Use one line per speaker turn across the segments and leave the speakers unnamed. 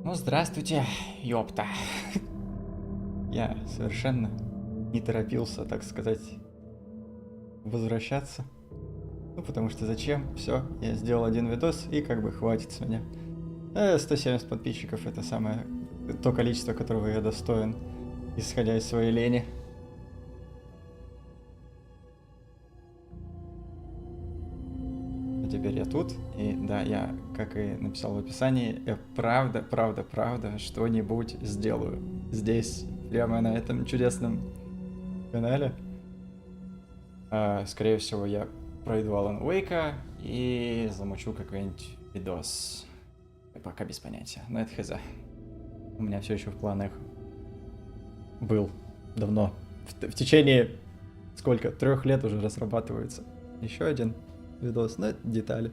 Ну, здравствуйте, ёпта. Я совершенно не торопился, так сказать, возвращаться. Ну, потому что зачем? Все, я сделал один видос, и как бы хватит с меня. 170 подписчиков — это самое... то количество, которого я достоин, исходя из своей лени. А теперь я тут, и да, я, как и написал в описании, я правда что-нибудь сделаю. Здесь, прямо на этом чудесном канале. Скорее всего, я пройду Алан Уэйка и замучу какой-нибудь видос. Пока без понятия, но это хз. У меня все еще в планах был давно. В течение, сколько, 3 лет уже разрабатывается еще один видос, но это детали.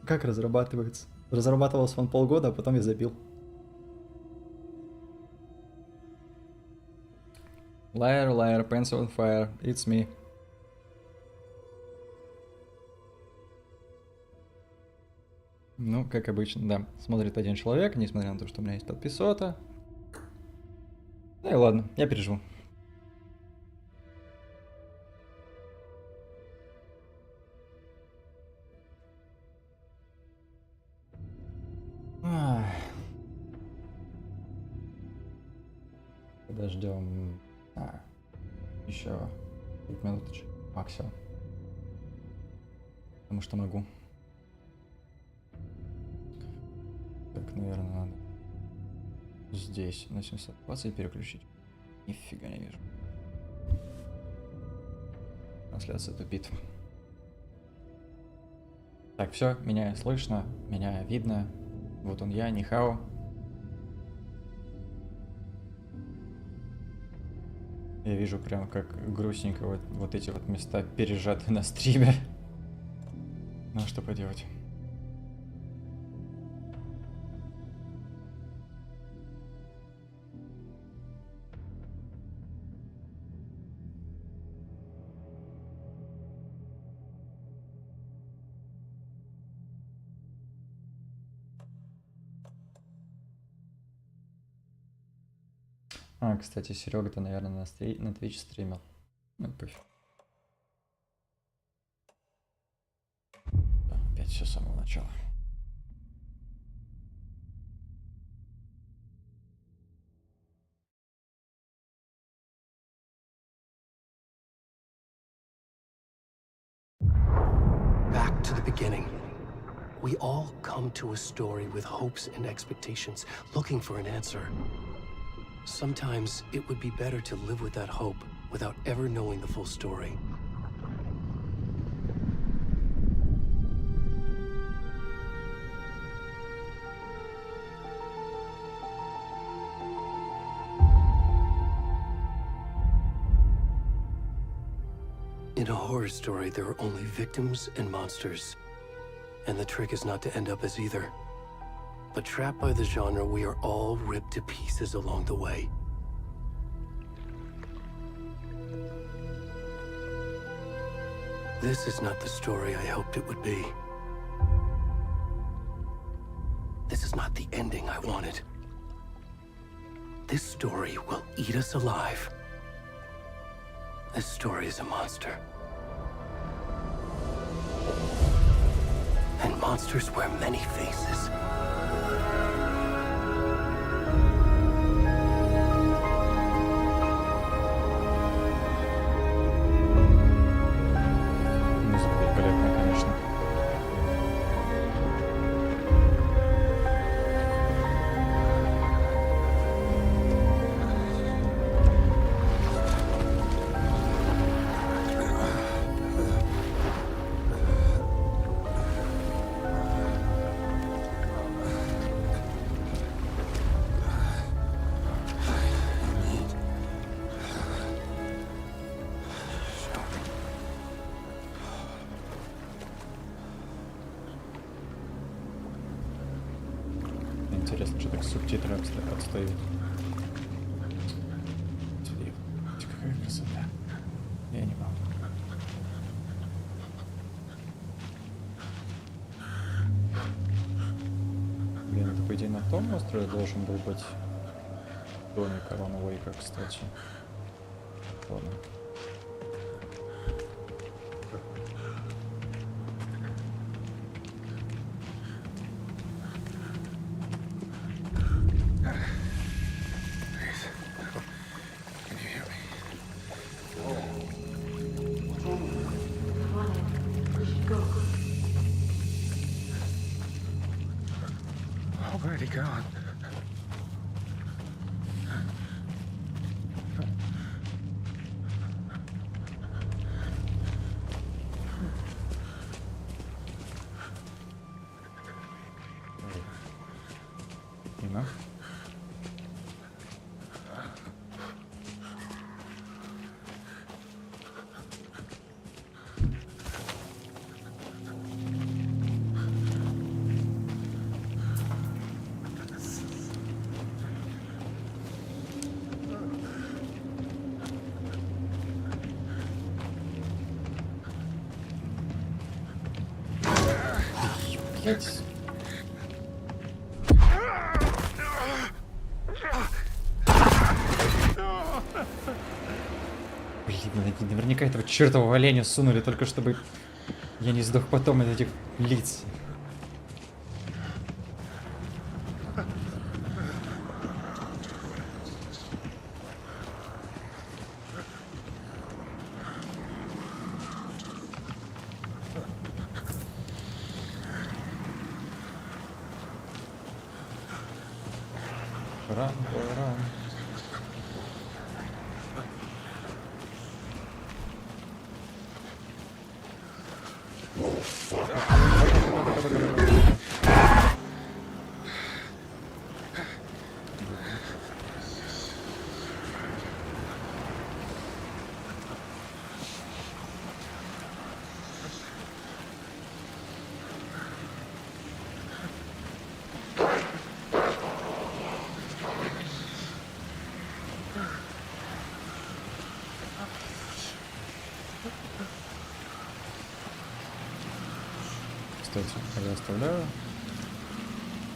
Как разрабатывается? Разрабатывался он полгода, а потом я забил. Liar, pencil on fire, it's me. Ну, как обычно, да. Смотрит один человек, несмотря на то, что у меня есть подписота. Ну и ладно, я переживу. Подождем. Еще 5 минуточек максимум. Потому что могу. Так, наверное, надо здесь на 720 переключить. Нифига не вижу. Трансляция тупит. Так, все, меня слышно, меня видно. Вот он я, нихао. Я вижу прям как грустненько вот эти вот места пережаты на стриме. Ну что поделать. Кстати, Серега-то, наверное, на Twitch стримил. Ну, пофиг. Да, опять все с самого начала.
Back to the beginning. We all come to a story with hopes and expectations, looking for an answer. Sometimes it would be better to live with that hope without ever knowing the full story. In a horror story, there are only victims and monsters. And the trick is not to end up as either. But trapped by the genre, we are all ripped to pieces along the way. This is not the story I hoped it would be. This is not the ending I wanted. This story will eat us alive. This story is a monster. And monsters wear many faces.
Музыка великолепная, конечно. Интересно, что так субтитры отстают. Какая красота. Я не могу. Блин, это по идее надо том острове должен был быть домик Алана Уэйка, кстати. Ладно.
Where'd he gone?
Имя. Блять. Блин, наверняка этого чертового оленя сунули, только чтобы я не сдох потом от этих лиц. Ран, ран. Кстати, я оставляю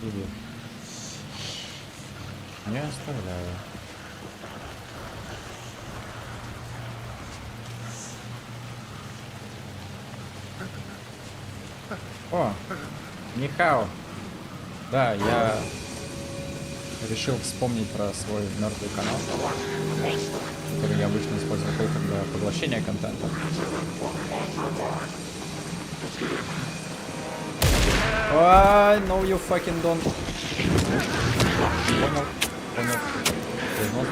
или не оставляю. О, Нихао. Да, я решил вспомнить про свой мертвый канал, который я обычно использую только для поглощения контента. No, you fucking don't. Понял, понял. Произнос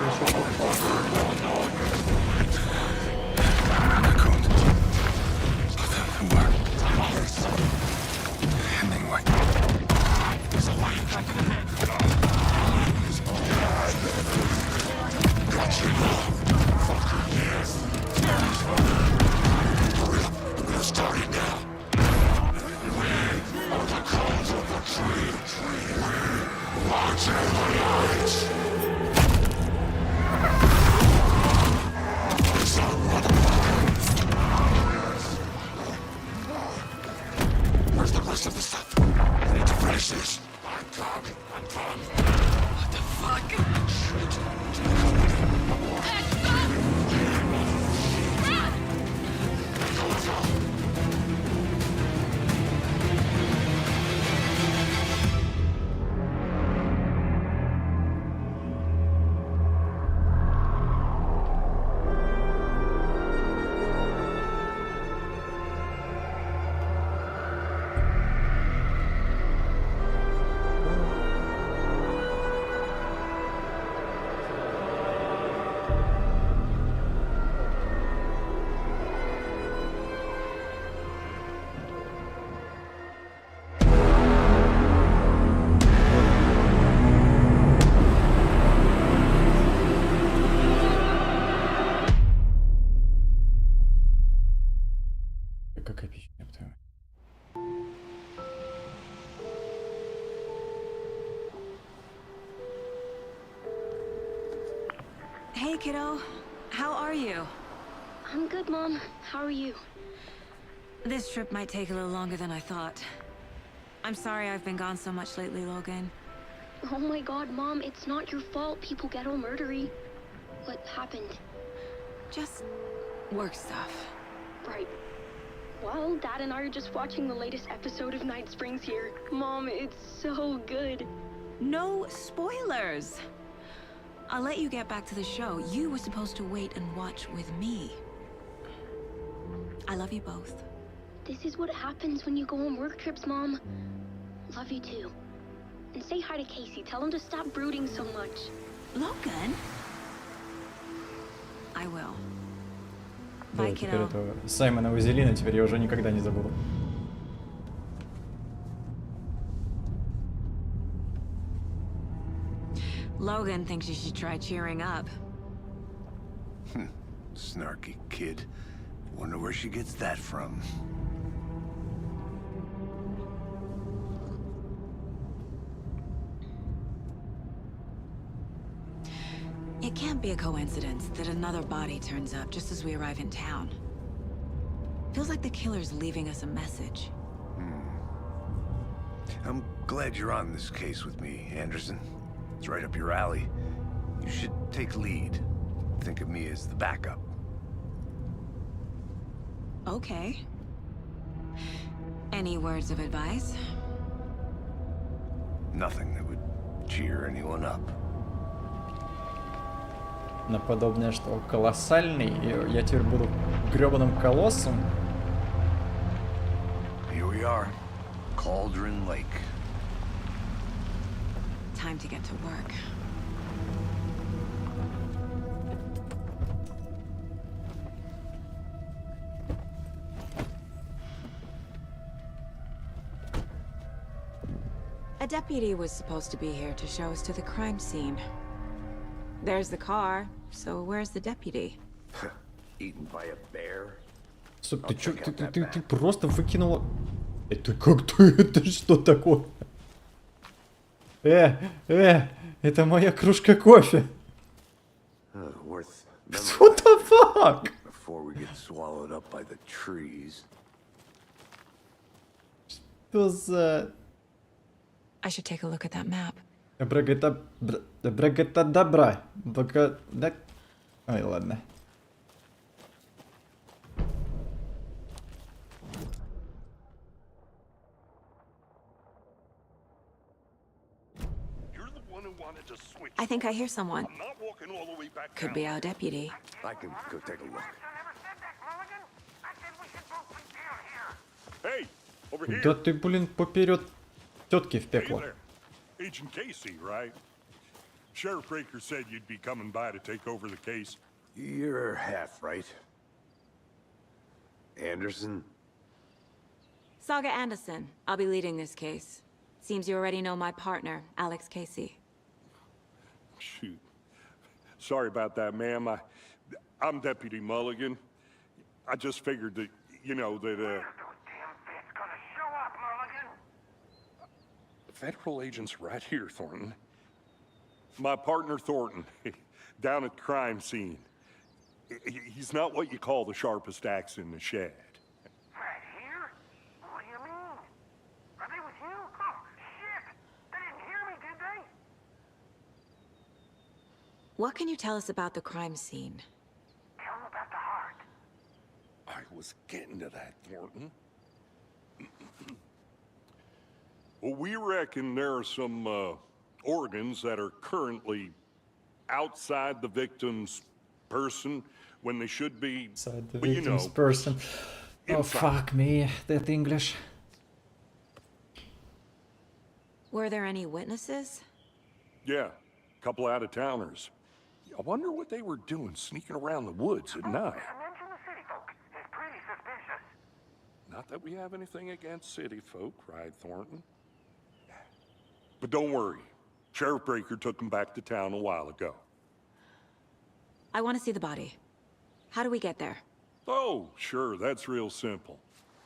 Как эпично, пту.
Hey, kiddo. How are you?
I'm good, Mom. How are you?
This trip might take a little longer than I thought. I'm sorry I've been gone so much lately, Logan.
Oh my god, Mom, it's not your fault people get all murdery. What happened?
Just work stuff.
Right. Well, Dad and I are just watching the latest episode of Night Springs here. Mom, it's so good.
No spoilers. I'll let you get back to the show. You were supposed to wait and watch with me. I love you both.
This is what happens when you go on work trips, Mom. Love you too. And say hi to Casey. Tell him to stop brooding so much.
Logan? I will.
Да,
Bye,
теперь
kiddo.
этого Саймона Вазелина теперь я уже никогда не забуду.
Logan thinks you should try cheering up.
Snarky kid. Wonder where she gets that from.
It can't be a coincidence that another body turns up just as we arrive in town. Feels like the killer's leaving us a message.
I'm glad you're on this case with me, Anderson. It's right up your alley. You should take lead. Think of me as the backup.
Okay. Any words of advice?
Nothing that would cheer anyone up.
На подобное что? Колоссальный? И я теперь буду грёбаным колоссом?
Here we are. Cauldron Lake.
Time to get to work. A deputy was supposed to be here to show us to the crime scene. There's the car, so where's the deputy?
Eaten by a bear.
Стоп, ты чё, ты просто выкинула... Это как-то, это что такое? Это моя кружка кофе.
Worth
What the fuck?
before we get swallowed up by the trees.
Что за...
I should take a look at that map.
Брагатадабра. Да... Ой, ладно.
You're the one who wanted to switch.
I think I hear someone.
I'm not walking all the way back
Could
down.
be our deputy.
I can go take a look.
Hey, over here.
Да ты, блин, поперед тетки в
Hey
пекло.
there. Agent Casey, right? Sheriff Breaker said you'd be coming by to take over the case.
You're half right. Anderson?
Saga Anderson. I'll be leading this case. Seems you already know my partner, Alex Casey.
Shoot. Sorry about that, ma'am. I'm Deputy Mulligan. I just figured that, you know, that, The federal agent's right here, Thornton. My partner, Thornton, down at the crime scene. He's not what you call the sharpest axe in the shed.
Right here? What do you mean? Are they with you? Oh, shit! They didn't hear me, did they?
What can you tell us about the crime scene?
Tell them about the heart.
I was getting to that, Thornton. Well, we reckon there are some organs that are currently outside the victim's person when they should be,
Inside the
well, you
victim's
know,
person. Oh,
inside.
fuck me, that English.
Were there any witnesses?
Yeah, a couple out-of-towners. I wonder what they were doing sneaking around the woods at night.
Mention the city folk. It's pretty suspicious.
Not that we have anything against city folk, right, Thornton? But don't worry. Sheriff Breaker took them back to town a while ago.
I want to see the body. How do we get there?
Oh, sure, that's real simple.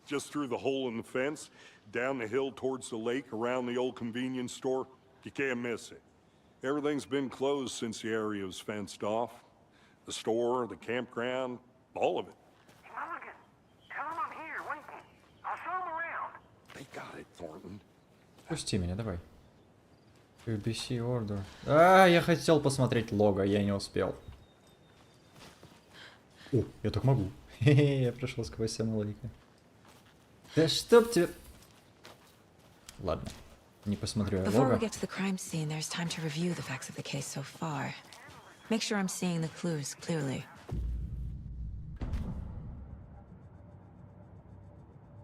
Just through the hole in the fence, down the hill towards the lake, around the old convenience store. You can't miss it. Everything's been closed since the area was fenced off. The store, the campground, all of it.
Mulligan, tell them I'm here, waiting. I'll show them around.
They got it, Thornton.
Пусти меня, давай. BBC Order. А, я хотел посмотреть лого, я не успел. О, я так могу. Хе-хе, я прошел сквозь саму логику. Да чтоб тебе... Ладно, не посмотрю я
Before we
лого.
get to the crime scene, there's time to review the facts of the case so far. Make sure I'm seeing the clues clearly.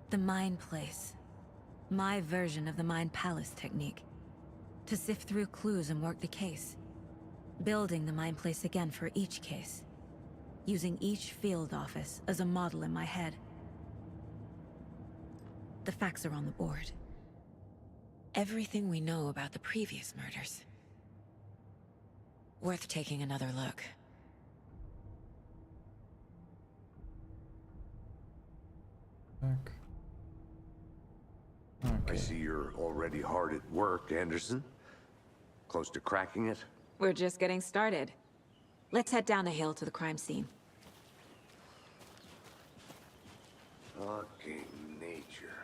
The Mind Place. My version of the Mind Palace technique. To sift through clues and work the case. Building the Mind Place again for each case. Using each field office as a model in my head. The facts are on the board. Everything we know about the previous murders. Worth taking another look.
Так.
I see you're already hard at work, Anderson. Close to cracking it?
We're just getting started. Let's head down the hill to the crime scene.
Fucking nature.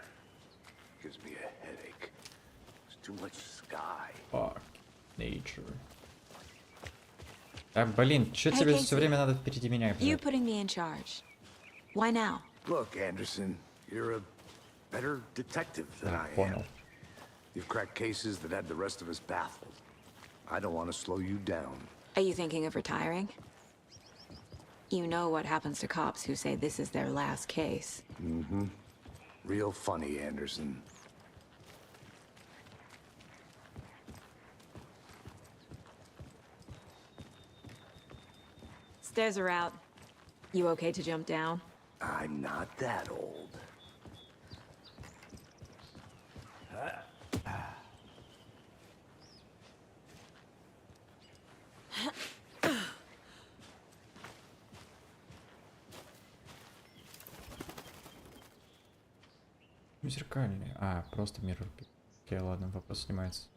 Gives me a headache. There's too much sky.
Fuck. Nature. А, блин, чё
Hey,
тебе
Casey.
все время надо впереди меня?
You
бежать?
putting me in charge. Why now?
Look, Anderson, you're a better detective than I am.
Понял.
You've cracked cases that had the rest of us baffled. I don't want to slow you down.
Are you thinking of retiring? You know what happens to cops who say this is their last case.
Mm-hmm. Real funny, Anderson.
Stairs are out. You okay to jump down?
I'm not that old.
Зеркальный. А, просто мир. Окей, ладно, вопрос снимается.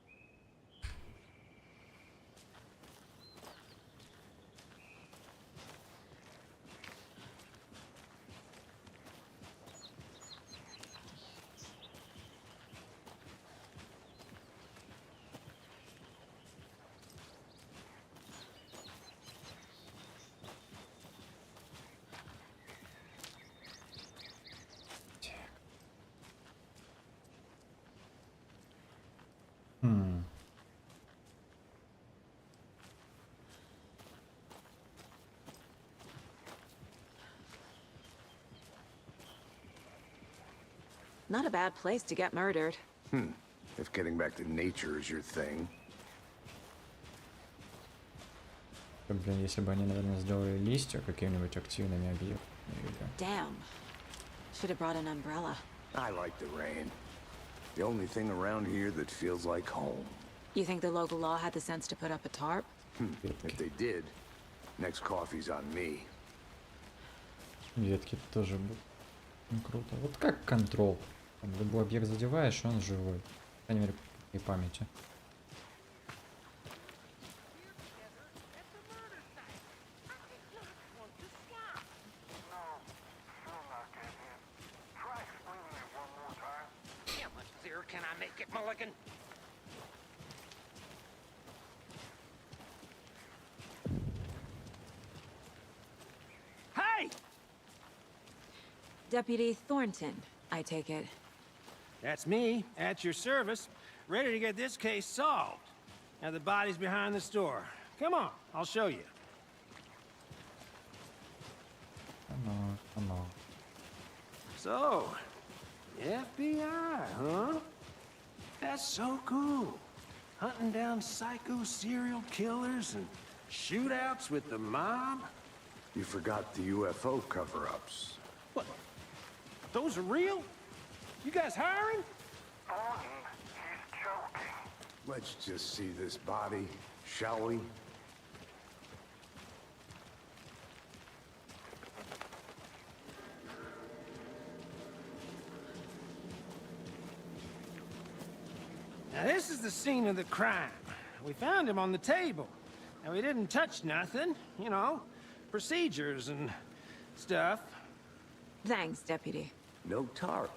Not a bad place to get murdered.
If getting back to nature is your thing.
Блин, если бы они, наверное, сделали листья какими-нибудь активными объектами.
Damn. Should have brought an umbrella.
I like the rain. The only thing around here that feels like home.
You think the local law had the sense to put up a tarp?
If they did, next coffee's on me.
Ветки тоже будут. Ну, круто. Вот как контрол. Там любой объект задеваешь, и он живой. По крайней мере, и памяти.
How much clearer can I make it, Mulligan? Hey!
Deputy Thornton, I take it.
That's me, at your service, ready to get this case solved. Now the body's behind the store. Come on, I'll show you.
Come on.
So, FBI, huh? That's so cool. Hunting down psycho serial killers and shootouts with the mob.
You forgot the UFO cover-ups.
What? Those are real? You guys hiring?
Thornton, he's joking.
Let's just see this body, shall we?
Now this is the scene of the crime. We found him on the table. Now we didn't touch nothing, you know, procedures and stuff.
Thanks, Deputy.
No tarp.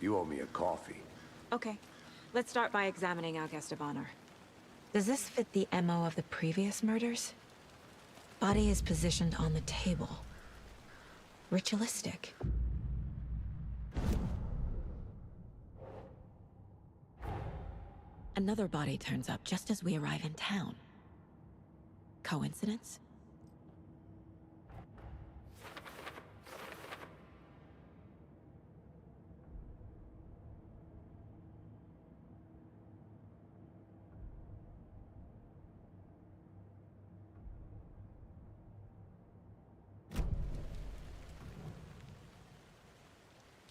You owe me a coffee.
Okay. Let's start by examining our guest of honor. Does this fit the MO of the previous murders? Body is positioned on the table. Ritualistic. Another body turns up just as we arrive in town. Coincidence?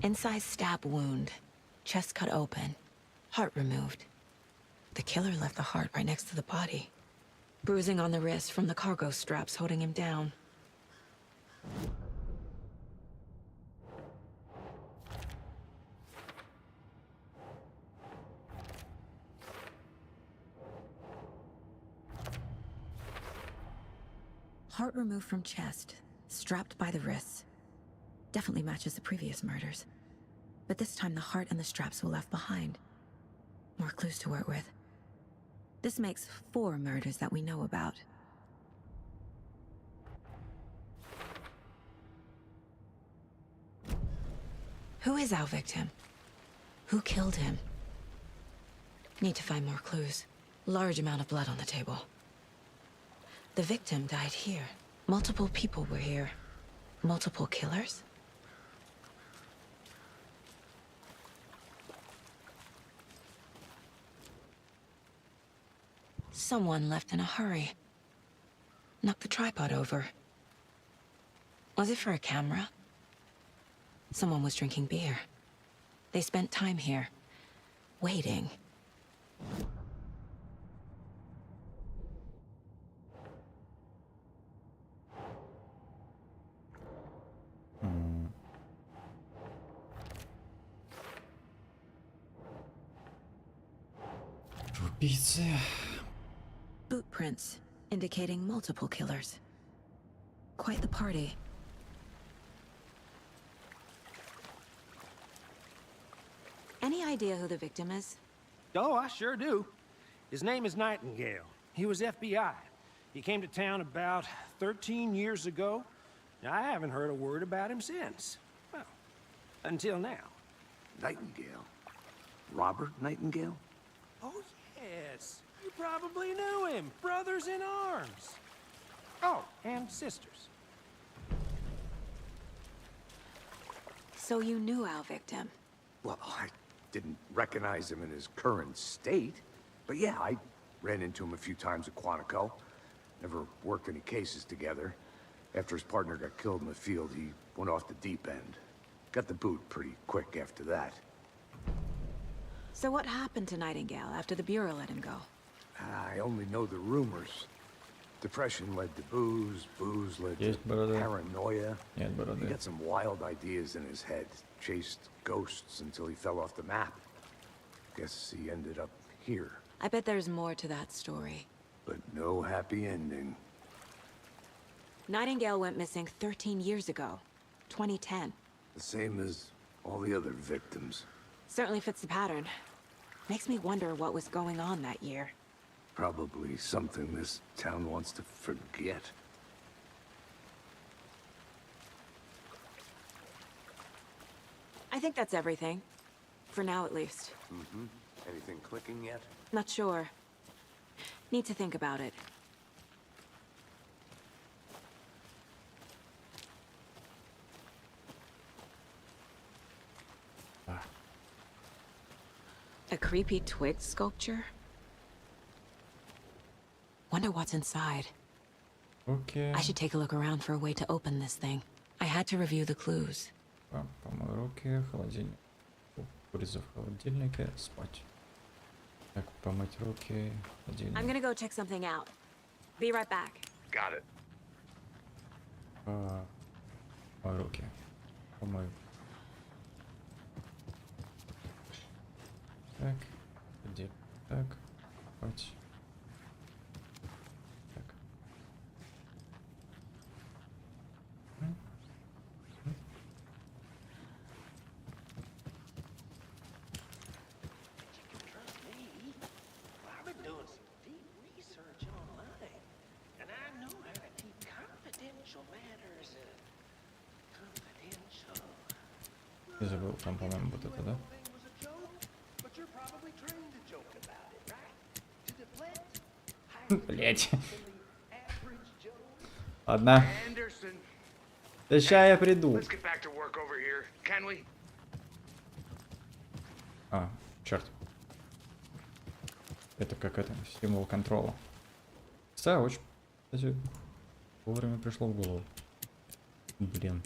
Incised stab wound. Chest cut open. Heart removed. The killer left the heart right next to the body. Bruising on the wrist from the cargo straps holding him down. Heart removed from chest, strapped by the wrists. Definitely matches the previous murders. But this time the heart and the straps were left behind. More clues to work with. This makes 4 murders that we know about. Who is our victim? Who killed him? Need to find more clues. Large amount of blood on the table. The victim died here. Multiple people were here. Multiple killers? Someone left in a hurry. Knocked the tripod over. Was it for a camera? Someone was drinking beer. They spent time here, waiting.
Убийцы.
Boot prints, indicating multiple killers. Quite the party. Any idea who the victim is?
Oh, I sure do. His name is Nightingale. He was FBI. He came to town about 13 years ago. I haven't heard a word about him since. Well, until now.
Nightingale? Robert Nightingale?
Oh, yes. You probably knew him. Brothers in arms. Oh, and sisters.
So you knew our victim?
Well, I didn't recognize him in his current state. But yeah, I ran into him a few times at Quantico. Never worked any cases together. After his partner got killed in the field, he went off the deep end. Got the boot pretty quick after that.
So what happened to Nightingale after the Bureau let him go?
I only know the rumors. Depression led to booze, booze led to
Есть борода?
paranoia.
Нет
He
бороды.
got some wild ideas in his head. Chased ghosts until he fell off the map. Guess he ended up here.
I bet there's more to that story.
But no happy ending.
Nightingale went missing 13 years ago. 2010.
The same as all the other victims.
Certainly fits the pattern. Makes me wonder what was going on that year.
Probably something this town wants to forget.
I think that's everything. For now, at least.
Mm-hmm. Anything clicking yet?
Not sure. Need to think about it. A creepy twig sculpture? Wonder what's inside.
Окей.
I should take a look around for a way to open this thing. I had to review the clues.
Помой руки, холодильник. Курицу в холодильнике, спать. Так, помыть руки,
I'm
холодильник.
gonna go check something out. Be right back.
Got it.
Помой руки. Помой. Так, где? Так, спать. Так.
I've been doing some deep
Я забыл, там, по-моему, вот это, да? Блять. Ладно.
Anderson,
Да ща я приду.
let's get back to work over here, can we?
А, черт. Это как это, символ контрола. Да, очень, кстати, вовремя пришло в голову. Блин.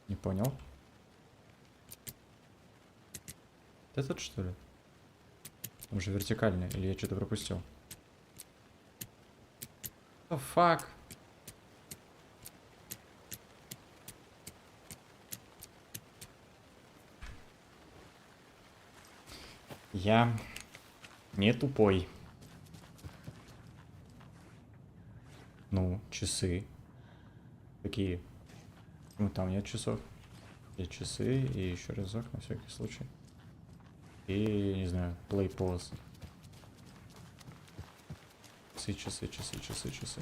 Не понял. Этот что ли? Он же вертикальный, или я что-то пропустил? Oh, fuck. Я не тупой. Ну, часы. Какие? Ну, там нет часов. Есть часы и еще разок на всякий случай. И, не знаю, play pause. Часы.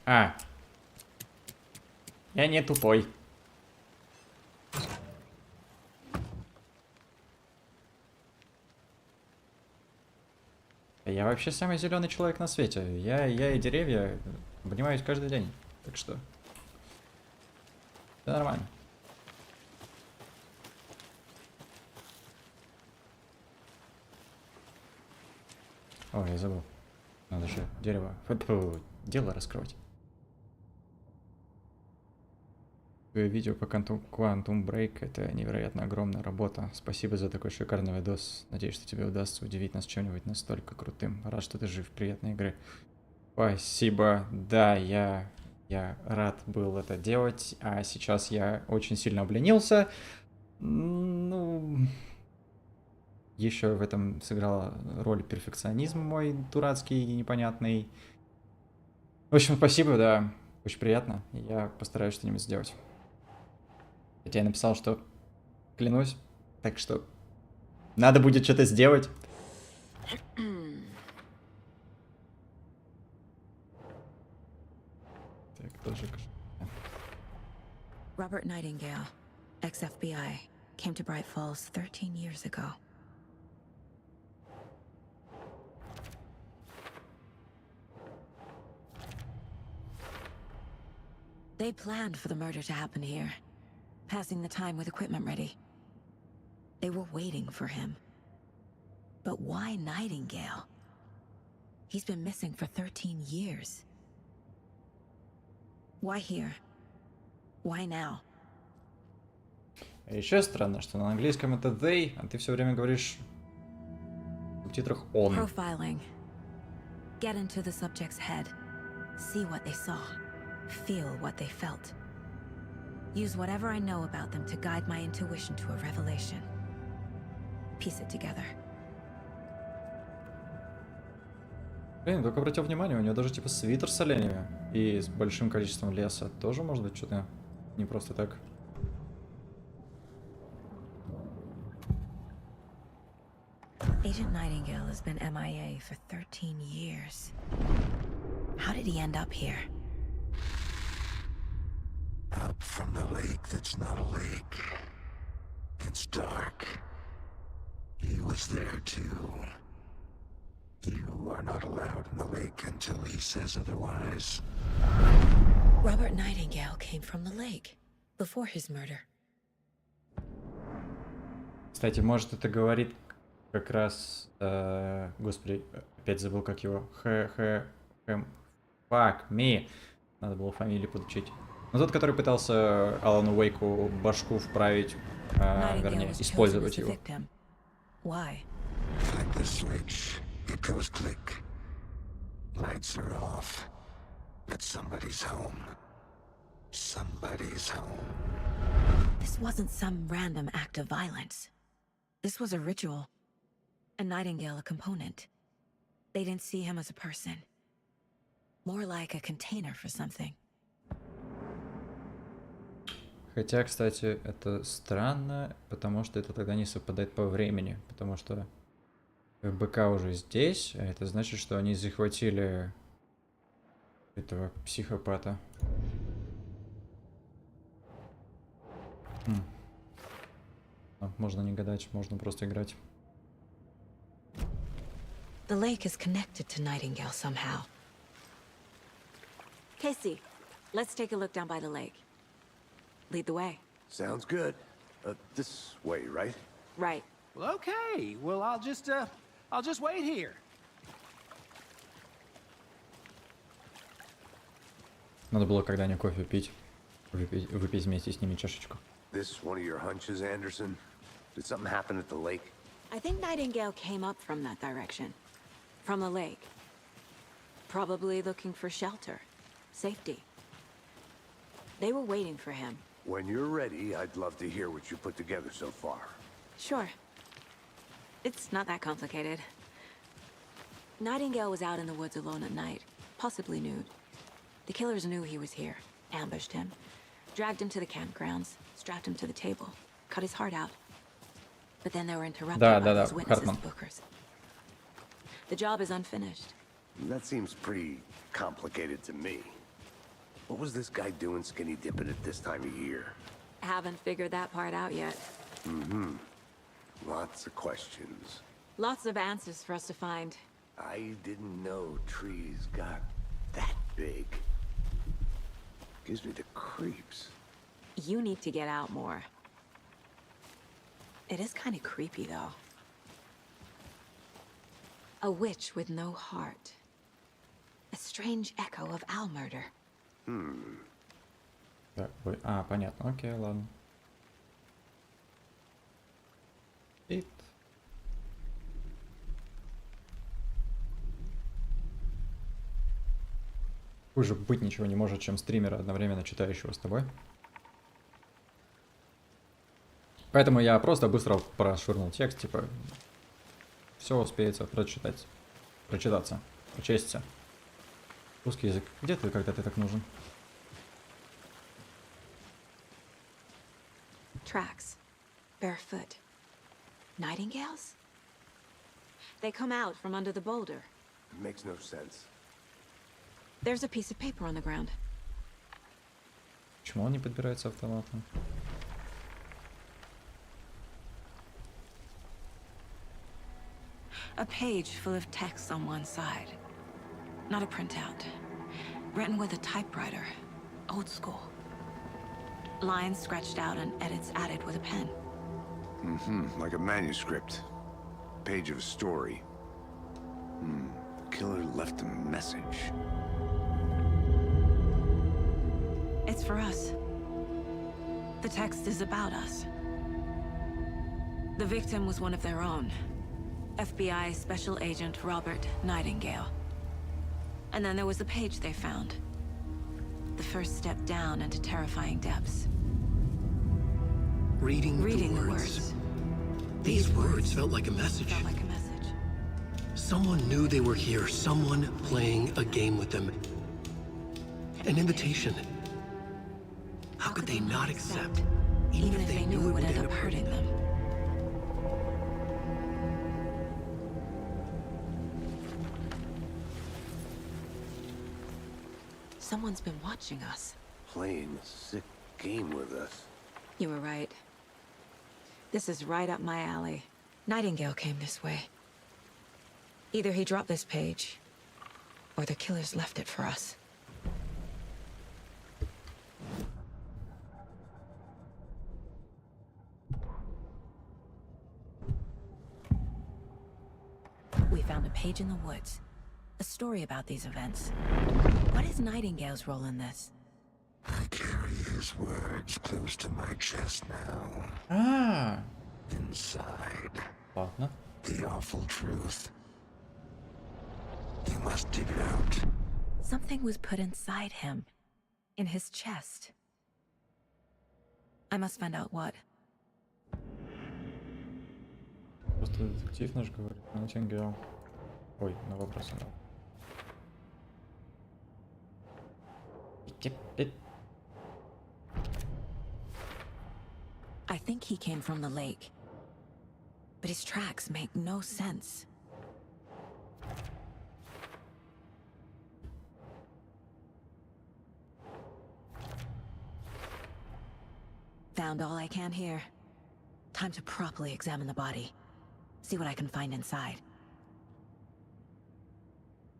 А. Я не тупой. Я вообще самый зеленый человек на свете. Я и деревья обнимаюсь каждый день. Так что... Все нормально. Ой, я забыл. Надо еще дерево. Дело раскрыть. Видео по Quantum Break — это невероятно огромная работа. Спасибо за такой шикарный видос. Надеюсь, что тебе удастся удивить нас чем-нибудь настолько крутым. Рад, что ты жив. Приятной игры. Спасибо. Да, я рад был это делать. А сейчас я очень сильно обленился. Ну... Еще в этом сыграла роль перфекционизм мой дурацкий и непонятный. В общем, спасибо, да. Очень приятно. Я постараюсь что-нибудь сделать. Хотя я написал, что клянусь. Так что надо будет что-то сделать. Так, тоже...
Robert Nightingale, ex-FBI, came to Bright Falls 13 years ago. They planned for the murder to happen here, passing the time with equipment ready. They were waiting for him. But why Nightingale? He's been missing for 13 years. Why here? Why now?
А еще странно, что на английском это they, а ты все время говоришь в субтитрах он.
Profiling. Get into the subject's head. See what they saw. Feel what they felt. Use whatever I know about them to guide my intuition to a revelation. Piece it together.
Блин, только обратил внимание, у него даже типа свитер с оленями и с большим количеством леса. Тоже может быть что-то не просто так.
Agent Nightingale has been MIA for 13 years. How did he end up here?
Up from the lake that's not a lake. It's dark. He was there too. You are not allowed in the lake until he says otherwise.
Robert Nightingale came from the lake before his murder.
Кстати, может это говорит как раз... господи, опять забыл как его. Fuck me. Надо было фамилию подучить. Но тот, который пытался Алану Уэйку башку вправить, вернее, использовать его.
Why?
Like the switch, it goes click. Lights are off. But somebody's home. Somebody's home.
This wasn't some random act of violence. This was a ritual. A Nightingale a component. They didn't see him as a person. More like a container for something.
Хотя, кстати, это странно, потому что это тогда не совпадает по времени. Потому что ФБК уже здесь, а это значит, что они захватили этого психопата. Можно не гадать, можно просто играть.
The lake is connected to Nightingale somehow. Casey, let's take a look down by the lake. Lead the way.
Sounds good. This way, right?
Right.
Well, okay. Well, I'll just wait here.
Надо было когда-нибудь кофе пить. Выпить вместе с ними чашечку.
This one of your hunches, Anderson? Did something happen at the lake?
I think Nightingale came up from that direction. From the lake. Probably looking for shelter. Safety. They were waiting for him.
When you're ready, I'd love to hear what you put together so far.
Sure. It's not that complicated. Nightingale was out in the woods alone at night, possibly nude. The killers knew he was here, ambushed him, dragged him to the campgrounds, strapped him to the table, cut his heart out. But then they were interrupted by those witnesses and bookers. The job is unfinished.
That seems pretty complicated to me. What was this guy doing skinny dipping at this time of year?
Haven't figured that part out yet.
Mm-hmm. Lots of questions.
Lots of answers for us to find.
I didn't know trees got that big. Gives me the creeps.
You need to get out more. It is kind of creepy, though. A witch with no heart. A strange echo of owl murder.
Так, понятно. Окей, ладно. И... Хуже быть ничего не может, чем стримера, одновременно читающего с тобой. Поэтому я просто быстро прошвырнул текст, типа... Все успеется прочитаться, прочесть. Русский язык. Где ты, когда ты так нужен?
Tracks. Barefoot. Nightingales? They come out from under the boulder.
It makes no sense.
There's a piece of paper on the ground.
Почему он не подбирается автоматом?
A page full of text on one side. Not a printout. Written with a typewriter. Old school. Lines scratched out and edits added with a pen.
Like a manuscript. Page of a story. The killer left a message.
It's for us. The text is about us. The victim was one of their own. FBI Special Agent Robert Nightingale. And then there was the page they found. The first step down into terrifying depths.
Reading the words. These words felt like a message.
Felt like a message.
Someone knew they were here, someone playing a game with them. An invitation. How could they not accept, even if they knew it would end up hurting them?
Someone's been watching us.
Playing a sick game with us.
You were right. This is right up my alley. Nightingale came this way. Either he dropped this page, or the killers left it for us. We found a page in the woods. A story about these events. What is Nightingale's role in this?
I carry his words close to my chest now.
Ah,
Inside,
ладно.
the awful truth. You must dig it out.
Something was put inside him. In his chest. I must find out what.
Просто детектив наш говорит. Найтингейл. Ой, на вопросы надо.
I think he came from the lake. But his tracks make no sense. sound all I can hear. Time to properly examine the body. See what I can find inside.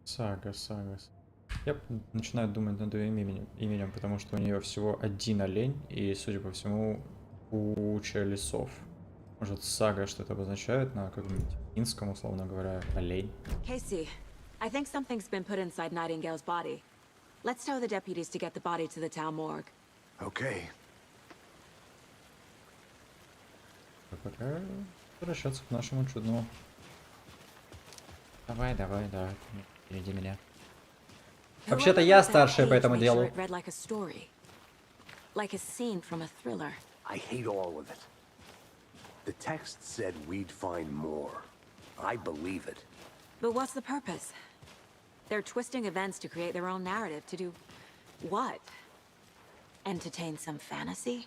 Сага. Я начинаю думать над ее именем, потому что у нее всего один олень и, судя по всему, куча лесов. Может, сага что-то обозначает на каком-нибудь финском, условно говоря, олень.
Casey, I think something's been put inside Nightingale's body. Let's tell the deputies to get the body to the town morgue.
Okay.
Пока возвращаться к нашему чудному. Давай, впереди меня. Вообще-то я старший по этому делу.
Like a scene from a thriller.
I hate all of it. The text said we'd find more. I believe it.
But what's the purpose? They're twisting events to create their own narrative. To do what? Entertain some fantasy?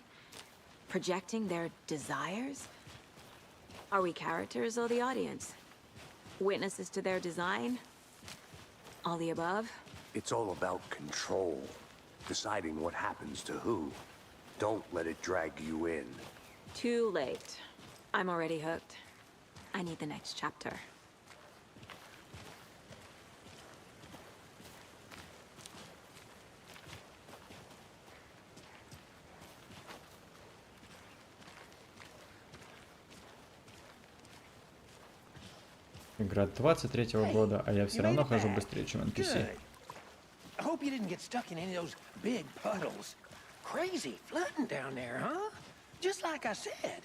Projecting their desires? Are we characters or the audience? Witnesses to their design? All the above?
It's all about control. Deciding what happens to who. Don't let it drag you in.
Too late. I'm already hooked. I need the next chapter.
Игра 23-го года, а я все равно хожу быстрее, чем NPC.
I hope you didn't get stuck in any of those big puddles. Crazy flooding down there, huh? Just like I said.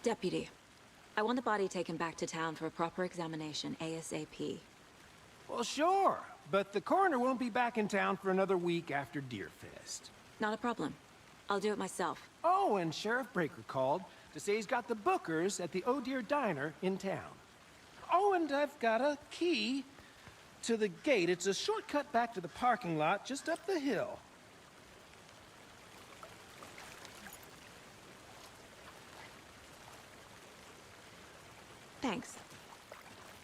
Deputy, I want the body taken back to town for a proper examination ASAP.
Well, sure, but the coroner won't be back in town for another week after Deerfest.
Not a problem. I'll do it myself.
Oh, and Sheriff Breaker called to say he's got the bookers at the Oh Dear Diner in town. Oh, and I've got a key to the gate. It's a shortcut back to the parking lot just up the hill.
Thanks.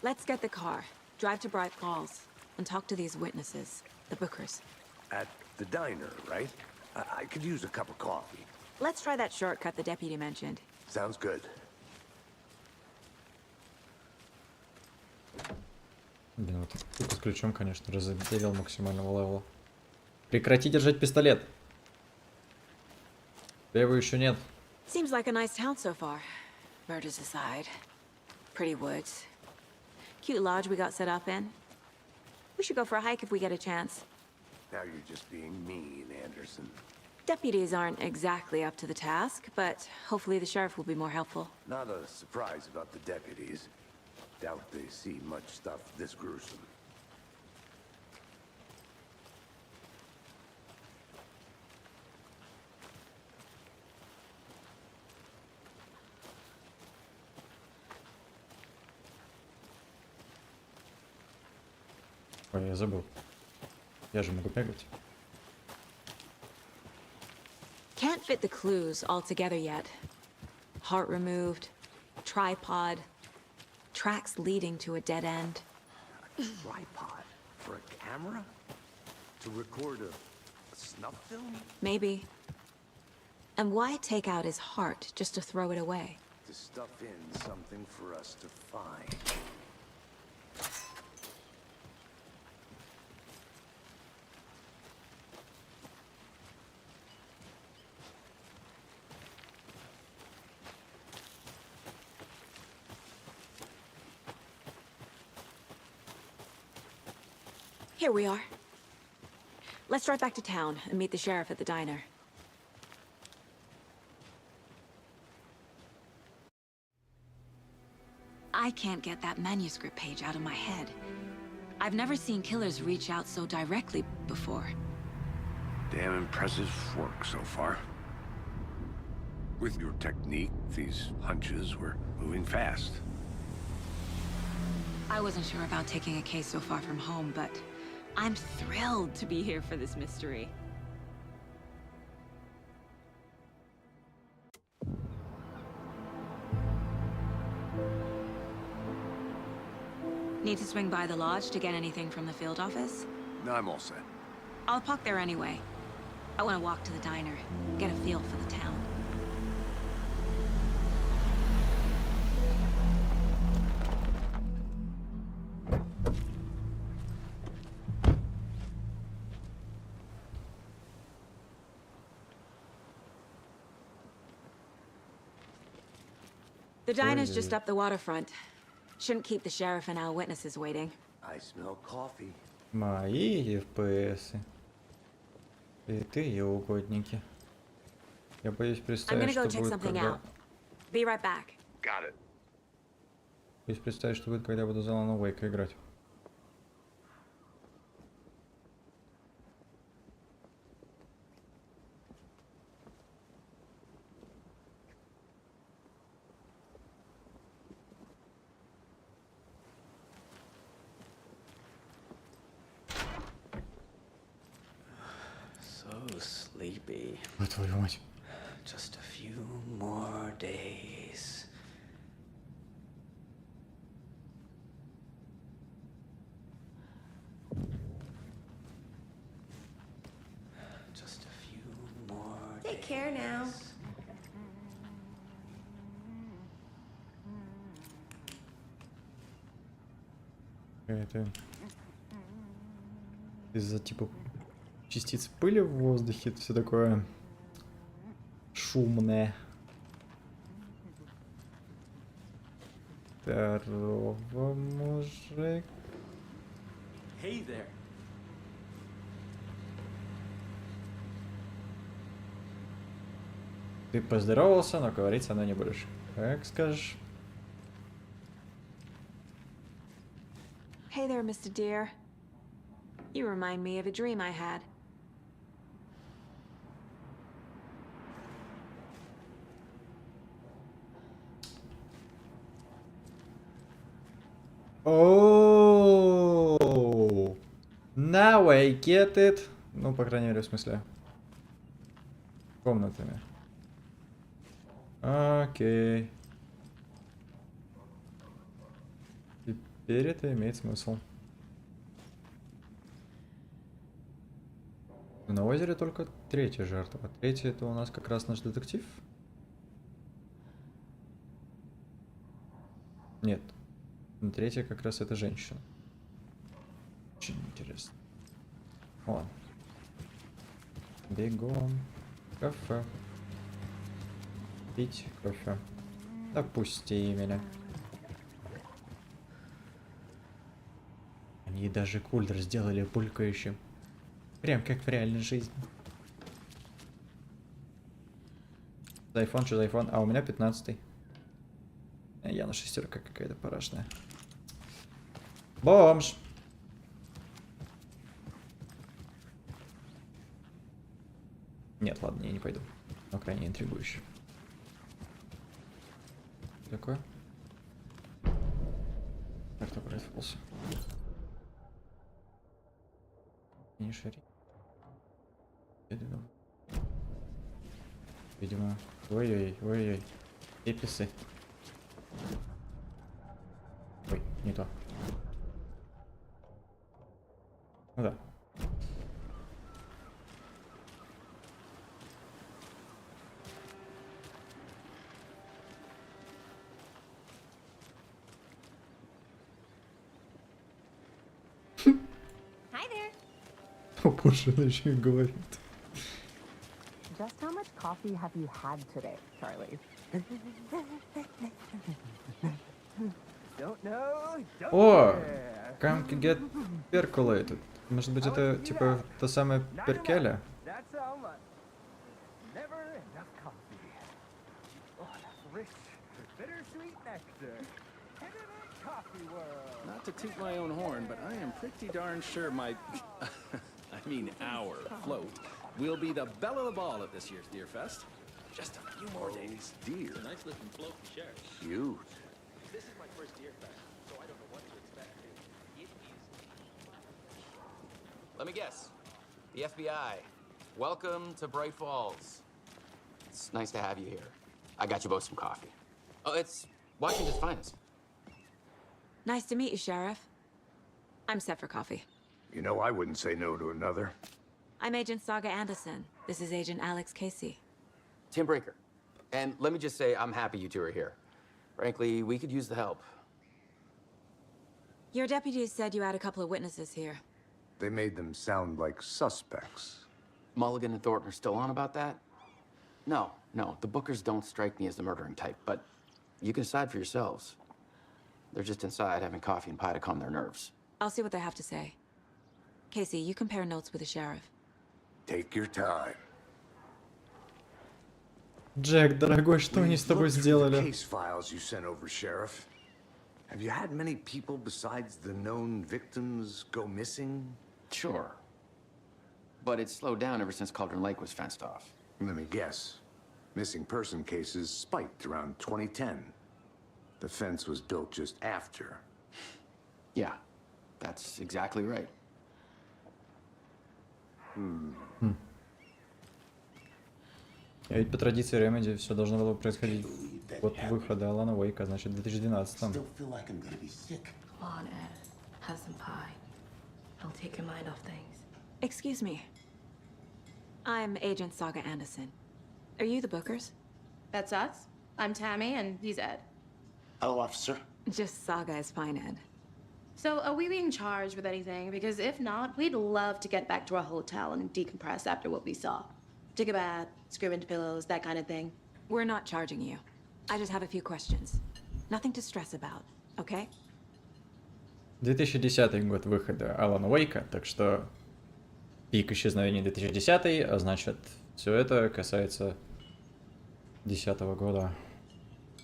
Let's get the car, drive to Bright Falls, and talk to these witnesses, the bookers.
At the diner, right? I could use a cup of coffee.
Let's try that shortcut the deputy mentioned.
Sounds good.
Блин, вот штука с ключом, конечно, разделил максимального левела. Прекрати держать пистолет. Да его еще нет.
Seems like a nice town so far. Murders aside. Pretty woods. Cute lodge we got set up in. We should go for a hike if we get a chance.
Now you're just being mean, Anderson.
Deputies aren't exactly up to the task, but hopefully the sheriff will be more helpful.
Not a surprise about the deputies. Doubt they see much stuff this gruesome.
Ой, я забыл. Я же могу бегать.
Can't fit the clues all together yet. Heart removed, tripod, tracks leading to a dead end.
A tripod? For a camera? To record a snuff film?
Maybe. And why take out his heart just to throw it away?
To stuff in something for us to find.
Here we are. Let's drive back to town and meet the sheriff at the diner. I can't get that manuscript page out of my head. I've never seen killers reach out so directly before.
Damn impressive work so far. With your technique, these hunches were moving fast.
I wasn't sure about taking a case so far from home, but I'm thrilled to be here for this mystery. Need to swing by the lodge to get anything from the field office?
No, I'm all set.
I'll park there anyway. I want to walk to the diner, get a feel for the town. The diner's just up the waterfront. Shouldn't keep the sheriff and our witnesses waiting.
I smell coffee.
Мои FPS. И ты ее угодники. Я боюсь
I'm gonna
представить,
go
что
check
будет,
something
когда...
out. Be right back.
Got it.
Боюсь представить, что будет, когда я буду за Алана Уэйка играть.
So sleepy.
Ой, твою мать.
Just a few more days. Just a few more
Take care now.
Это из-за типа частиц пыли в воздухе, это все такое шумное. Здорово, мужик.
Hey there.
Ты поздоровался, но говорить со мной не будешь. Как скажешь.
Hey there, Mr. Deer. You remind me of a dream I had.
Oh, now I get it. Ну, по крайней мере, в смысле. Комнатами. Окей. Теперь это имеет смысл. На озере только третья жертва. Третья это у нас как раз наш детектив. Нет. Третья как раз это женщина. Очень интересно. Вон. Бегом. Кафе. Пить кофе. Допусти меня. Они даже кулер сделали булькающим. Прям как в реальной жизни. За iPhone, что за iPhone? А у меня 15-й. Я на шестерка какая-то парашная. Бомж! Нет, ладно, я не пойду. Но крайне интригующе. Что такое? Карта произвелся. Не шари. Видимо. Ой-ой, ой-ой. Эписы. Ой, не то. Ну да.
Hi there.
О боже, она еще и говорит.
Just how much coffee have you had today, Charlie? Don't know. Don't
О!
care.
Come to get percolated. Может быть, это типа та самая перкеля?
That's how much. Never enough coffee. Oh, that's rich, bittersweet nectar. Head of the coffee world.
Not to toot my own horn, but I am pretty darn sure my, I mean our float will be the belle of the ball at this year's Deer Fest. Just a few more days.
Deer.
It's a nice looking float to share.
Cute.
This is my first Deer Fest, so I don't know what to expect. It is.
Let me guess. The FBI. Welcome to Bright Falls. It's nice to have you here. I got you both some coffee. Oh, it's Washington's finest.
Nice to meet you, Sheriff. I'm set for coffee.
You know I wouldn't say no to another.
I'm Agent Saga Anderson. This is Agent Alex Casey.
Tim Breaker. And let me just say, I'm happy you two are here. Frankly, we could use the help.
Your deputies said you had a couple of witnesses here.
They made them sound like suspects.
Mulligan and Thornton are still on about that? No, the Bookers don't strike me as the murdering type, but you can decide for yourselves. They're just inside having coffee and pie to calm their nerves.
I'll see what they have to say. Casey, you compare notes with the sheriff.
Take your time.
Джек, дорогой, что они с тобой сделали?
Case files you sent over, Sheriff. Have you had many people besides the known victims go missing?
Sure. But it's slowed down ever since Cauldron Lake was fenced off.
Let me guess. Missing person cases spiked around 2010. The fence was built just after.
Yeah, that's exactly right.
А ведь по традиции Remedy все должно было происходить от выхода Алана Уэйка, значит, в 2012-м.
Feel like I'm gonna be sick.
Come on, Ed. Have some pie. I'll take your mind off things.
Excuse me. I'm Agent Saga Anderson. Are you the Bookers?
That's us. I'm Tammy, and he's Ed.
Hello, officer.
Just Saga is fine, Ed.
So, are we being charged with anything? Because if not, we'd love to get back to our hotel and decompress after what we saw. Take a bath, scream into pillows, that kind of thing.
We're not charging you. I just have a few questions. Nothing to stress about, okay?
2010 год выхода Алана Уэйка, так что пик исчезновений 2010, а значит, все это касается 2010 года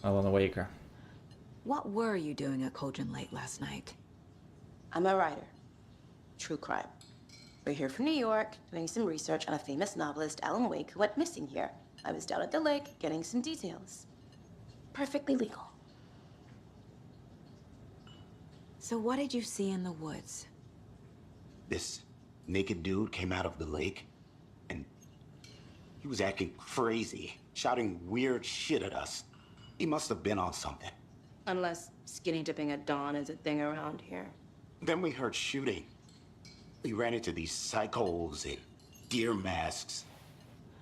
Алана Уэйка.
What were you doing at Cauldron Lake last night?
I'm a writer. True crime. We're here from New York, doing some research on a famous novelist, Alan Wake, who went missing here. I was down at the lake, getting some details. Perfectly legal.
So what did you see in the woods?
This naked dude came out of the lake, and he was acting crazy, shouting weird shit at us. He must have been on something.
Unless skinny dipping at dawn is a thing around here.
Then we heard shooting. We ran into these psychos in deer masks.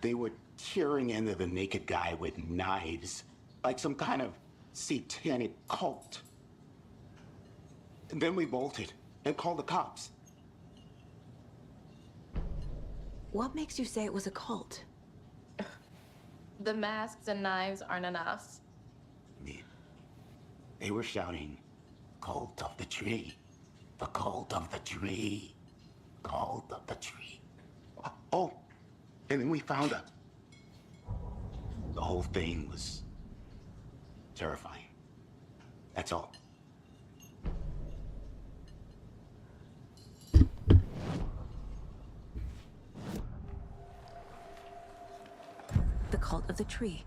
They were tearing into the naked guy with knives, like some kind of satanic cult. And then we bolted and called the cops.
What makes you say it was a cult?
The masks and knives aren't enough.
They were shouting, "Cult of the tree, the cult of the tree, cult of the tree." Oh, and then we found her. The whole thing was terrifying. That's all.
The cult of the tree.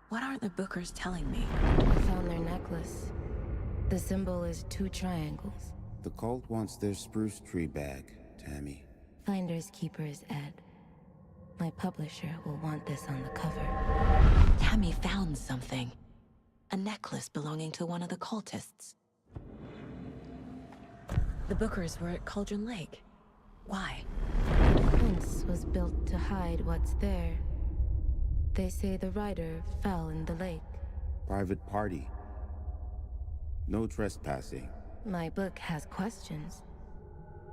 What aren't the Bookers telling me?
I found their necklace. The symbol is 2 triangles.
The cult wants their spruce tree back, Tammy.
Finders keepers, Ed. My publisher will want this on the cover.
Tammy found something. A necklace belonging to one of the cultists. The Bookers were at Cauldron Lake. Why?
The fence was built to hide what's there. They say the rider fell in the lake.
Private party. No trespassing.
My book has questions.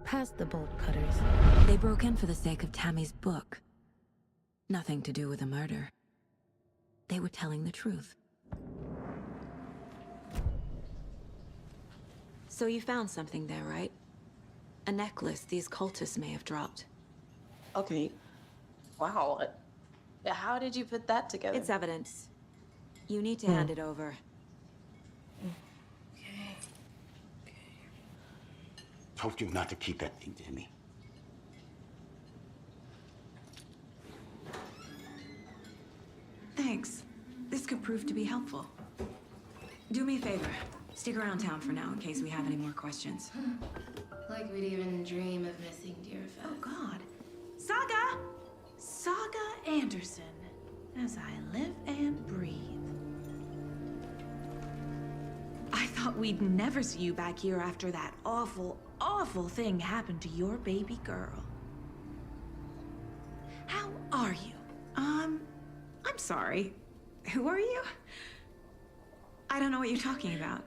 Past the bolt cutters.
They broke in for the sake of Tammy's book. Nothing to do with a murder. They were telling the truth. So you found something there, right? A necklace these cultists may have dropped.
Okay. Wow. How did you put that together?
It's evidence. You need to hand it over.
Told you not to keep that thing to me.
Thanks. This could prove to be helpful. Do me a favor. Stick around town for now in case we have any more questions.
Like we'd even dream of missing dear Fez.
Oh, God. Saga! Saga Anderson. As I live and breathe. I thought thought we'd never see you back here after that awful, awful thing happened to your baby girl. How are you? I'm sorry. Who are you? I don't know what you're talking about.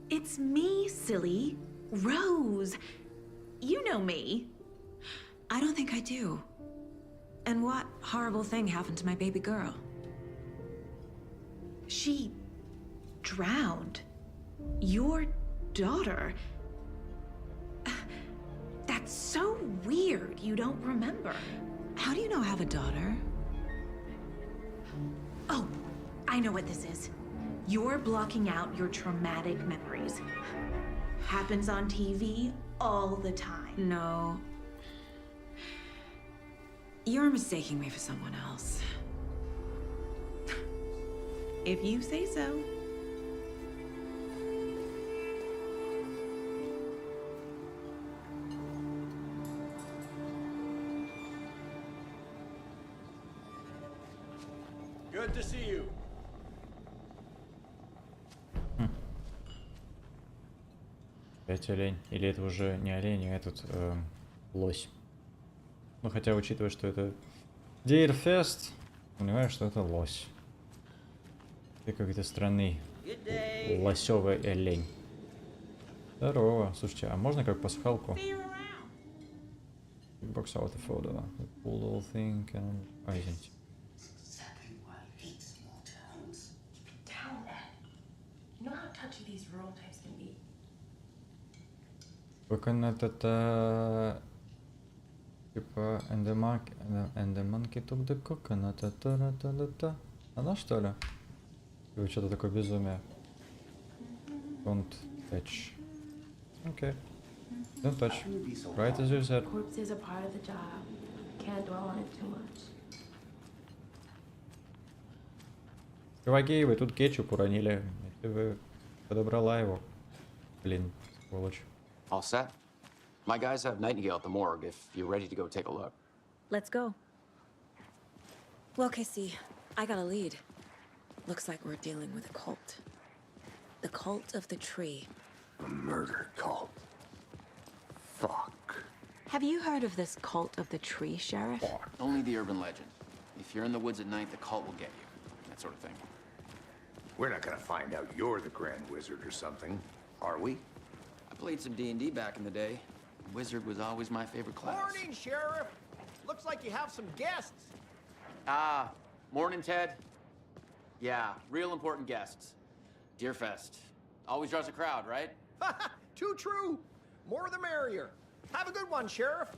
It's me, silly. Rose. You know me. I don't think I do. And what horrible thing happened to my baby girl? She drowned. Your daughter. That's so weird you don't remember.
How do you know I have a daughter?
Oh, I know what this is. You're blocking out your traumatic memories. Happens on TV all the time.
No. You're mistaking me for someone else.
If you say so.
Good to see you.
Опять олень. Или это уже не олень, а этот лось. Ну хотя, учитывая, что это Deerfest, понимаешь, что это лось. Ты какой-то странный лосевый олень. Здорово. Слушайте, а можно как пасхалку? Box out the photo. Cool little thing. А, извините. Coconut это типа and the monkey took the coconut. Та-та-та-та-та. Она что ли? Или что-то такое безумие? Don't touch. Okay. Don't touch. Right as you said.
Corpses are part of the job. Can't dwell on it too much.
Чуваки, вы тут кетчуп уронили. Если вы подобрала его. Блин, сволочь.
All set? My guys have Nightingale at the morgue if you're ready to go take a look.
Let's go. Well, Casey, I got a lead. Looks like we're dealing with a cult. The cult of the tree.
A murder cult. Fuck.
Have you heard of this cult of the tree, Sheriff?
Only the urban legend. If you're in the woods at night, the cult will get you. That sort of thing.
We're not gonna find out you're the Grand Wizard or something, are we?
I played some D&D back in the day. Wizard was always my favorite class.
Morning, Sheriff. Looks like you have some guests.
Ah, morning, Ted. Yeah, real important guests. Deerfest. Always draws a crowd, right?
Too true. More the merrier. Have a good one, Sheriff.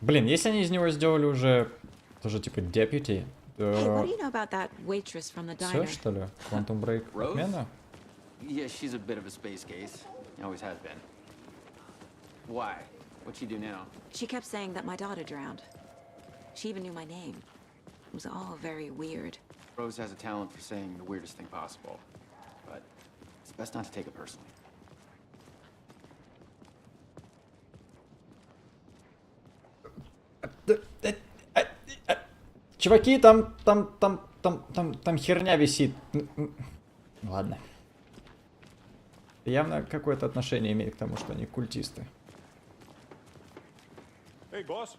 Блин, если они из него сделали уже тоже типа deputy,
Hey, what
то
do you know about that waitress from the
все
diner?
что ли? Quantum Break
Rose?
отмена?
Yeah, she's a bit of a space case. Always has been. Why? What'd she do now?
She kept saying that my daughter drowned. She even knew my name. It was all very weird.
Rose has a talent for saying the weirdest thing possible. But it's best not to take it personally.
Чуваки, там херня висит. Ладно. Явно какое-то отношение имеет к тому, что они культисты.
Hey, boss.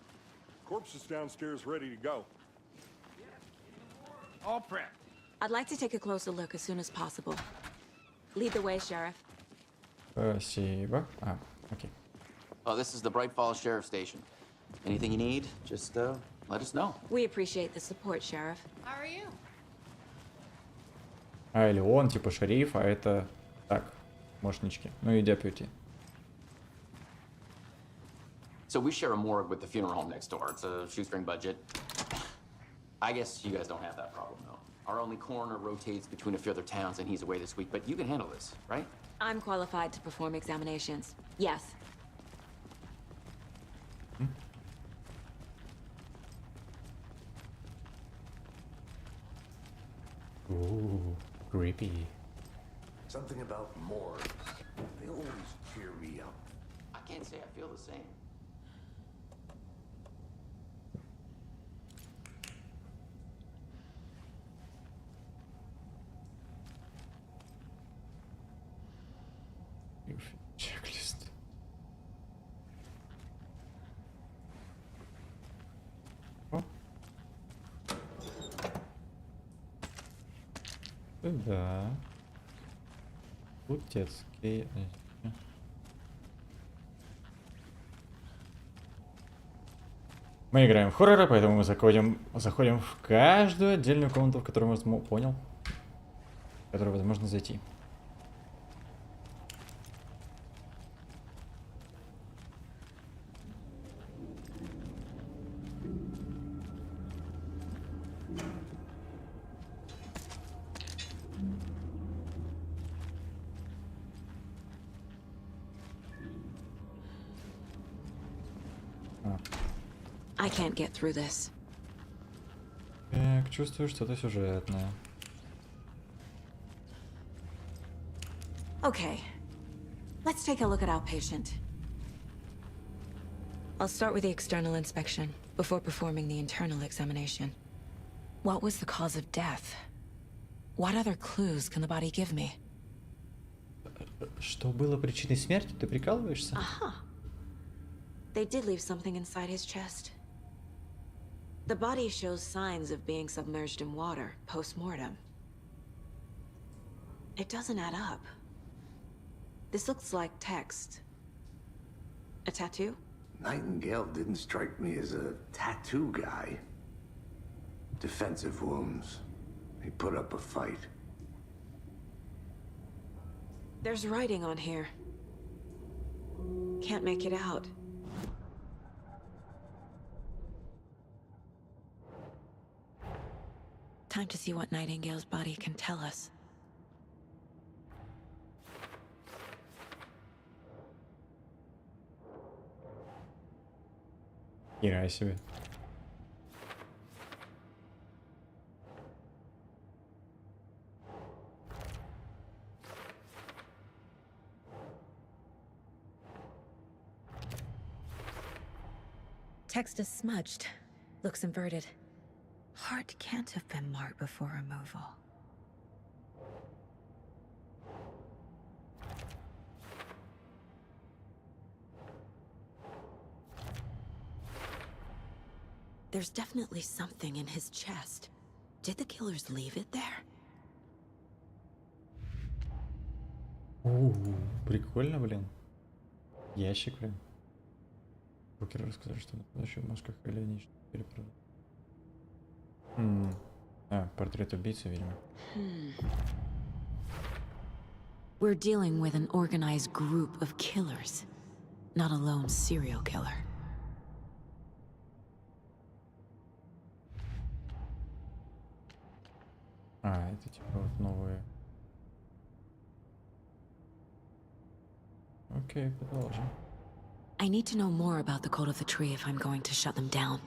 Corpse is downstairs ready to go.
All prepped.
I'd like to take a closer look as soon as possible. Lead the way, Sheriff.
Спасибо. А, окей.
Oh, this is the Bright Falls Sheriff Station. Anything you need, just let us know.
We appreciate the support, Sheriff.
How are you?
А, или он типа шериф, а это... Так, мошнички. Ну и deputy.
So we share a morgue with the funeral home next door. It's a shoestring budget. I guess you guys don't have that problem, though. Our only coroner rotates between a few other towns, and he's away this week. But you can handle this, right?
I'm qualified to perform examinations. Yes.
Ooh, creepy.
Something about morgues. They always cheer me up.
I can't say I feel the same.
Чек-лист. О. Сюда. Утецкий. Мы играем в хорроры, поэтому мы заходим в каждую отдельную комнату, в которую мы понял, в которую возможно зайти.
I can't get through this.
Так, чувствую что-то сюжетное.
Okay, let's take a look at our patient. I'll start with the external inspection before performing the internal examination. What was the cause of death? What other clues can the body give me?
Что было причиной смерти? Ты прикалываешься?
Aha. They did leave something inside his chest. The body shows signs of being submerged in water post-mortem. It doesn't add up. This looks like text. A tattoo?
Nightingale didn't strike me as a tattoo guy. Defensive wounds. He put up a fight.
There's writing on here. Can't make it out. Time to see what Nightingale's body can tell us.
Хера себе.
Text is smudged. Looks inverted. Heart can't have been marked before removal. There's definitely something in his chest. Did the killers leave it there?
Прикольно, блин. Ящик, блин. Покеры рассказали, что на еще в масках или нечто переправили. Портрет убийцы, видимо.
We're dealing with an organized group of killers, not a lone serial killer.
Это типа вот новые. Окей, продолжим.
I need to know more about the code of the tree if I'm going to shut them down.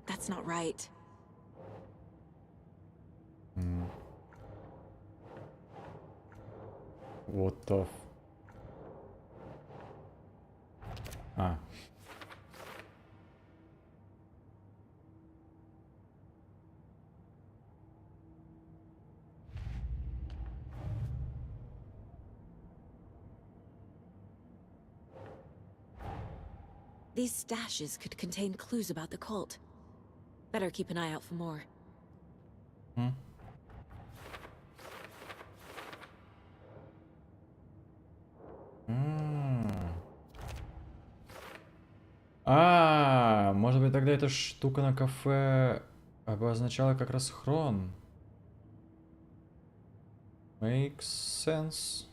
That's not right.
What the
These stashes could contain clues about the cult. Better keep an eye out for more.
Может быть, тогда эта штука на кафе обозначала как раз хрон. Makes sense.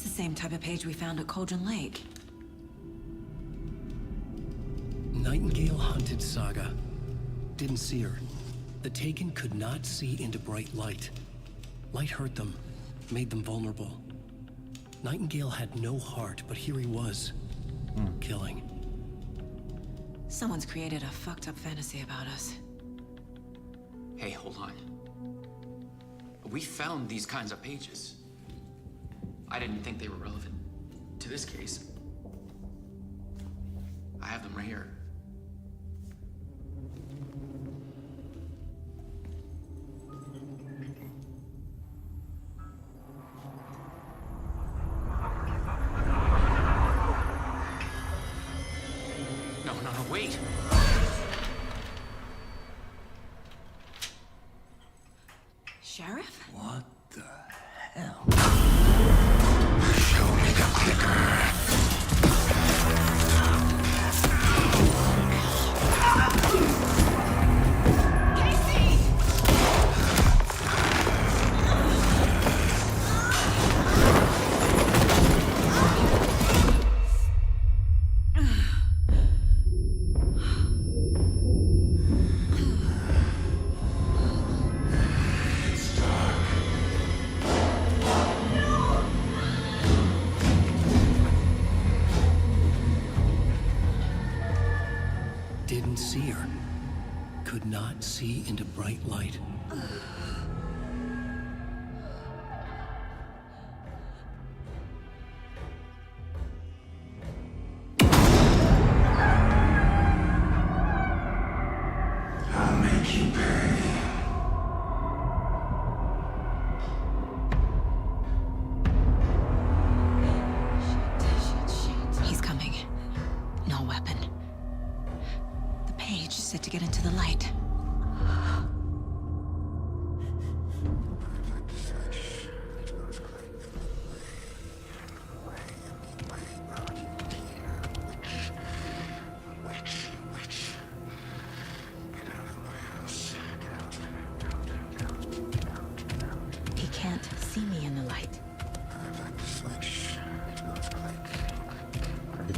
the same type of page we found at Cauldron Lake.
Nightingale hunted Saga. Didn't see her. The Taken could not see into bright light. Light hurt them, made them vulnerable. Nightingale had no heart, but here he was, killing.
Someone's created a fucked up fantasy about us.
Hey, hold on. We found these kinds of pages. I didn't think they were relevant to this case. I have them right here. No, wait.
Sheriff?
What the hell? Show me the clicker.
Didn't see her. Could not see into bright light.
I'll make you pay.
He's coming. No weapon. The page is set to get into the light. He can't see me in the light.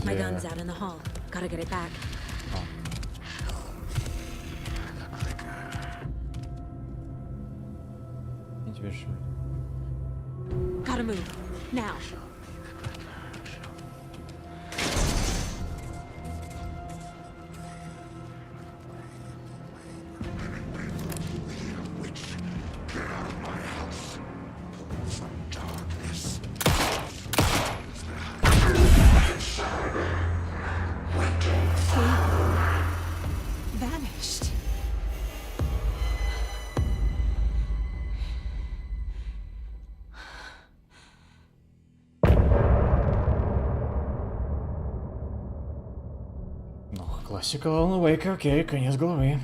My gun's out in the hall. Gotta get it back. Gotta move. Now. Vanished.
Ну, классика Алана Уэйка, окей, конец головы.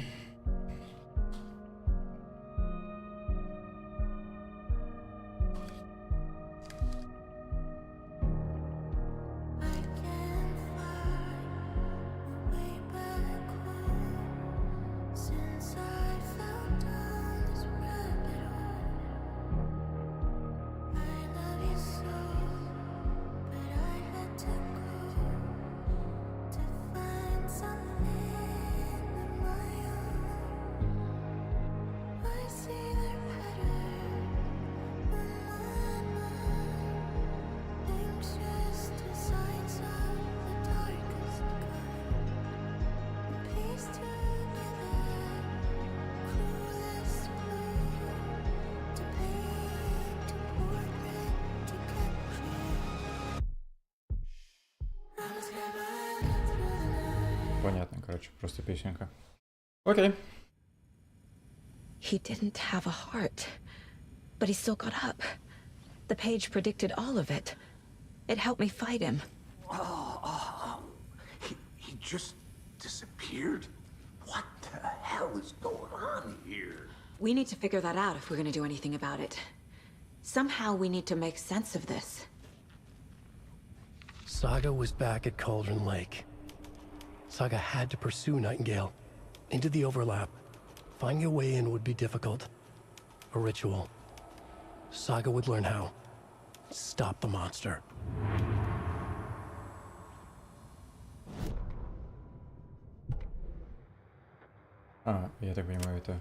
Понятно, короче, просто песенка. Окей.
He didn't have a heart, but he still got up. The page predicted all of it. It helped me fight him.
He just disappeared? What the hell is going on here?
We need to figure that out if we're gonna do anything about it. Somehow we need to make sense of this.
Saga was back at Cauldron Lake. Saga had to pursue Nightingale. Into the overlap. Finding a way in would be difficult. A ritual. Saga would learn how. Stop the monster.
А, я так понимаю, это...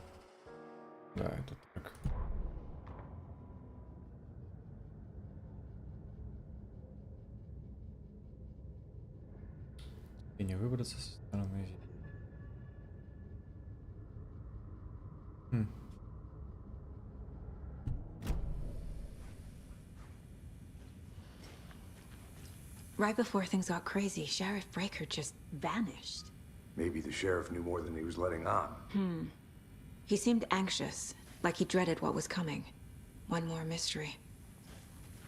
Да, это так. И не выбраться со стороны...
Right before things got crazy, Sheriff Breaker just vanished.
Maybe the sheriff knew more than he was letting on.
He seemed anxious, like he dreaded what was coming. One more mystery.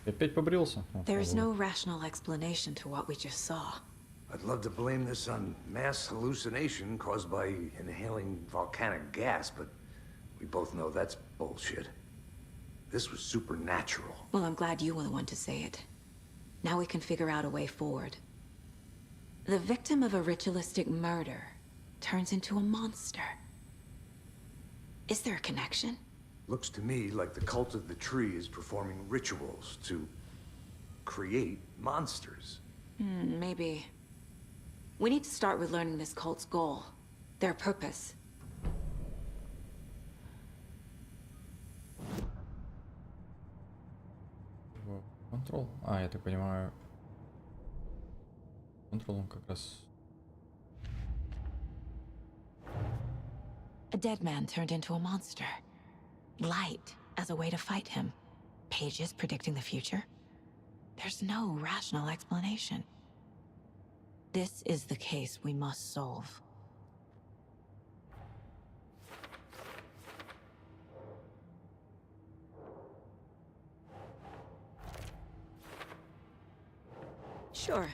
Опять побрился?
There's no rational explanation to what we just saw.
I'd love to blame this on mass hallucination caused by inhaling volcanic gas, but we both know that's bullshit. This was supernatural.
Well, I'm glad you were the one to say it. Now we can figure out a way forward. The victim of a ritualistic murder turns into a monster. Is there a connection?
Looks to me like the cult of the tree is performing rituals to create monsters.
Maybe. We need to start with learning this cult's goal. Their purpose.
Контрол. А, я так понимаю. Контрол он как раз.
A dead man turned into a monster. Light as a way to fight him. Pages predicting the future. There's no rational explanation. This is the case we must solve. Sure.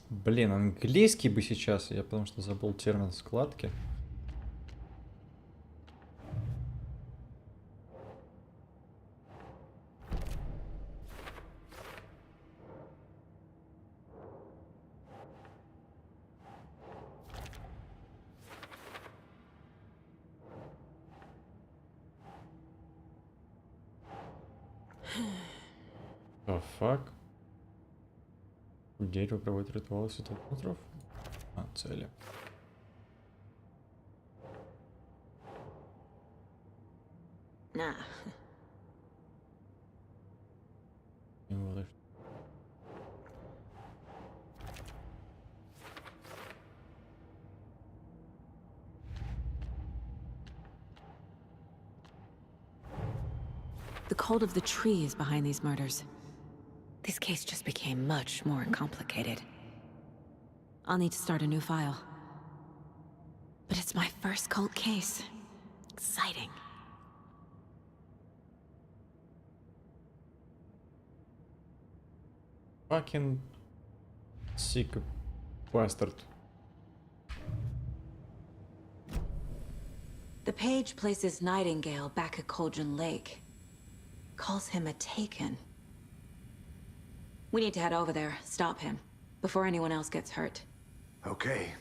Блин, английский бы сейчас, я потому что забыл термин складки. The fuck? Дерево проводит ритуалы светофоров. А, цели.
Nah.
Символы.
The cult of the tree is behind these murders. This case just became much more complicated. I'll need to start a new file. But it's my first cult case. Exciting.
Fucking sick bastard.
The page places Nightingale back at Cauldron Lake. Calls him a Taken. We need to head over there, stop him, before anyone else gets hurt.
Okay.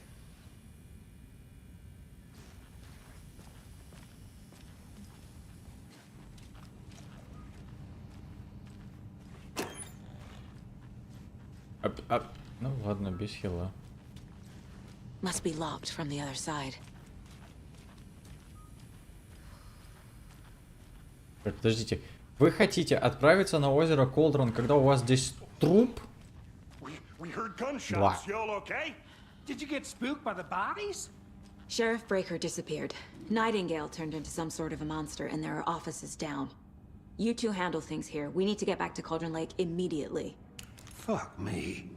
Ну ладно, без хила.
Must be locked from the other side.
Так, подождите. Вы хотите отправиться на озеро Колдрон, когда у вас здесь труп?
We heard gunshots. Y'all okay? Did you get spooked by the bodies?
Sheriff Breaker disappeared. Nightingale turned into some sort of a monster, and there are offices down. You two handle things here. We need to get back to Cauldron Lake immediately.
Fuck me.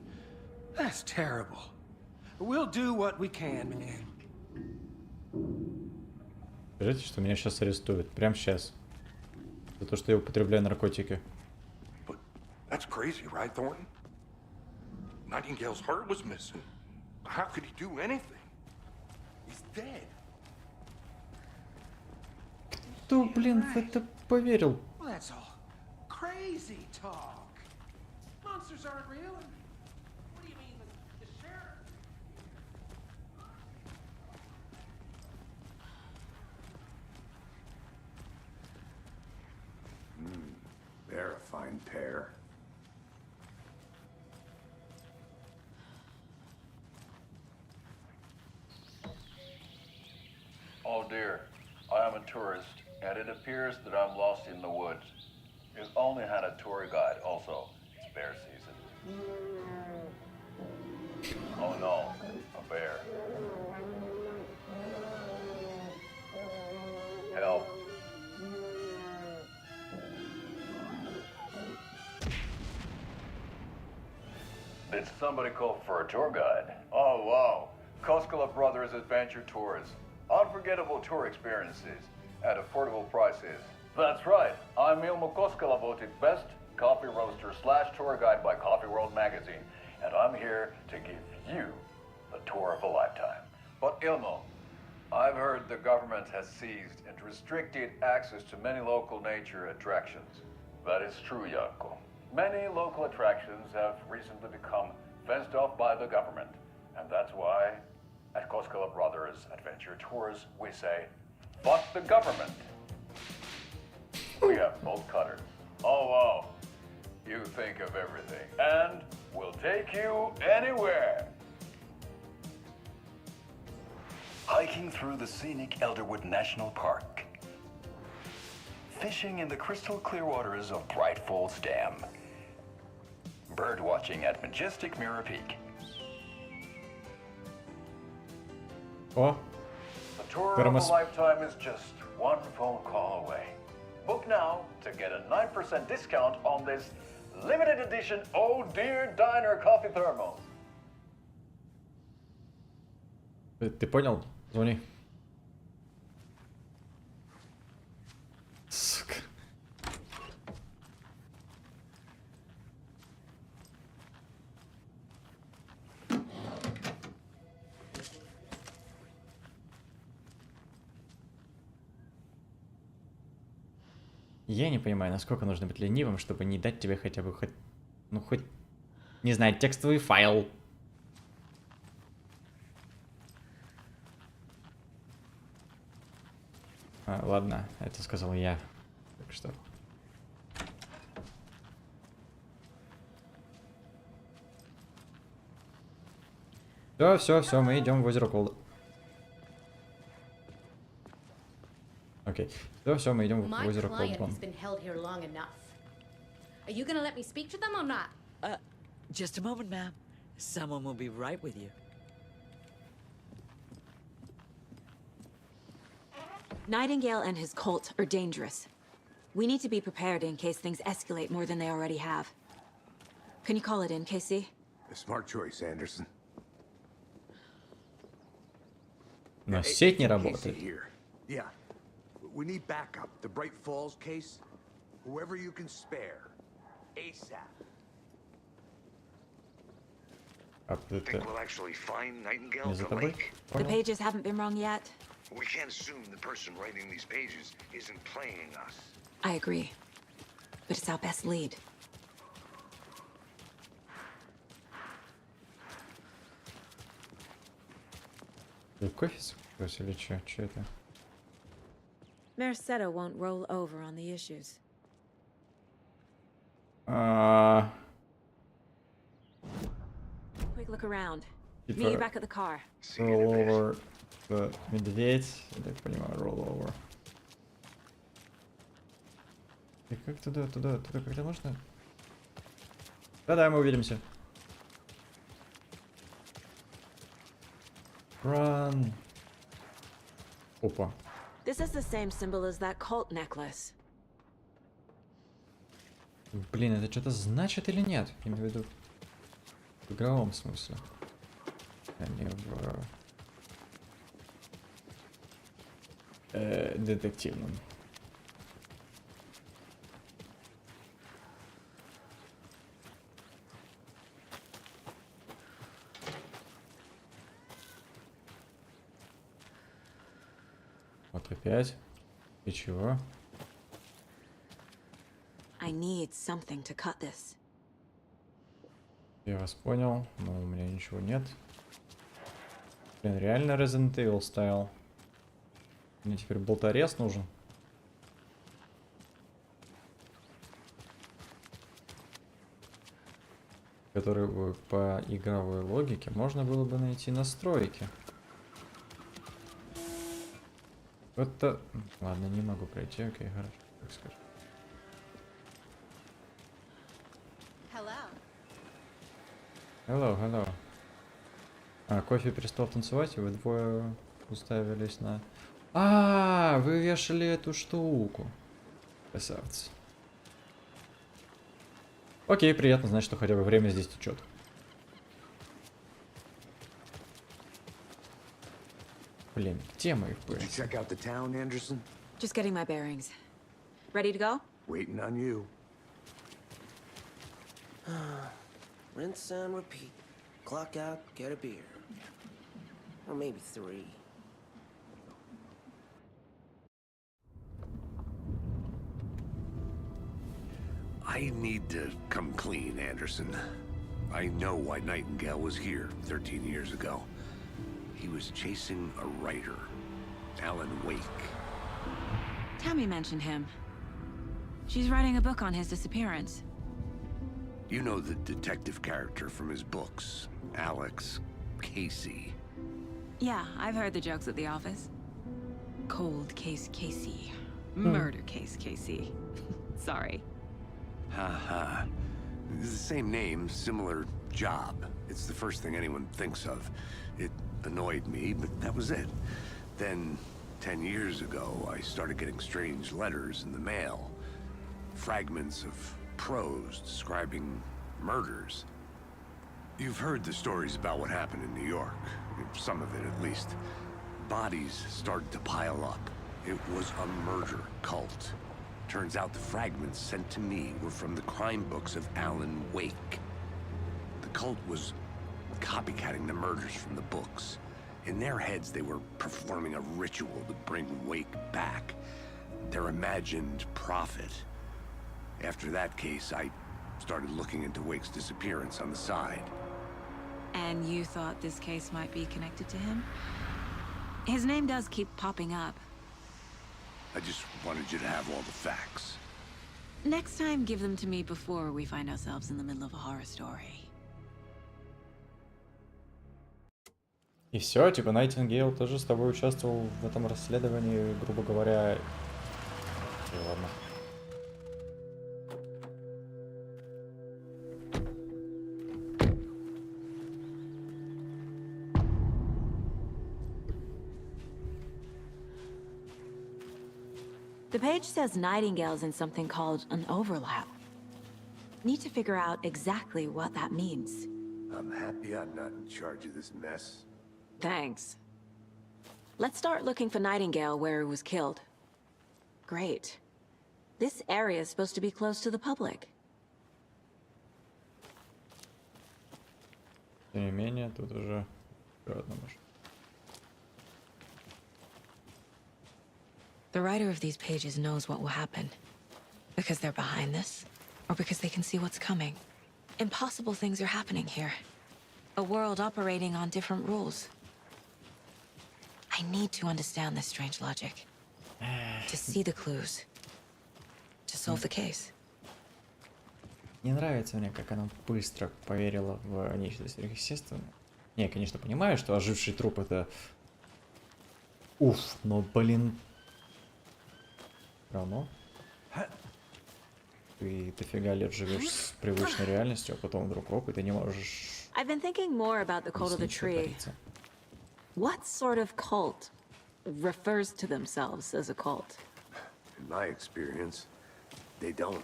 That's terrible. We'll do what we can, man.
Скажите, что меня сейчас арестуют. Прямо сейчас. За то, что я употребляю наркотики.
But that's crazy, right, Thornton? Nightingale's heart was missing. How could he do anything? He's dead.
Кто, блин, в это поверил?
Well, that's all crazy talk. Monsters aren't real. What do you mean the sheriff?
there.
Oh dear, I am a tourist, and it appears that I'm lost in the woods. You've only had a tour guide, also. It's bear season. Oh no, a bear. Help. Did somebody call for a tour guide? Oh wow, Koskela Brothers Adventure Tours. Unforgettable tour experiences at affordable prices. That's right, I'm Ilmo Koskela, voted best coffee roaster / tour guide by Coffee World magazine, and I'm here to give you the tour of a lifetime. But Ilmo, I've heard the government has seized and restricted access to many local nature attractions. That is true, Janko. Many local attractions have recently become fenced off by the government, and that's why at Koskela Brothers Adventure Tours we say, fuck the government. We have bolt cutters. Oh wow, you think of everything, and we'll take you anywhere. Hiking through the scenic Elderwood National Park. Fishing in the crystal clear waters of Bright Falls Dam. Bird watching at majestic Mirror Peak.
О,
The tour of
Тормоз.
a lifetime is just one phone call away. Book now to get a 9% discount on this limited edition Oh Dear Diner coffee thermos.
Ты понял? Звони. Сука. Я не понимаю, насколько нужно быть ленивым, чтобы не дать тебе хотя бы хоть, не знаю, текстовый файл. Ладно, это сказал я. Так что. Все, мы идем в озеро Колда. Окей. Все, мы идем в
My
озеро
client
Колдбон.
has been held here long enough. Are you gonna let me speak to them or not?
Just a moment, ma'am. Someone will be right with you.
Nightingale and his cult are dangerous. We need to be prepared in case things escalate more than they already have. Can you call it in, KC?
A smart choice, Anderson.
Но сеть не
Casey
работает.
here. Yeah. We need backup. The Bright Falls case. Whoever you can spare. ASAP.
Think we'll actually find Nightingale
Не
at
за
the
тобой?
lake?
The
Понял.
pages haven't been wrong yet.
We can't assume the person writing these pages isn't playing us.
I agree. But it's our best lead.
Ты кофе сквозь или что? Что это?
Merced won't roll over on the issues. Quick look around. Meet you back at the car.
Rollover. Медведь. Я так понимаю, rollover. И как туда, когда можно? Да, мы увидимся. Run. Опа.
This is the same symbol as that cult necklace.
Блин, это что-то значит или нет? Я имею в виду в игровом смысле. А не в детективном. Вот опять. И чего?
I need something to cut this.
Я вас понял, но у меня ничего нет. Блин, реально Resident Evil стайл. Мне теперь болторез нужен. который по игровой логике можно было бы найти настройки. Вот-то... Ладно, не могу пройти, окей, хорошо, как скажешь. Hello. А, кофе перестал танцевать, и вы двое уставились на... А, вы вешали эту штуку. Красавцы. Окей, приятно знать, что хотя бы время здесь течет. Блин, где мои FPS?
Check out the town, Anderson?
Just getting my bearings. Ready to go?
Waiting on you.
Rinse and repeat. Clock out, get a beer. Or maybe 3.
I need to come clean, Anderson. I know why Nightingale was here 13 years ago. He was chasing a writer, Alan Wake.
Tammy mentioned him. She's writing a book on his disappearance.
You know the detective character from his books, Alex Casey.
Yeah, I've heard the jokes at the office. Cold case Casey. Murder case Casey. Sorry.
Ha. It's the same name, similar job. It's the first thing anyone thinks of. It annoyed me, but that was it. Then, 10 years ago, I started getting strange letters in the mail. Fragments of prose describing murders. You've heard the stories about what happened in New York. Some of it, at least. Bodies started to pile up. It was a murder cult. Turns out the fragments sent to me were from the crime books of Alan Wake. The cult was copycatting the murders from the books. In their heads, they were performing a ritual to bring Wake back. Their imagined prophet. After that case, I started looking into Wake's disappearance on the side.
And you thought this case might be connected to him? His name does keep popping up.
I just wanted you to have all the facts.
Next time, give them to me before we find ourselves in the middle of a horror story.
И все, типа Найтингейл тоже с тобой участвовал в этом расследовании, грубо говоря. И ладно.
The page says Nightingale's in something called an overlap. Need to figure out exactly what that means.
I'm happy I'm not in charge of this mess.
Thanks. Let's start looking for Nightingale where he was killed. Great. This area is supposed to be close to the public.
Тем не менее, тут уже одна машина.
The writer of these pages knows what will happen. Because they're behind this, or because they can see what's coming. Impossible things are happening here. A world operating on different rules. I need to understand this strange logic. To see the clues. To solve the case.
Не нравится мне, как она быстро поверила в нечто сверхъестественное. Не, я, конечно, понимаю, что оживший труп это... Уф, но, блин... Равно. Ты дофига лет живешь с привычной реальностью, а потом вдруг оп, и ты не можешь...
I've been thinking more about the cult of the tree. What sort of cult refers to themselves as a cult?
In my experience, they don't.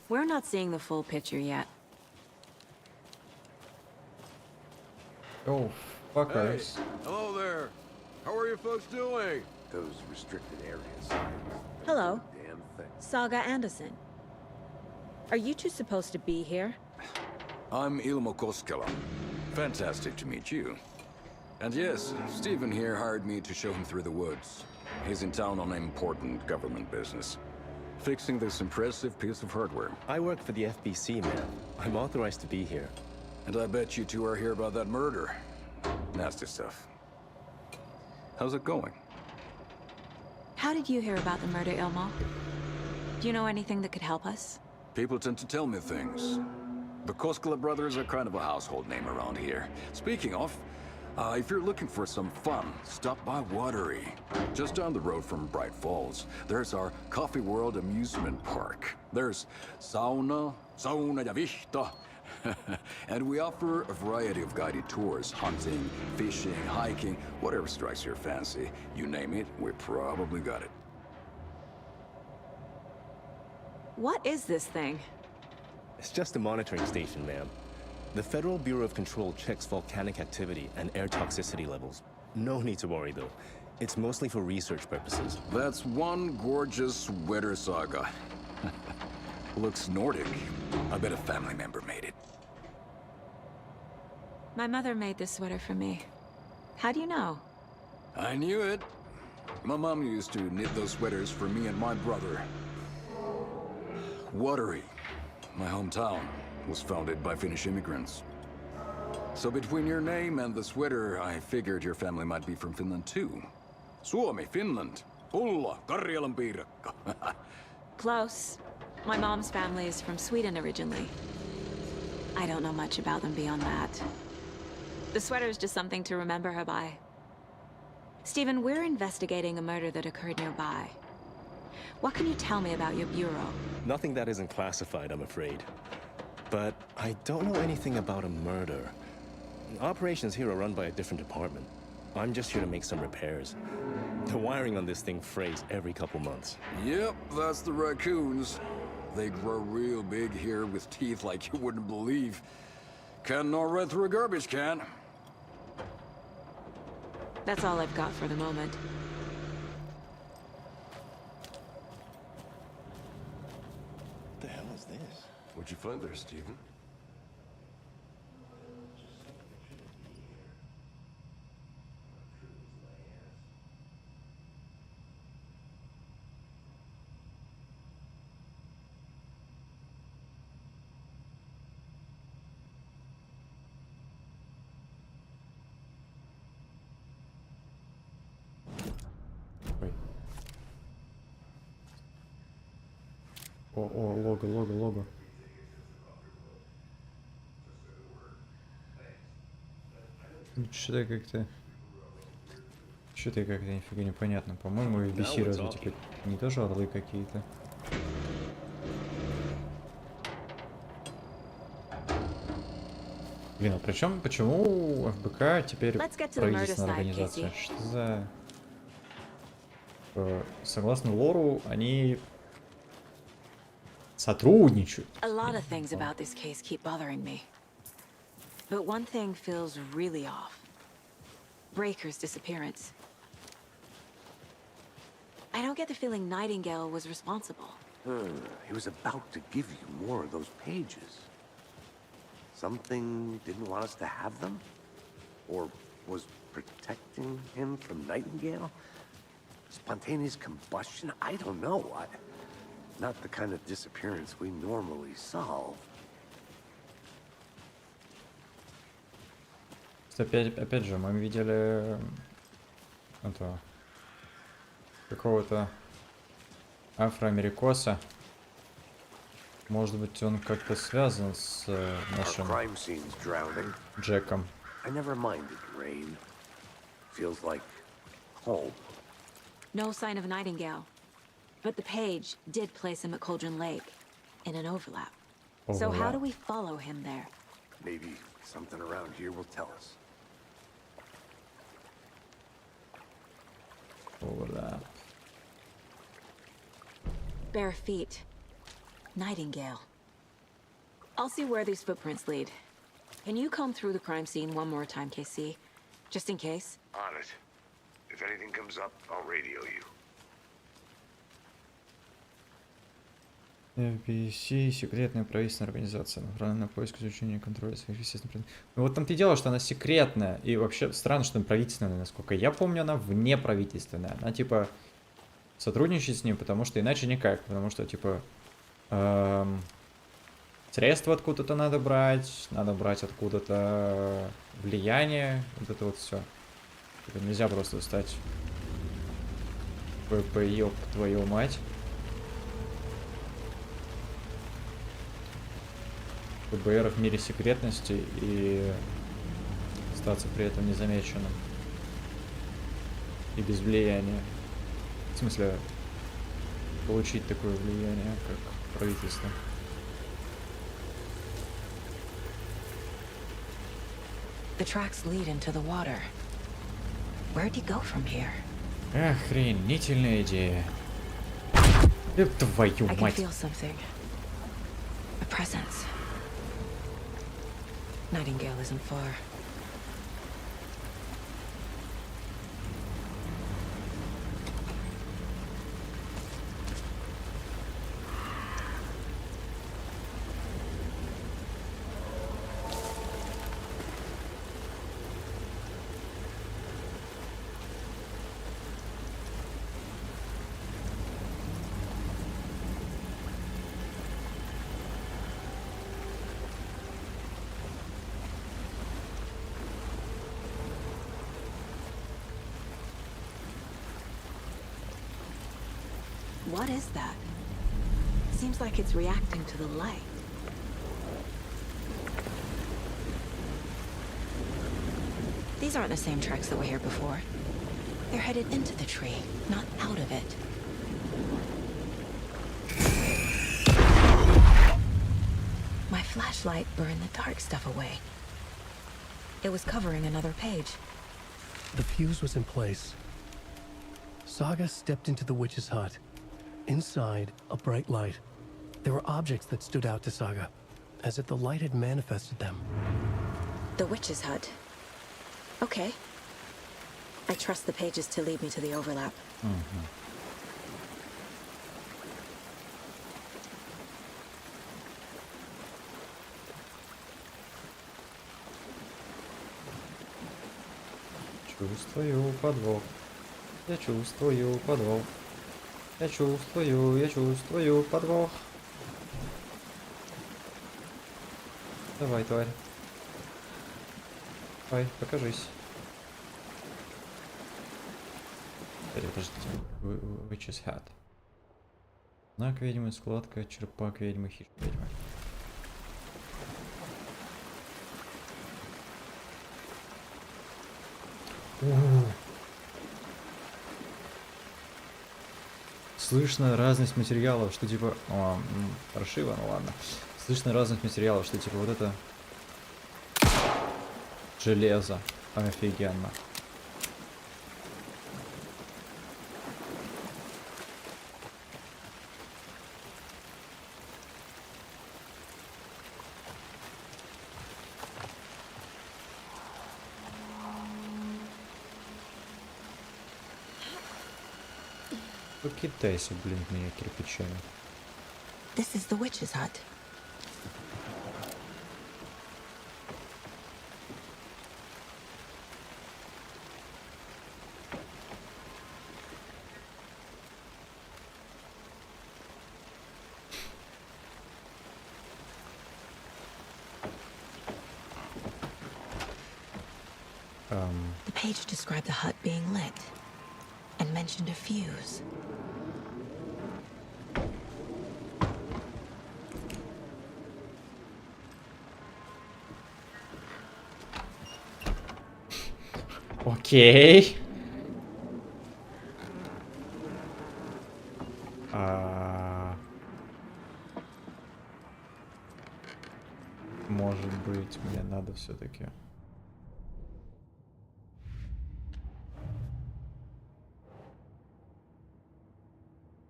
We're not seeing the full picture yet.
Oh, fuckers.
Hey, hello there. How are you folks doing?
Those restricted areas.
Hello.
Damn thing.
Saga Anderson. Are you two supposed to be here?
I'm Ilmo Koskela. Fantastic to meet you. And yes, Stephen here hired me to show him through the woods. He's in town on important government business. Fixing this impressive piece of hardware.
I work for the FBC, man. I'm authorized to be here.
And I bet you two are here about that murder. Nasty stuff. How's it going?
How did you hear about the murder, Ilmo? Do you know anything that could help us?
People tend to tell me things. The Koskela brothers are kind of a household name around here. Speaking of, if you're looking for some fun, stop by Watery. Just down the road from Bright Falls, there's our Coffee World amusement park. There's sauna ja vihta. And we offer a variety of guided tours, hunting, fishing, hiking, whatever strikes your fancy. You name it, we probably got it.
What is this thing?
It's just a monitoring station, ma'am. The Federal Bureau of Control checks volcanic activity and air toxicity levels. No need to worry, though. It's mostly for research purposes.
That's one gorgeous weather saga. Looks Nordic. I bet a family member made it.
My mother made this sweater for me. How do you know?
I knew it. My mom used to knit those sweaters for me and my brother. Watery, my hometown, was founded by Finnish immigrants. So between your name and the sweater, I figured your family might be from Finland too. Suomi, Finland. Ulla, Karjalan piirakka.
Close. My mom's family is from Sweden originally. I don't know much about them beyond that. The sweater is just something to remember her by. Stephen, we're investigating a murder that occurred nearby. What can you tell me about your bureau?
Nothing that isn't classified, I'm afraid. But I don't know anything about a murder. Operations here are run by a different department. I'm just here to make some repairs. The wiring on this thing frays every couple months.
Yep, that's the raccoons. They grow real big here with teeth like you wouldn't believe. Can't gnaw right through a garbage can.
That's all I've got for the moment.
What the hell is this?
What'd you find there, Stephen?
Лого. Что-то как-то нифига непонятно. По-моему, ABC разве теперь не тоже орлы какие-то? Блин, а почему ФБК теперь правительственная организация? Что за... Согласно лору, они сотрудничают.
A lot of things about this case keep bothering me. But one thing feels really off. Breaker's disappearance. I don't get the feeling Nightingale was responsible.
He was about to give you more of those pages. Something didn't want us to have them? Or was protecting him from Nightingale? Spontaneous combustion? I don't know. Not the kind of disappearance we normally solve.
Опять же, мы видели какого-то афроамерикоса. Может быть, он как-то связан с нашим Джеком.
No sign of Nightingale. But the page did place him at Cauldron Lake in an overlap. So how do we follow him there?
Maybe something around here will tell us.
Overlap.
Bare feet. Nightingale. I'll see where these footprints lead. Can you comb through the crime scene one more time, KC? Just in case?
On it. If anything comes up, I'll radio you.
FBC, секретная правительственная организация, направленная на поиск, изучения и контроля своих естественных... Ну вот там-то и дело, что она секретная, и вообще странно, что она правительственная, насколько я помню, она внеправительственная. Она типа сотрудничает с ним, потому что иначе никак, потому что типа средства откуда-то надо брать откуда-то влияние, вот это вот все. Типа нельзя просто стать ёб твою мать. ФБР в мире секретности и остаться при этом незамеченным. И без влияния. В смысле, получить такое влияние, как правительство.
The tracks lead into the water. Where'd he go from here?
Охренительная идея. Твою
I can
мать.
feel something. A presence. Nightingale isn't far. What is that? Seems like it's reacting to the light. These aren't the same tracks that were here before. They're headed into the tree, not out of it. My flashlight burned the dark stuff away. It was covering another page.
The fuse was in place. Saga stepped into the witch's hut. Inside, a bright light. There were objects that stood out to Saga, as if the light had manifested them.
The witch's hut. Okay. I trust the pages to lead me to the overlap.
Чувствую подвох. Я чувствую подвох. Я чувствую подвох. Давай, тварь. Давай, покажись. Подождите. Witch's hat. Знак ведьмы, складка, черпак ведьмы, хищ ведьмы. Слышно разность материалов, что типа... паршиво, ну ладно. Слышно разность материалов, что типа вот это... Железо. Офигенно. Покидайся, блин, меня кирпичами.
This is the witch's hut. The page described the hut being lit and mentioned a fuse.
Окей. Может быть, мне надо все-таки.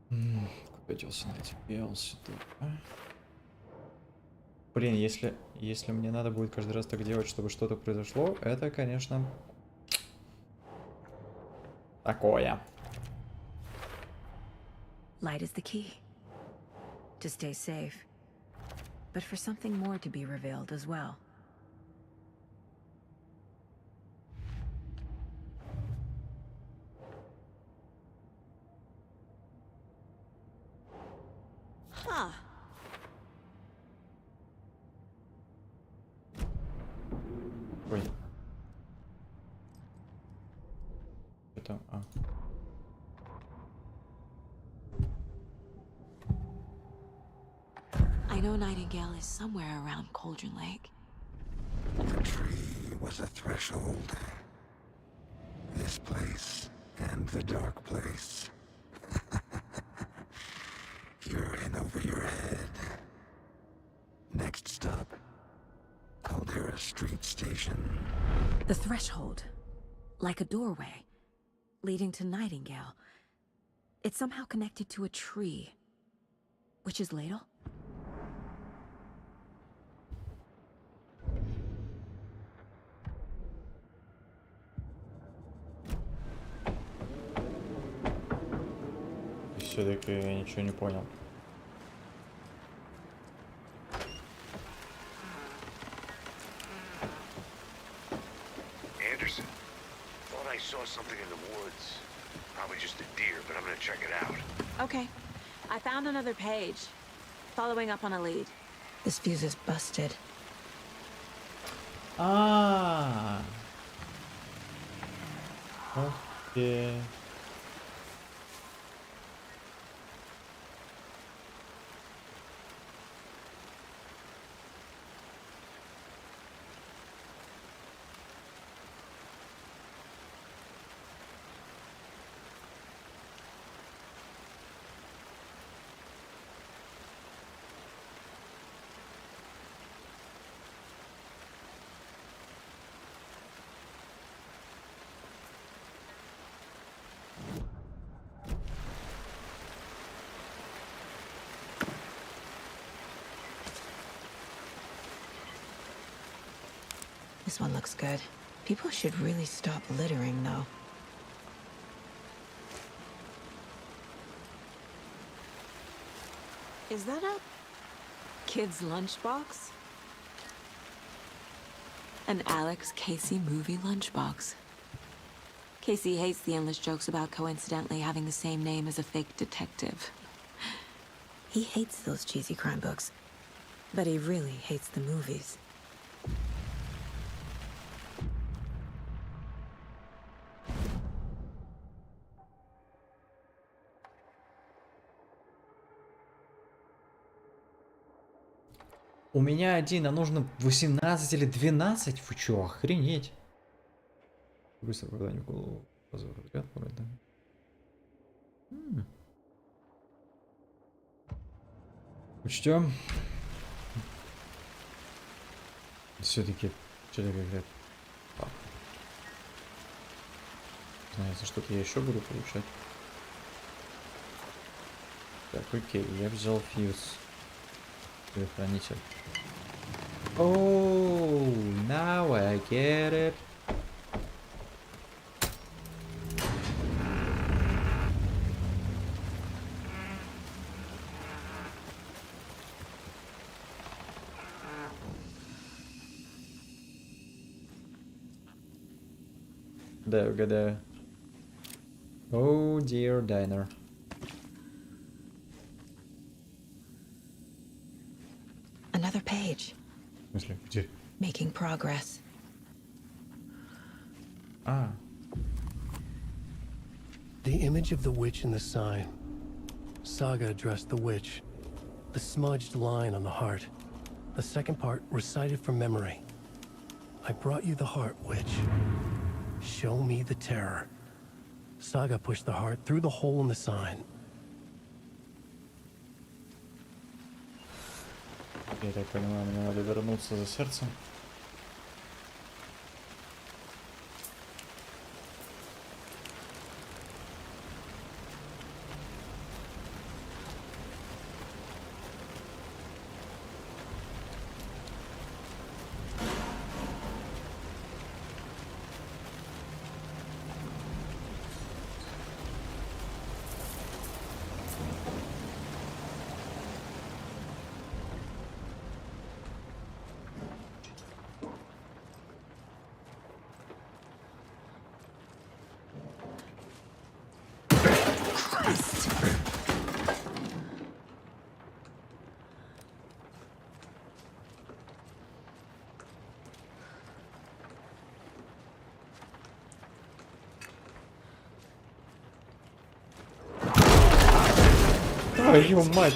Куда делся натипелся тут, а? Блин, если мне надо будет каждый раз так делать, чтобы что-то произошло, это, конечно, такое.
Light is the key. To stay safe. But for something more to be revealed as well. Huh.
Ой. Что там?
I know Nightingale is somewhere around Cauldron Lake.
The tree was a threshold. This place and the dark place. You're in over your head. Next stop, Caldera Street Station.
The threshold, like a doorway, leading to Nightingale. It's somehow connected to a tree. Witch's Ladle?
Все-таки я ничего не понял.
Anderson, thought I saw something in the woods. Probably just a deer, but I'm gonna check it out.
Okay. I found another page. Following up on a lead.
This fuse is busted.
Ah. Окей.
This one looks good. People should really stop littering, though.
Is that a kid's lunchbox?
An Alex Casey movie lunchbox. Casey hates the endless jokes about coincidentally having the same name as a fake detective. He hates those cheesy crime books, but he really hates the movies.
У меня один, а нужно 18 или 12? Вы чё, охренеть? Быстро попадание в голову. Взгляд, да? Учтем. Все-таки что-то как-то. Знаю, за что-то я еще буду получать. Так, окей, я взял фьюз. Хранитель. Oh, now I get it. Да, угадаю. Oh dear diner.
Another page.
В смысле, где?
Making progress.
Ah.
The image of the witch in the sign. Saga addressed the witch. The smudged line on the heart. The second part recited from memory. I brought you the heart, witch. Show me the terror. Saga pushed the heart through the hole in the sign.
Я так понимаю, мне надо вернуться за сердцем. Твою мать!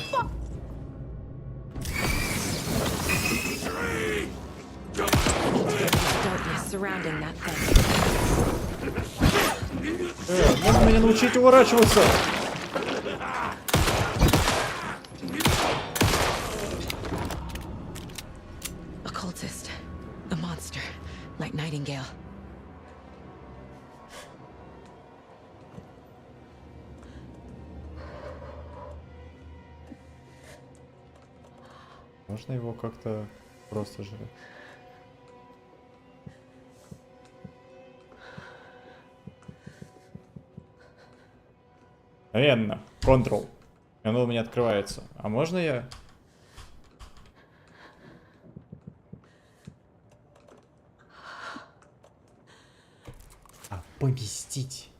Можно меня научить уворачиваться?
A cultist. A monster. Like Nightingale.
Можно его как-то просто жрать? Мгновенно. Ctrl. Оно у меня открывается. А можно я... Поместить.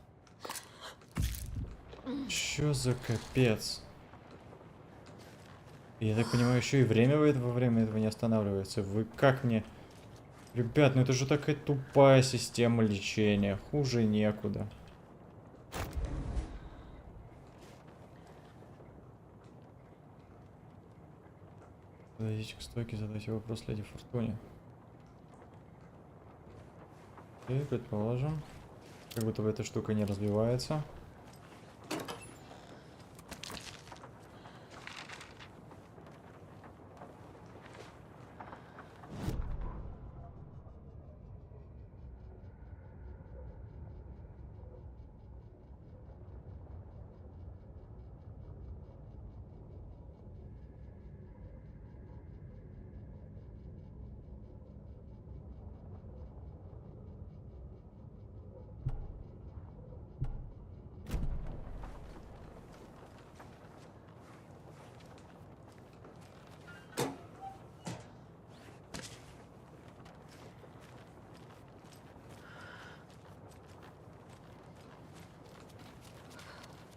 Чё за капец? Я так понимаю, еще и время во время этого не останавливается. Вы как мне... Ребят, ну это же такая тупая система лечения. Хуже некуда. Подойдите к стойке, задайте вопрос леди Фортуне. Окей, предположим. Как будто бы эта штука не разбивается.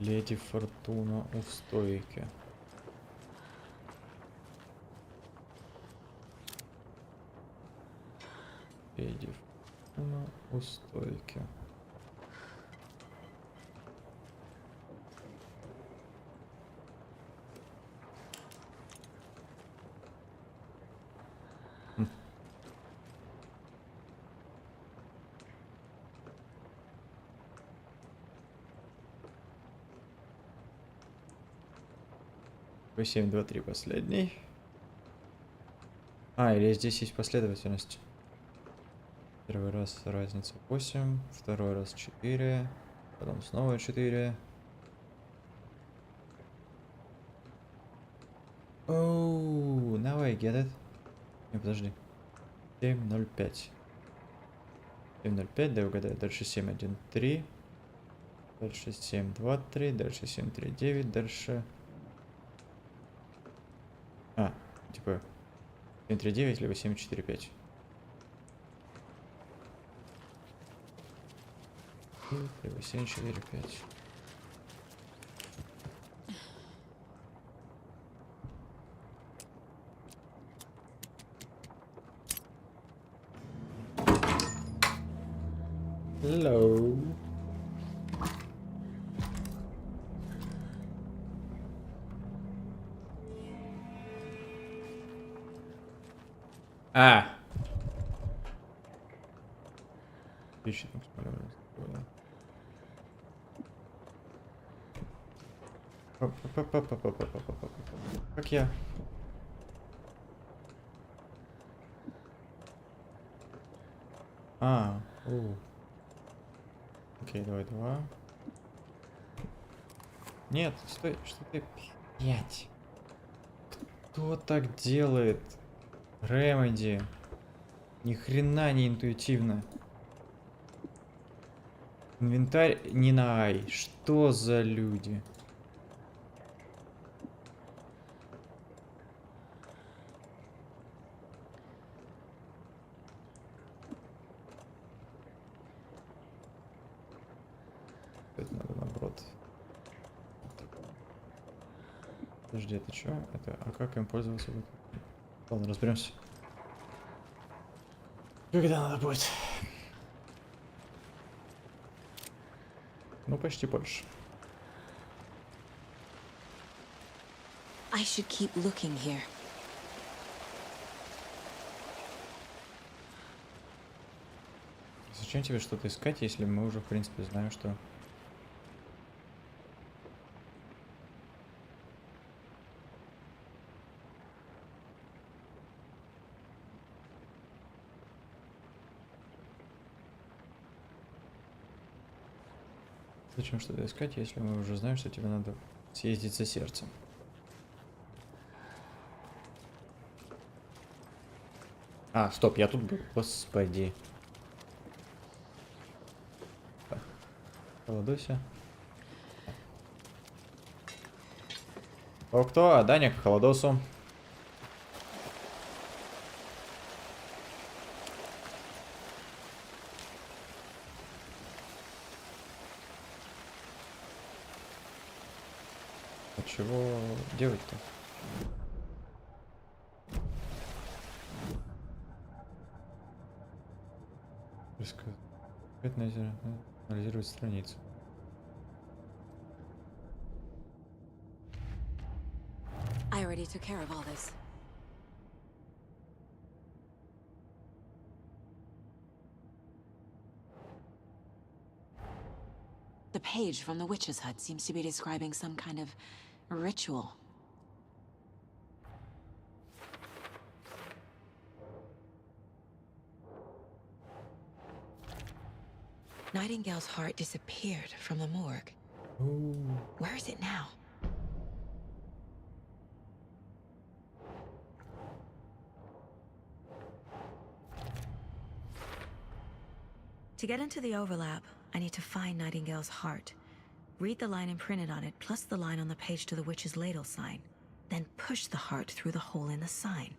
Леди Фортуна у стойки. Леди Фортуна у стойки. По 7, 2, 3 последний. А, или здесь есть последовательность. Первый раз разница 8, второй раз 4, потом снова 4. Оу, now I get it. Не, подожди. 705. 705, дай угадаю. Дальше 713. Дальше 723, дальше 739, дальше... А, типа 739 либо 745. Либо 745. Hello. А. Как я? А, окей, давай 2. Нет, стой, что ты... 5. Кто так делает? Ремеди. Ни хрена не интуитивно. Инвентарь не на ай. Что за люди? Это надо наоборот. Подожди, это что? Это, а как им пользоваться? Ладно, разберемся. Когда надо будет. Ну, почти больше.
I should keep looking here.
Зачем тебе что-то искать, если мы уже, в принципе, знаем, что Зачем что-то искать, если мы уже знаем, что тебе надо съездить за сердцем? А, стоп, я тут был. Господи. Холодуйся. Кто? А Даня к холодосу. А чего делать-то? Анализировать страницу.
I already took care of all this. The page from the witch's hut seems to be describing some kind of ritual. Nightingale's heart disappeared from the morgue.
Ooh.
Where is it now? To get into the overlap, I need to find Nightingale's heart. Read the line imprinted on it, plus the line on the page to the witch's ladle sign. Then push the heart through the hole in the sign.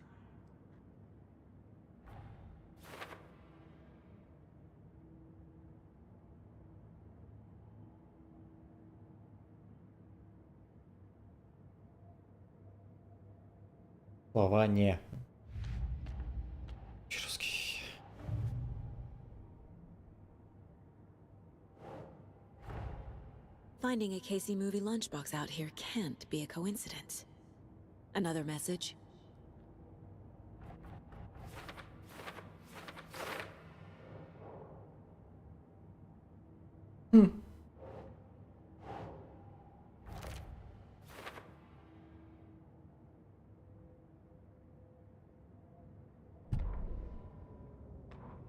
Слова не. Русский.
Finding a Casey movie lunchbox out here can't be a coincidence. Another message.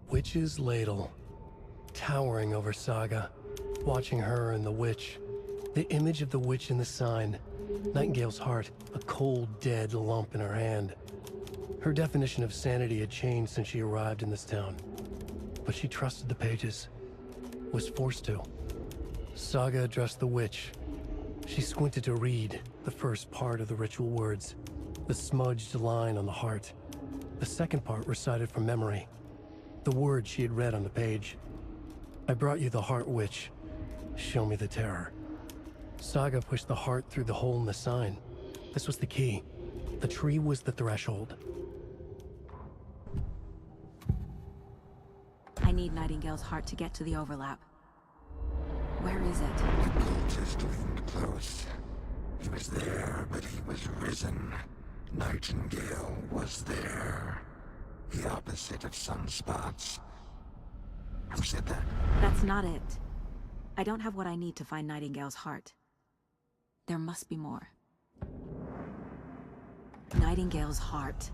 Witch's ladle, towering over Saga, watching her and the witch. The image of the witch in the sign, Nightingale's heart, a cold, dead lump in her hand. Her definition of sanity had changed since she arrived in this town. But she trusted the pages, was forced to. Saga addressed the witch. She squinted to read the first part of the ritual words, the smudged line on the heart. The second part recited from memory, the words she had read on the page. I brought you the heart, witch. Show me the terror. Saga pushed the heart through the hole in the sign. This was the key. The tree was the threshold.
I need Nightingale's heart to get to the overlap. Where is it?
The cultist leaned close. He was there, but he was risen. Nightingale was there. The opposite of sunspots. Who said that?
That's not it. I don't have what I need to find Nightingale's heart. There must be more. Nightingale's heart.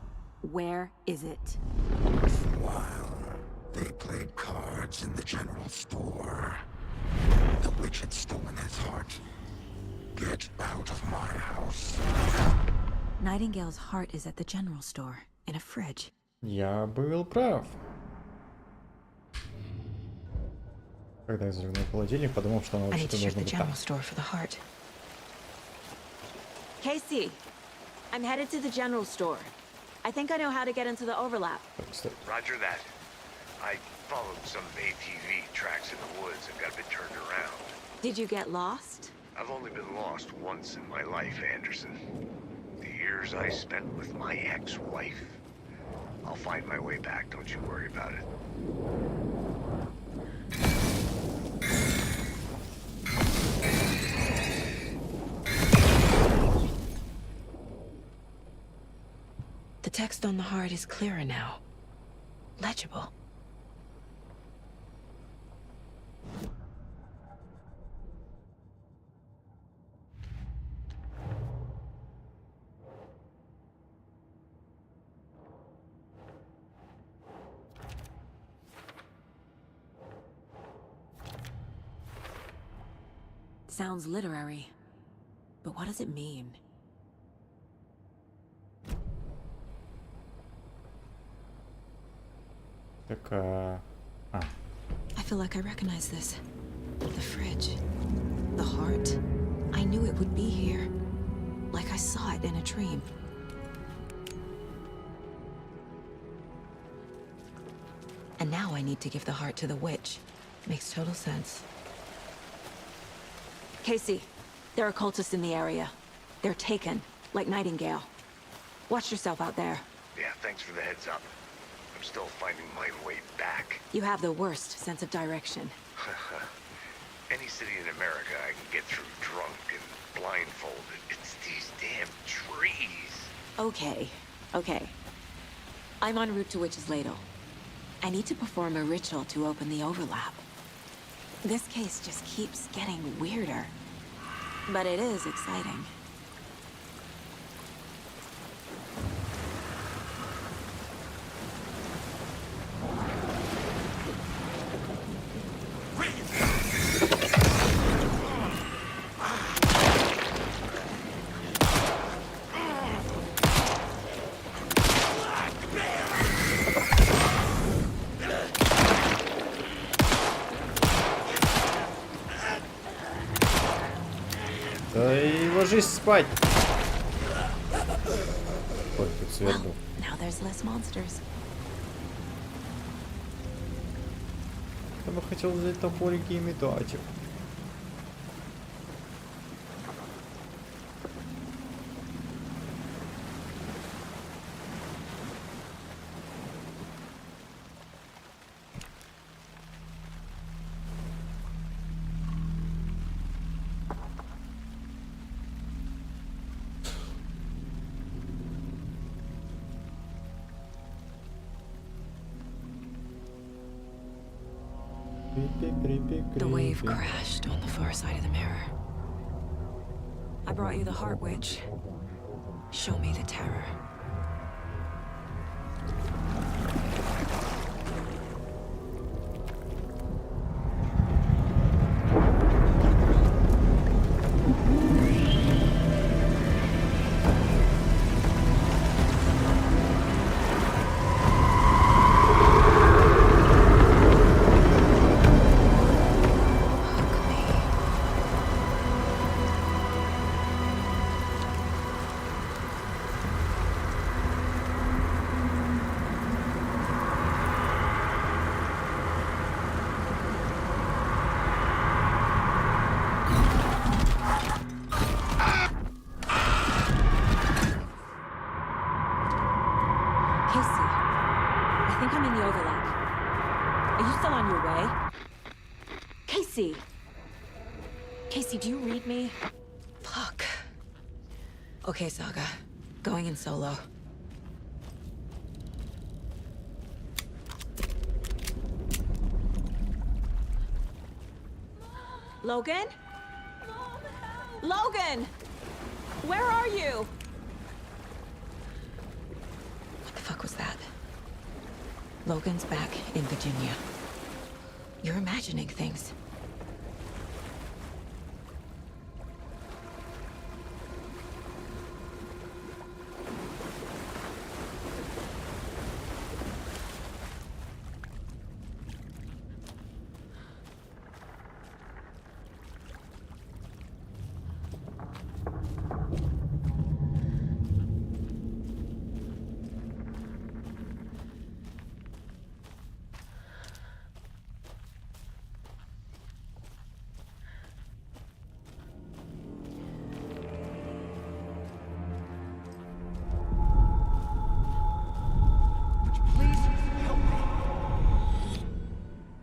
Where is it?
For a while, they played cards in the general store. The witch had stolen his heart. Get out of my house.
Nightingale's heart is at the general store, in a fridge.
Я был прав. Когда я заглянул в холодильник, подумал, что оно
I need
вообще-то
to check
должно
the
быть
general
там.
store for the heart. Casey, I'm headed to the general store. I think I know how to get into the overlap.
Roger that. I followed some ATV tracks in the woods and got a bit turned around.
Did you get lost?
I've only been lost once in my life, Anderson. The years I spent with my ex-wife. I'll find my way back, don't you worry about it.
The text on the heart is clearer now. Legible. Sounds literary. But what does it mean?
Так,
I feel like I recognize this. The fridge. The heart. I knew it would be here. Like I saw it in a dream. And now I need to give the heart to the witch. Makes total sense. Casey, there are cultists in the area. They're taken, like Nightingale. Watch yourself out there.
Yeah, thanks for the heads up. I'm still finding my way back.
You have the worst sense of direction.
Any city in America I can get through drunk and blindfolded. It's these damn trees.
Okay, okay. I'm en route to Witch's Ladle. I need to perform a ritual to open the overlap. This case just keeps getting weirder. But it is exciting.
Да и ложись спать. Ой, тут свет был.
Now there's less monsters.
Я бы хотел взять топорики и метать их.
The wave crashed on the far side of the mirror. I brought you the Heart Witch. Show me the terror. Casey, do you read me? Fuck. Okay, Saga. Going in solo. Logan? Logan! Where are you? What the fuck was that? Logan's back in Virginia. You're imagining things.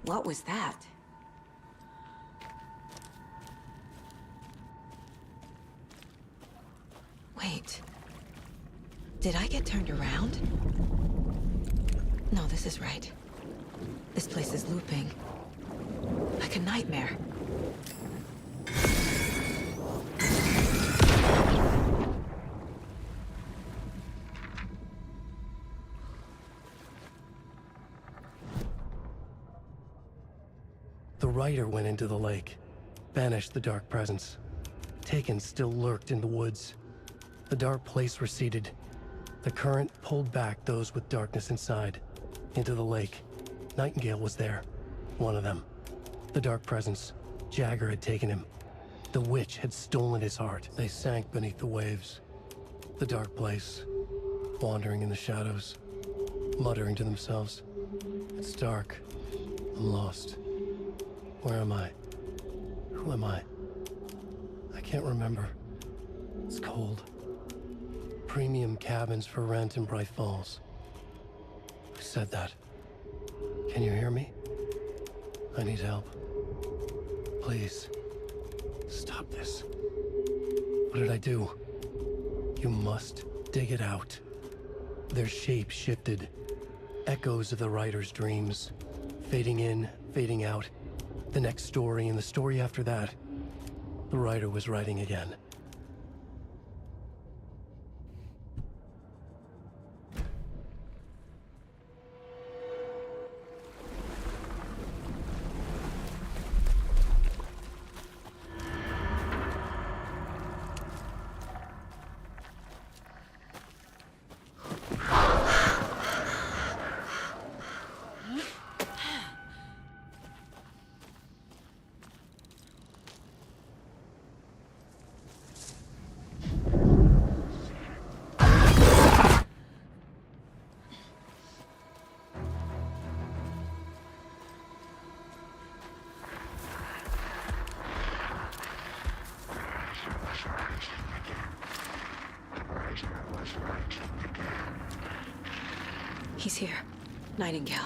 What was that? Wait. Did I get turned around? No, this is right. This place is looping. Like a nightmare.
The writer went into the lake. banished the dark presence. Taken still lurked in the woods. The dark place receded. The current pulled back those with darkness inside, into the lake. Nightingale was there, one of them. The dark presence, Jagger had taken him. The witch had stolen his heart. They sank beneath the waves. The dark place, wandering in the shadows, muttering to themselves. It's dark. I'm lost. Where am I? Who am I? I can't remember. It's cold. Premium cabins for rent in Bright Falls. Who said that? Can you hear me? I need help. Please. Stop this. What did I do? You must dig it out. Their shape shifted. Echoes of the writer's dreams. Fading in, fading out. The next story and the story after that. The writer was writing again.
He's here. Nightingale.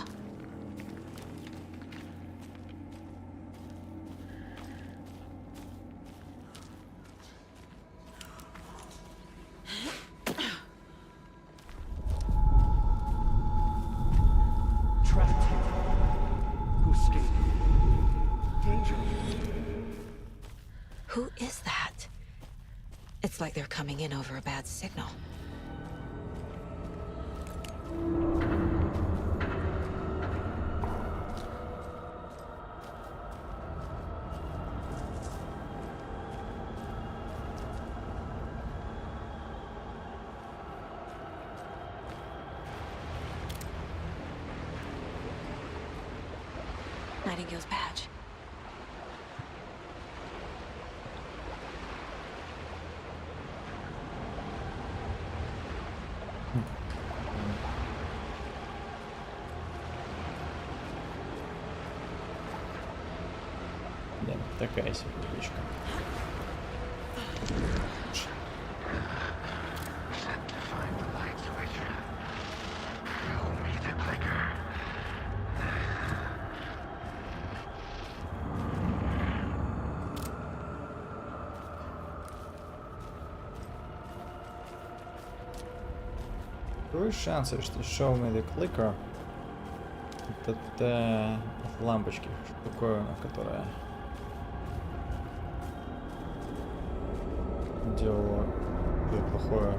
Trapped. Who escaped? Danger.
Who is that? It's like they're coming in over a bad signal. Nightingale's badge.
Да, такая себе привычка. Какой шанс, что show me the clicker? Это лампочки, штуковина, которая делала плохое.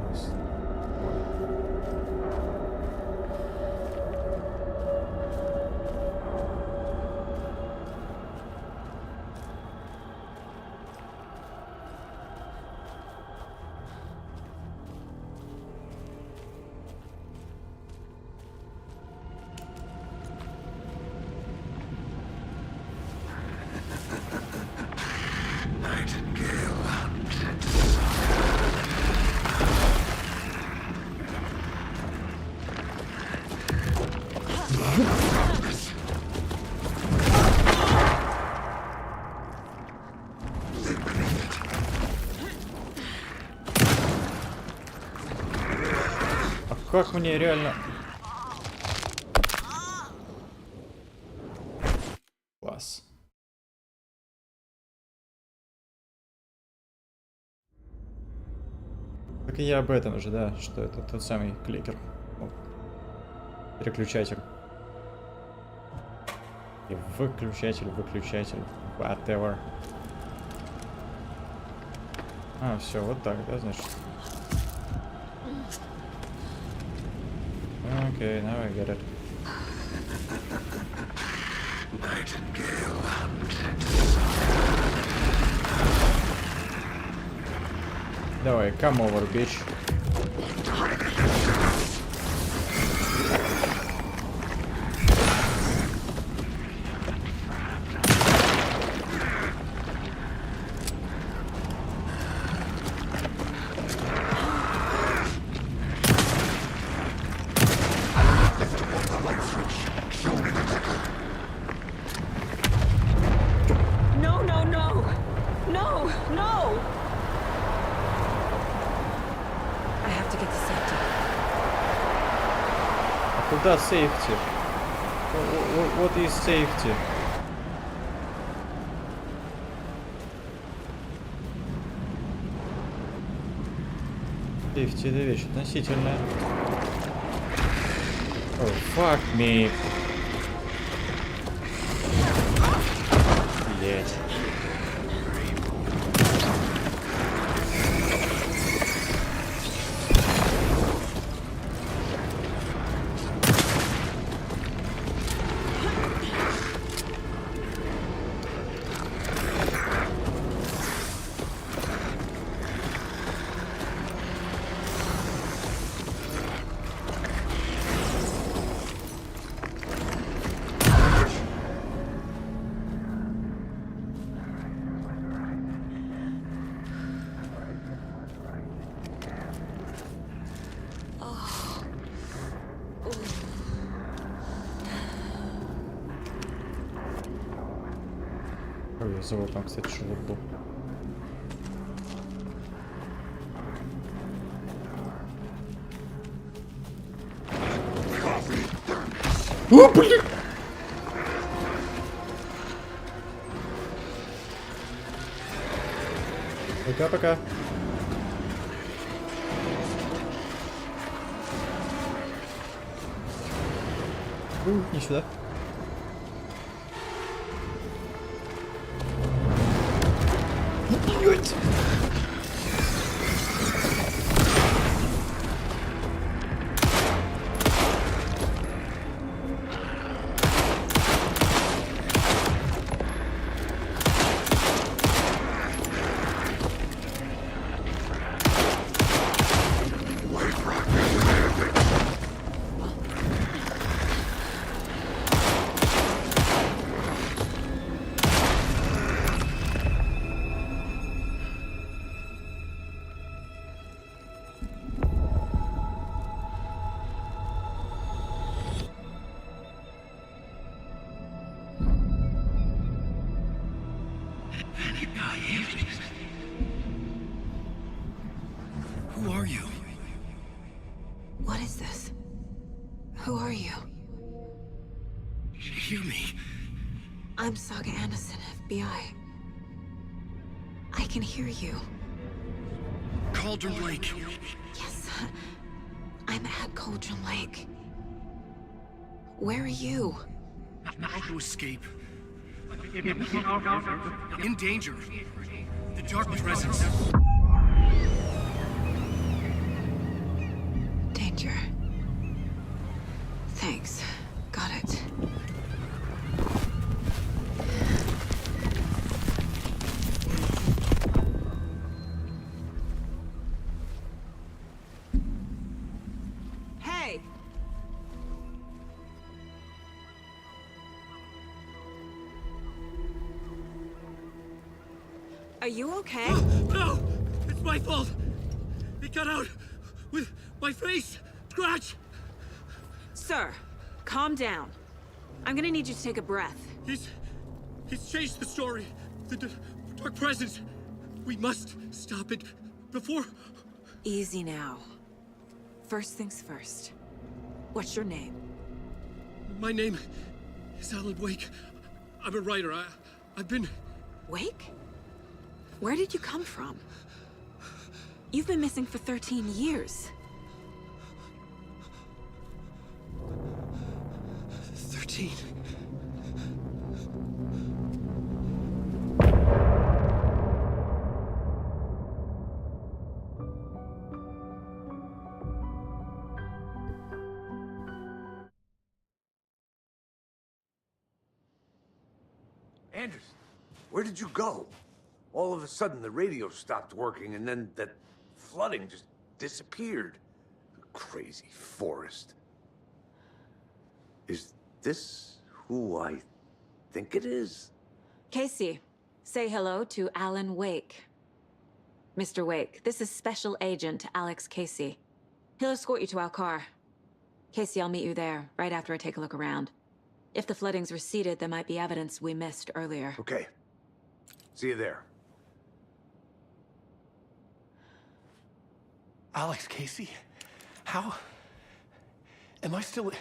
Как мне реально... Класс. Так и я об этом же, да, что это тот самый кликер. Ну, переключатель. И выключатель, whatever. А, все, вот так, да, значит. Okay, now I get it.
Nightingale hunted.
Давай, come over, bitch.
No, no, no! No, no!
I have to get to safety.
А куда сейфти? Вот и сейфти. Сейфти — это вещь относительная. Oh, fuck me. Блять. Ой, я забыл, там, кстати, шелук был. О, блин! Пока-пока. Не сюда. Блять!
Who are you?
What is this? Who are you?
Hear me.
I'm Saga Anderson, FBI. I can hear you.
Cauldron Lake.
Yes, I'm at Cauldron Lake. Where are you?
How to escape. In danger. The dark presence.
Danger. Thanks. Got it.
Hey! Are you okay?
No! It's my fault! It got out with my face! Scratch!
Sir, calm down. I'm gonna need you to take a breath.
He's changed the story. The dark presence. We must stop it before...
Easy now. First things first. What's your name?
My name is Alan Wake. I'm a writer. I've been...
Wake? Where did you come from? You've been missing for 13 years.
13.
Anderson, where did you go? All of a sudden, the radio stopped working, and then that flooding just disappeared. Crazy forest. Is this who I think it is?
Casey, say hello to Alan Wake. Mr. Wake, this is Special Agent Alex Casey. He'll escort you to our car. Casey, I'll meet you there, right after I take a look around. If the flooding's receded, there might be evidence we missed earlier.
Okay. See you there.
Alex Casey? How? Am I still...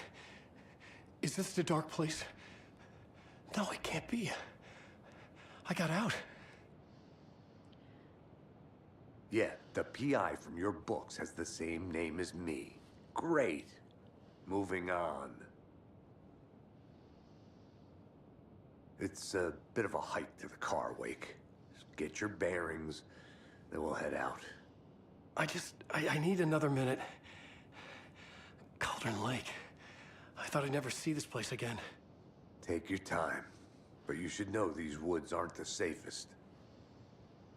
Is this the dark place? No, it can't be. I got out.
Yeah, the PI from your books has the same name as me. Great. Moving on. It's a bit of a hike to the car, Wake. Just get your bearings, then we'll head out.
I need another minute. Cauldron Lake. I thought I'd never see this place again.
Take your time. But you should know these woods aren't the safest.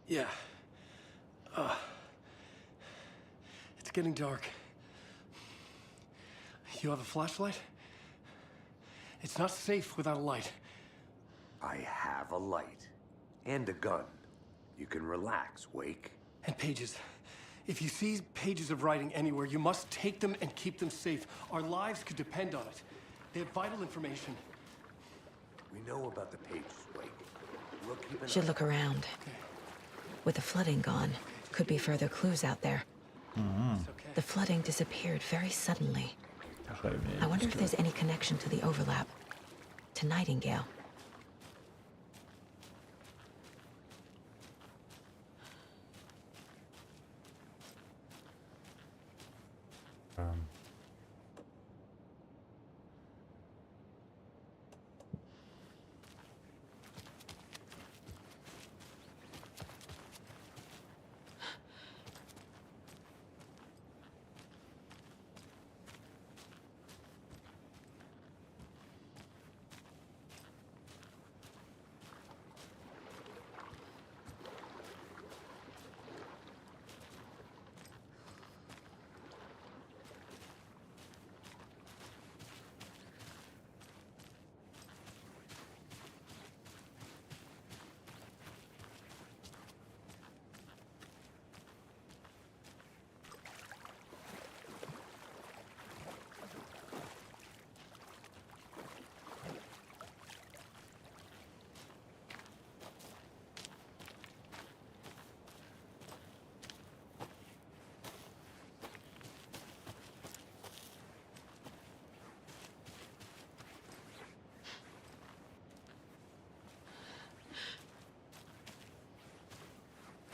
Yeah. It's getting dark. You have a flashlight? It's not safe without a light.
I have a light. And a gun. You can relax, Wake.
And pages. If you see pages of writing anywhere, you must take them and keep them safe. Our lives could depend on it. They have vital information.
We know about the pages, Wake. We'll keep an
Should
eye.
look around. With the flooding gone, could be further clues out there. The flooding disappeared very suddenly. I wonder if there's any connection to the overlap. To Nightingale.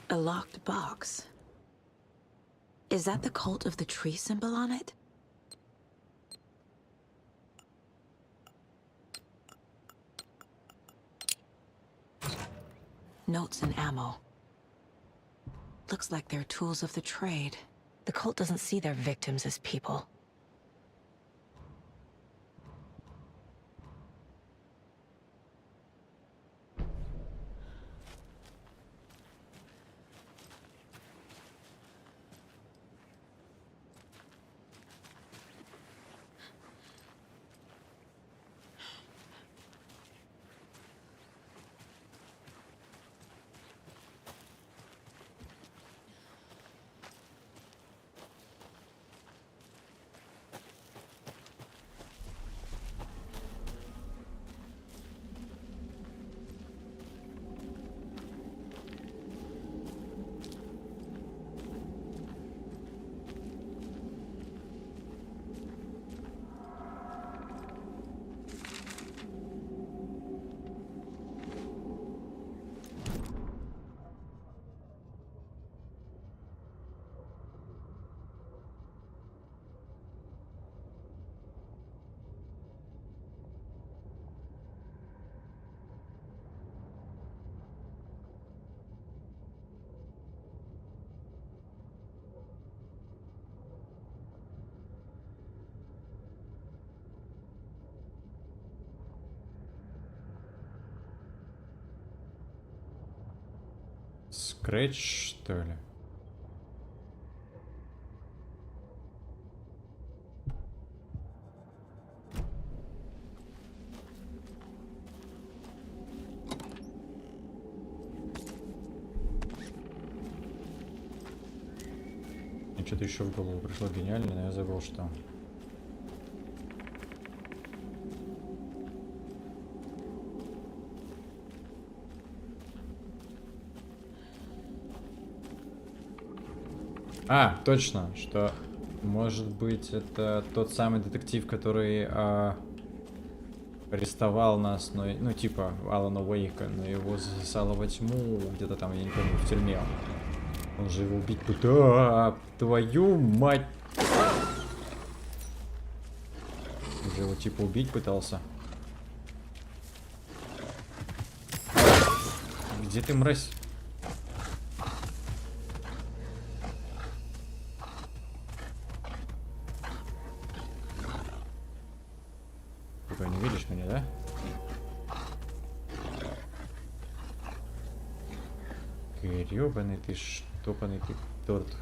A locked box. Is that the cult of the tree symbol on it? Notes and ammo. Looks like they're tools of the trade. The cult doesn't see their victims as people.
Scratch, что ли? что-то еще в голову пришло гениально, но я забыл, что. А, точно, что может быть это тот самый детектив, который арестовал нас, но, ну типа Алана Уэйка, но его засосало во тьму где-то там, я не помню, в тюрьме. Он же его убить пытался. Твою мать! Он же его типа убить пытался. Где ты, мразь? Ты не видишь меня, да? Грёбаный ты, штопаный ты торт.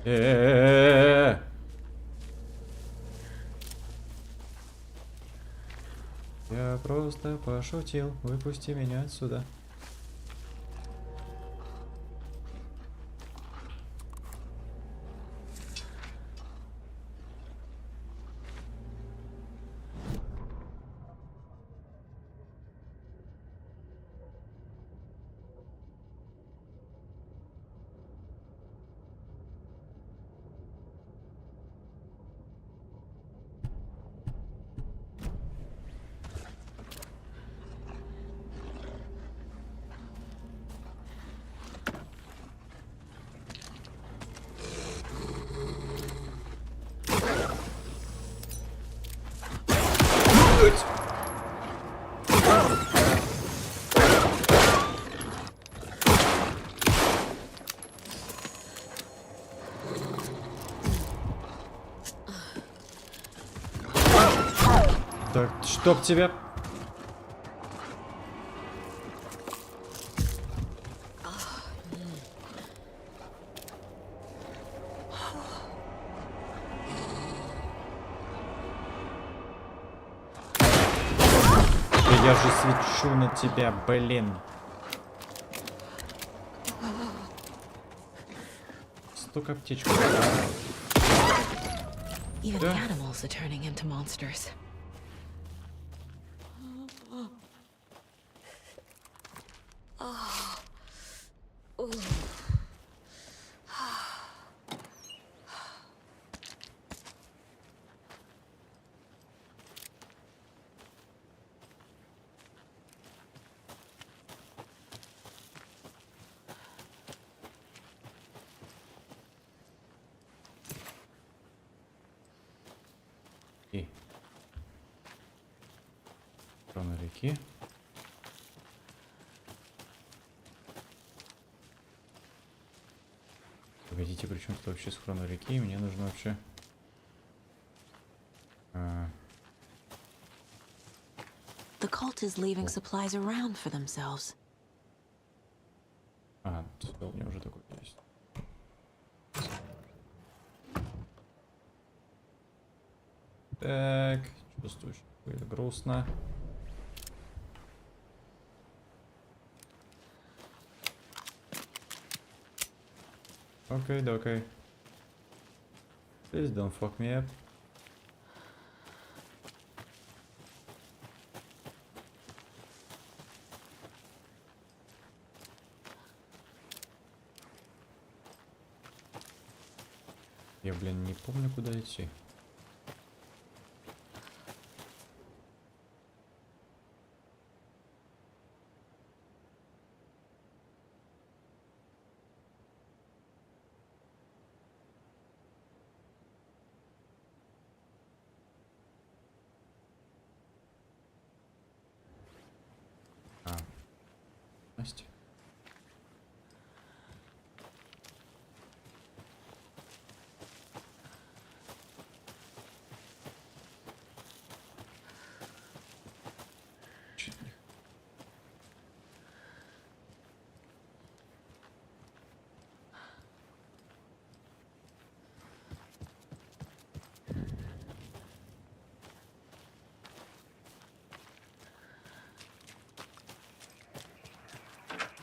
Я просто пошутил, выпусти меня отсюда. Так, чтоб тебя... Я же свечу на тебя, блин. Столько аптечек.
Even
Да.
animals are turning into monsters.
И сторону реки. Погодите, при чем тут вообще схрон реки? Мне нужно вообще...
The cult is leaving supplies around for themselves.
Тут у меня уже такой есть. Так, чувствую, что будет грустно. Okay. Please don't fuck me up. Я, блин, не помню, куда идти. Настя.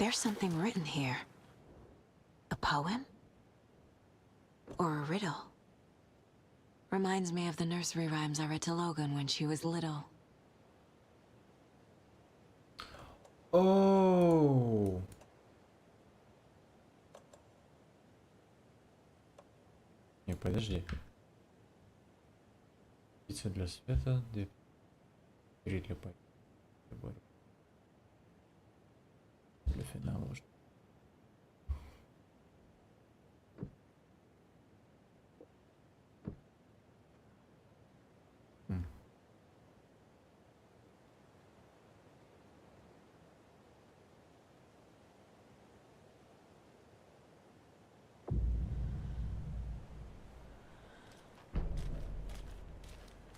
There's something written here. A poem? Or a riddle? Reminds me of the nursery rhymes I read to Logan when she was little.
Oh. Не, подожди. Птица для света, 3 для для финала уже.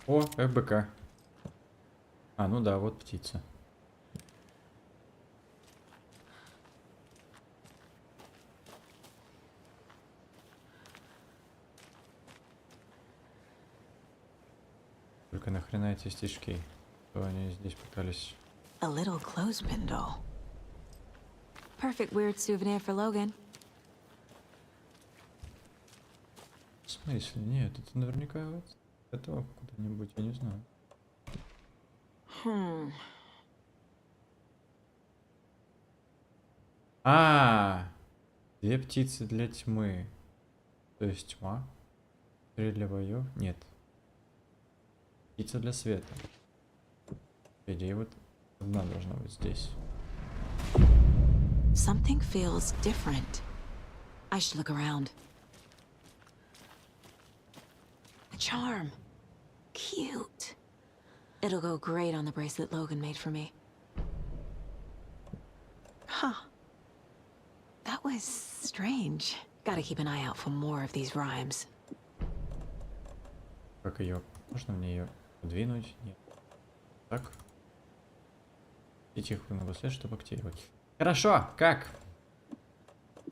О, ФБК. А, ну да, вот птица. Только нахрена эти стишки? Что они здесь пытались...
A little clothespin doll. Perfect weird souvenir for Logan.
В смысле? Нет, это наверняка вот этого куда-нибудь, я не знаю. А, 2 птицы для тьмы. То есть тьма. 3 для боев. Нет. Птица для света. По идее, вот одна должна быть здесь.
Something feels different. I should look around. A charm. Cute. It'll go great on the bracelet Logan made for me. Huh. That was strange. Gotta keep an eye out for more of these rhymes.
Как ее? Можно мне ее подвинуть? Нет. Так. И тихо на след, чтобы активировать. Хорошо, как?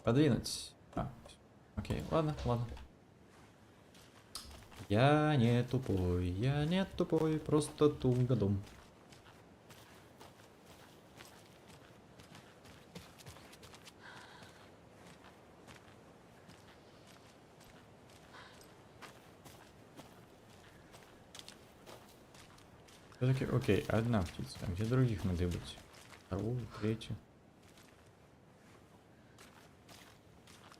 Подвинуть. А, окей, ладно, ладно. Я не тупой, просто тугодум. Все-таки, окей, одна птица. А где других надо быть? Вторую, третью.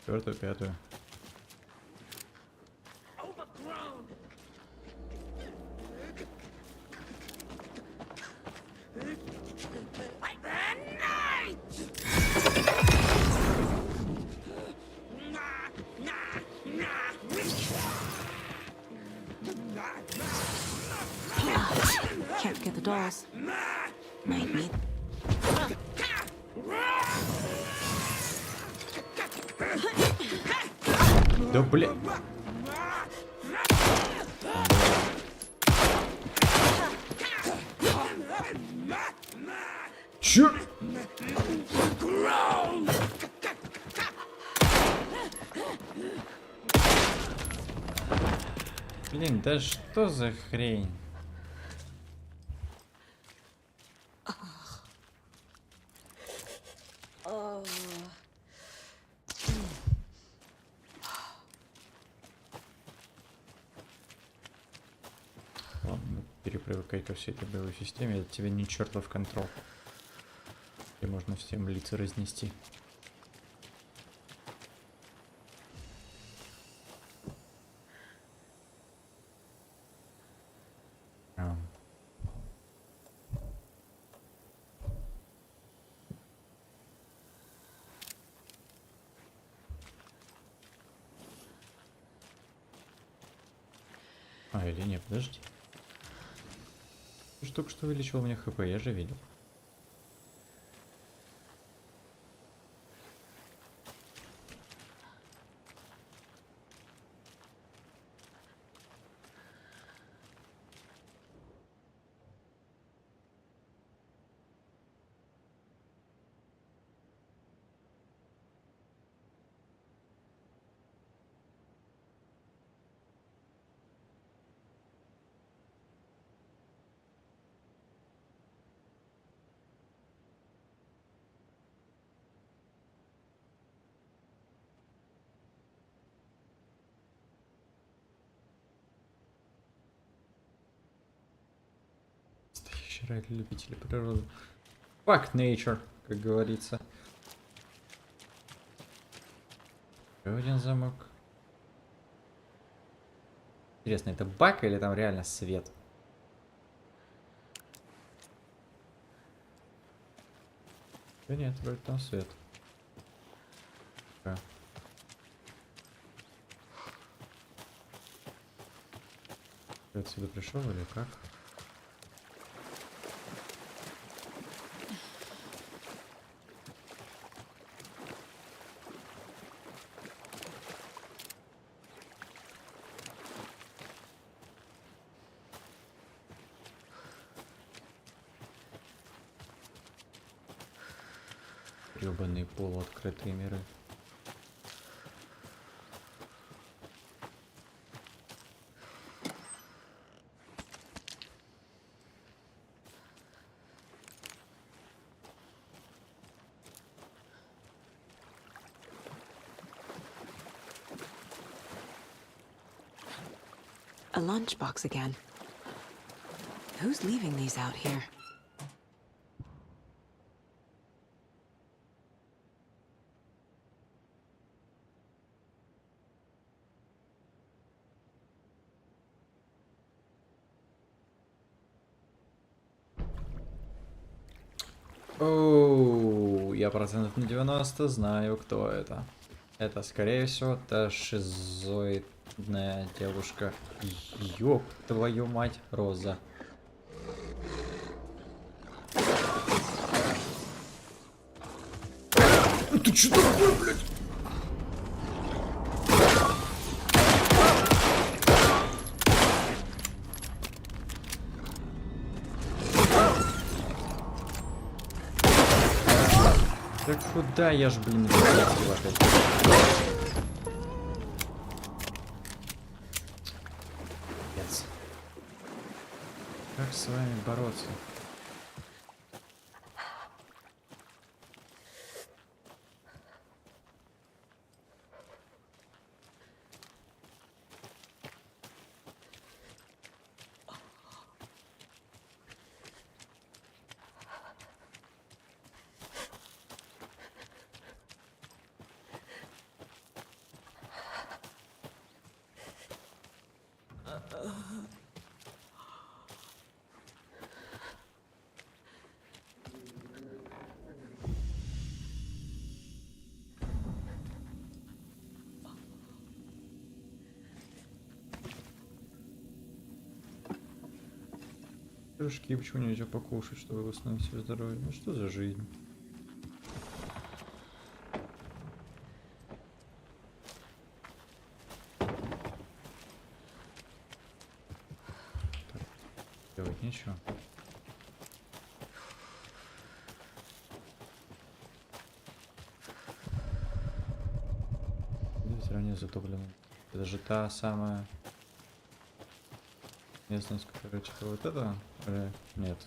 4-ю, 5-ю.
Can't forget the dolls. Might need.
Да блин. Чё? Блин, да что за хрень? Ладно, перепривыкай ко всей этой боевой системе, это тебе не чертов контрол. И можно всем лица разнести. А, или нет, подожди. Ты ж только что вылечил мне хп, я же видел. ящера или любители природы. Fuck nature, как говорится. Еще один замок. Интересно, это баг или там реально свет? Да нет, вроде там свет. Да. Ты отсюда пришел или как? Гребаные полуоткрытые миры.
A lunchbox again. Who's leaving these out here?
Оу, я процентов на 90 знаю, кто это. Это, скорее всего, та шизоидная девушка. Ёб твою мать, Роза. Ты что такое, блядь? Да куда я ж, блин, вылетел опять? Пец. Как с вами бороться? Пирожки, почему нельзя покушать, чтобы восстановить себе здоровье? Ну что за жизнь? Так, делать нечего. Здесь ранее затоплено. Это же та самая местность, которая типа вот это? Или нет?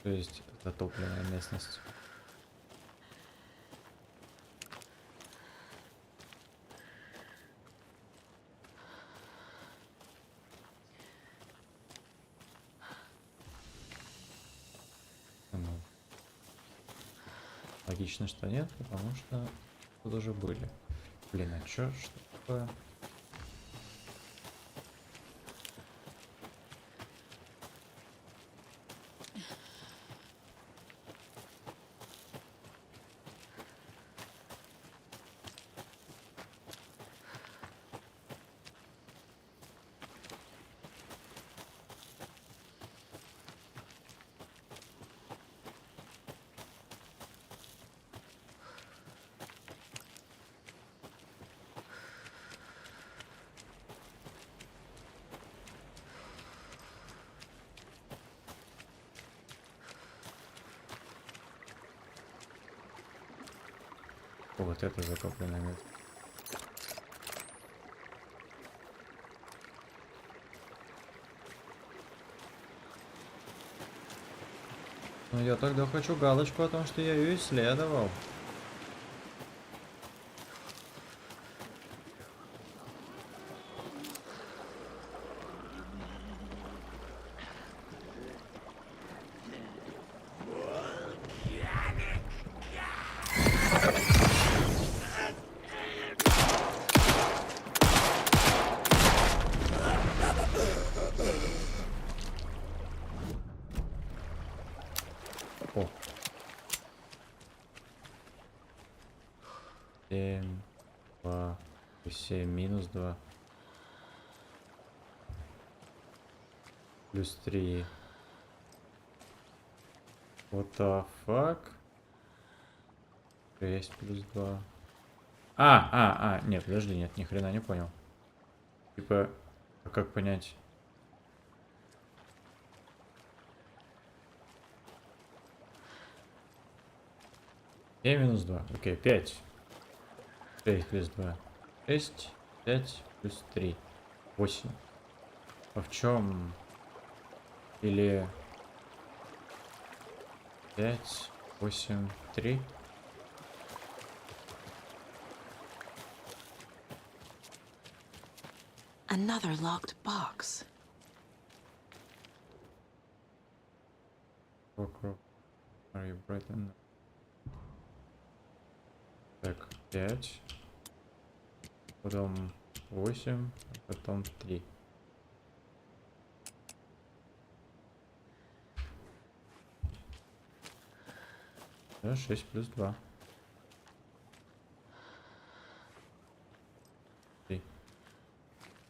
То есть затопленная местность. Ну, логично, что нет, потому что тут уже были. Блин, а чё? Что такое? Вот это закопленное место. Ну я тогда хочу галочку о том, что я ее исследовал. 7 минус 2. Плюс 3. What the fuck? 6 плюс 2. Нет, подожди, нет, ни хрена не понял. Типа, а как понять? Минус 2. Окей, 5. 6 плюс 2. 6, 5 плюс 3. 8. А в чем? Или 5, 8, 3?
Another locked box.
Are you Brighton? Так, 5. Потом 8. Потом 3. Да, 6 плюс 2. 3.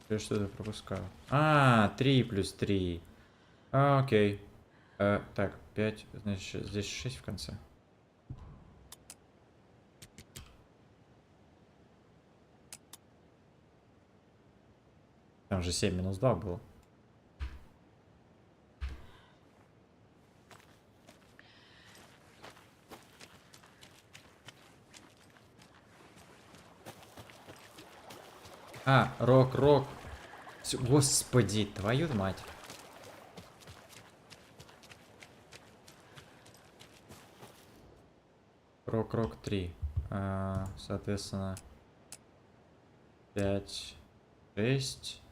Я что-то пропускаю. 3 плюс 3. Окей. Так, 5. Значит, здесь 6 в конце. Там же 7 минус 2 было. Рок. Господи, твою мать. Рок 3. Соответственно, 5, 6,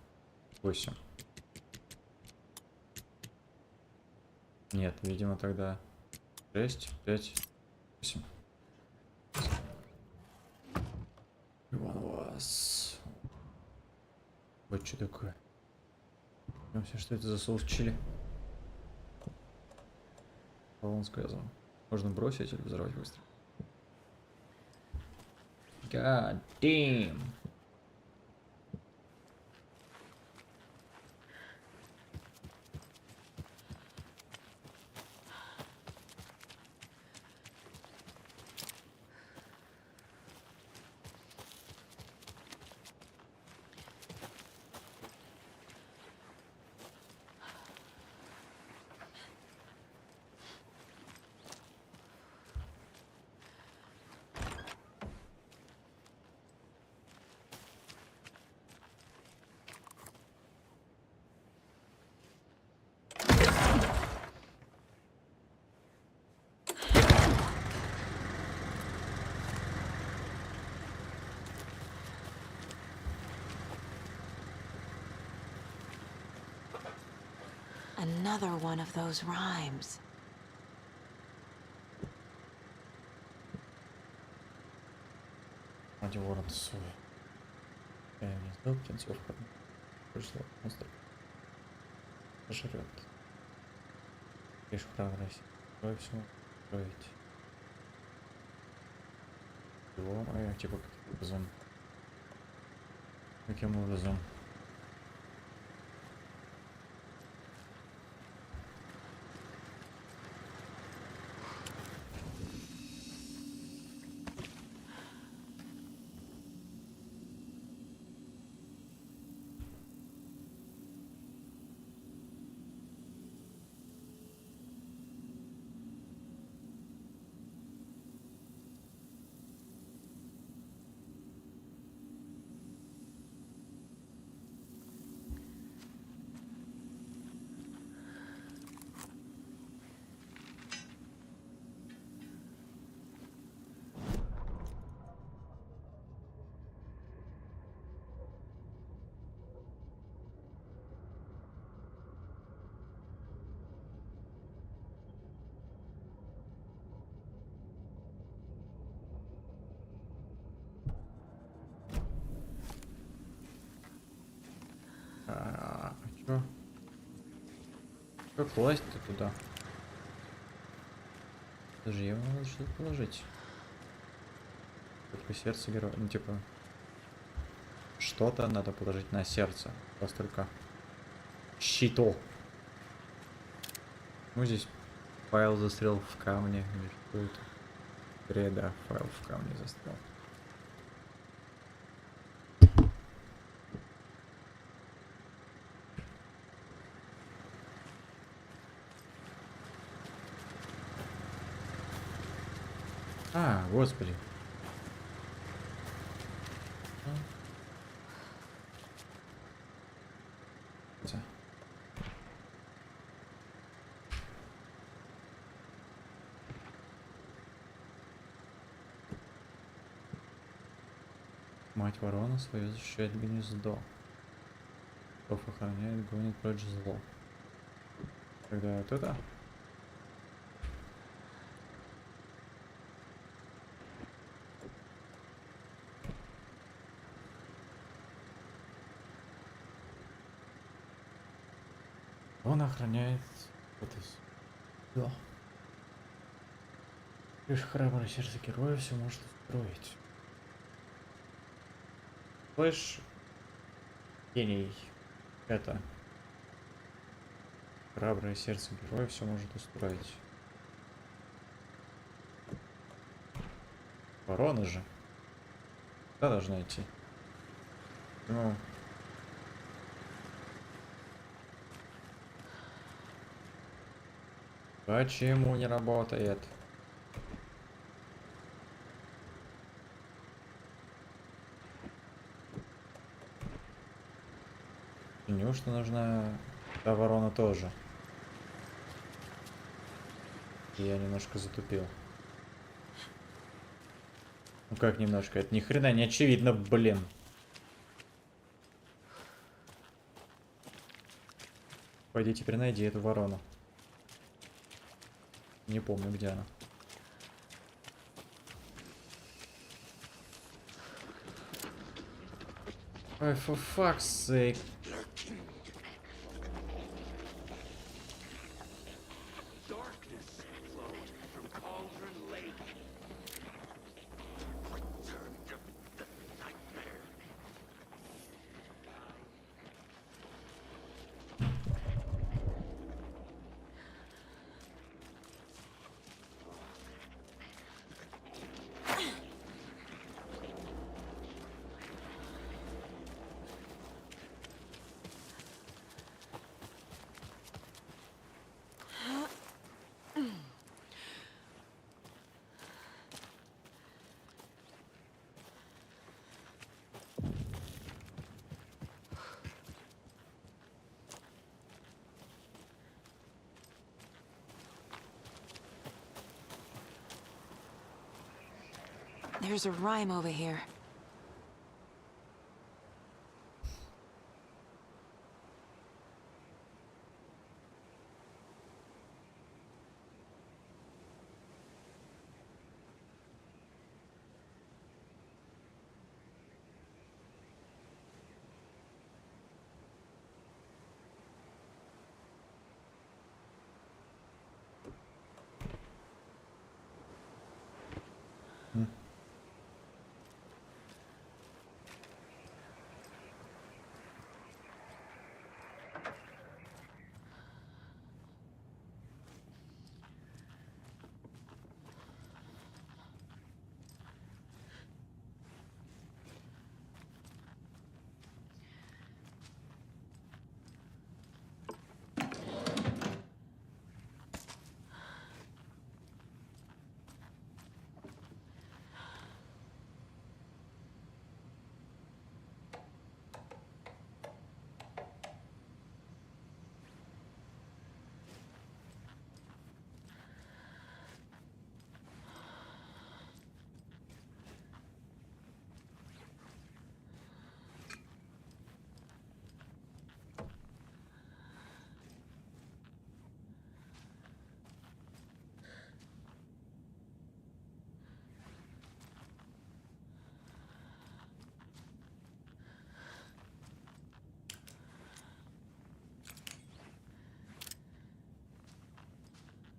8. Нет, видимо, тогда 6, 5, 8. Вас. Вот что такое. Что это за соус чили? Он сказал. Можно бросить или взорвать быстро. God damn.
Another one of those rhymes.
Ворон свой. Я не знал, птенцов пришло. Монстр. Жрет. Лишь храбрость. Давай все строить. Его, типа, каким образом? Каким образом? Чё? Как класть-то туда? Даже его надо что-то положить. Только сердце героя. Ну типа. что-то надо положить на сердце. Просто только щито. Ну, здесь файл застрял в камне. Или что это? Скорее, да, файл в камне застрял. А, господи. Мать ворона свою защищает гнездо. Кто охраняет, гонит прочь зло. Тогда вот это. Он охраняет вот из. Да. Лишь храброе сердце героя все может устроить. Слышь, гений, это храброе сердце героя все может устроить. Ворона же. Куда должна идти? Ну. Почему не работает? Неужто нужна та ворона тоже? Я немножко затупил. Ну как немножко? Это ни хрена не очевидно, блин. Пойди теперь найди эту ворону. Не помню, где она. Ой, for fuck's sake.
There's a rhyme over here.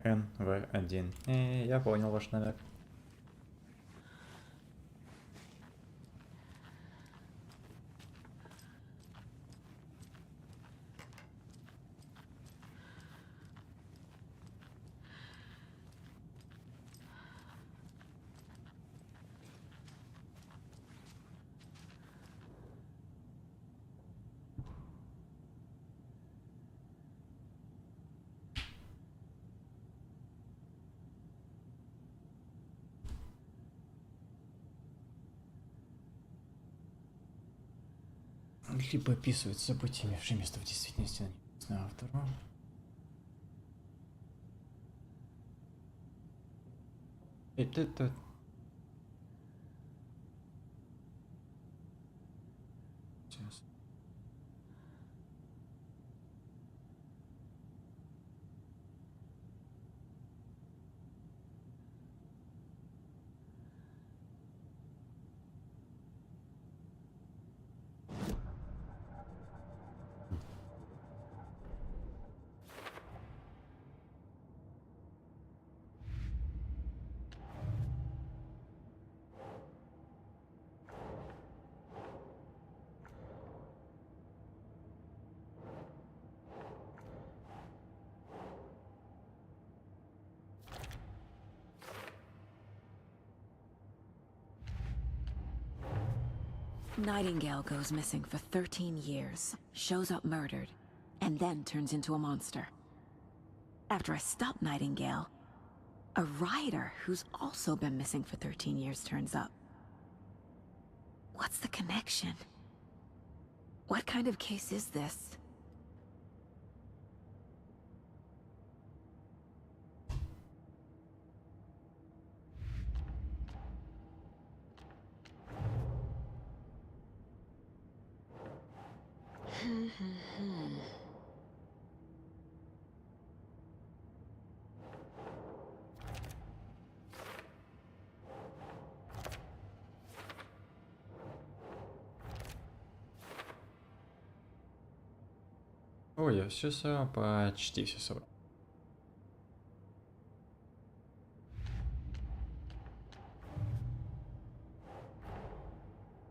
НВ1. Я понял ваш намек.
либо описывают события, имевшие место в действительности, но неизвестно автору. Это... Сейчас.
Nightingale goes missing for 13 years, shows up murdered, and then turns into a monster. After I stop Nightingale, a rider who's also been missing for 13 years turns up. What's the connection? What kind of case is this?
Ой, я все почти все собрал.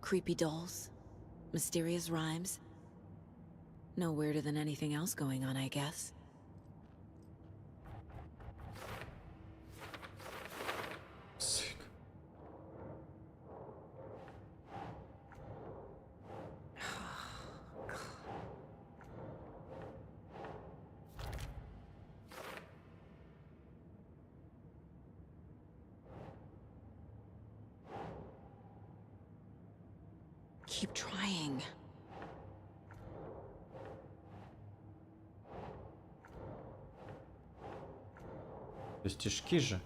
Creepy dolls, mysterious rhymes. No weirder than anything else going on, I guess.
Sick.
Keep trying.
Стишки же.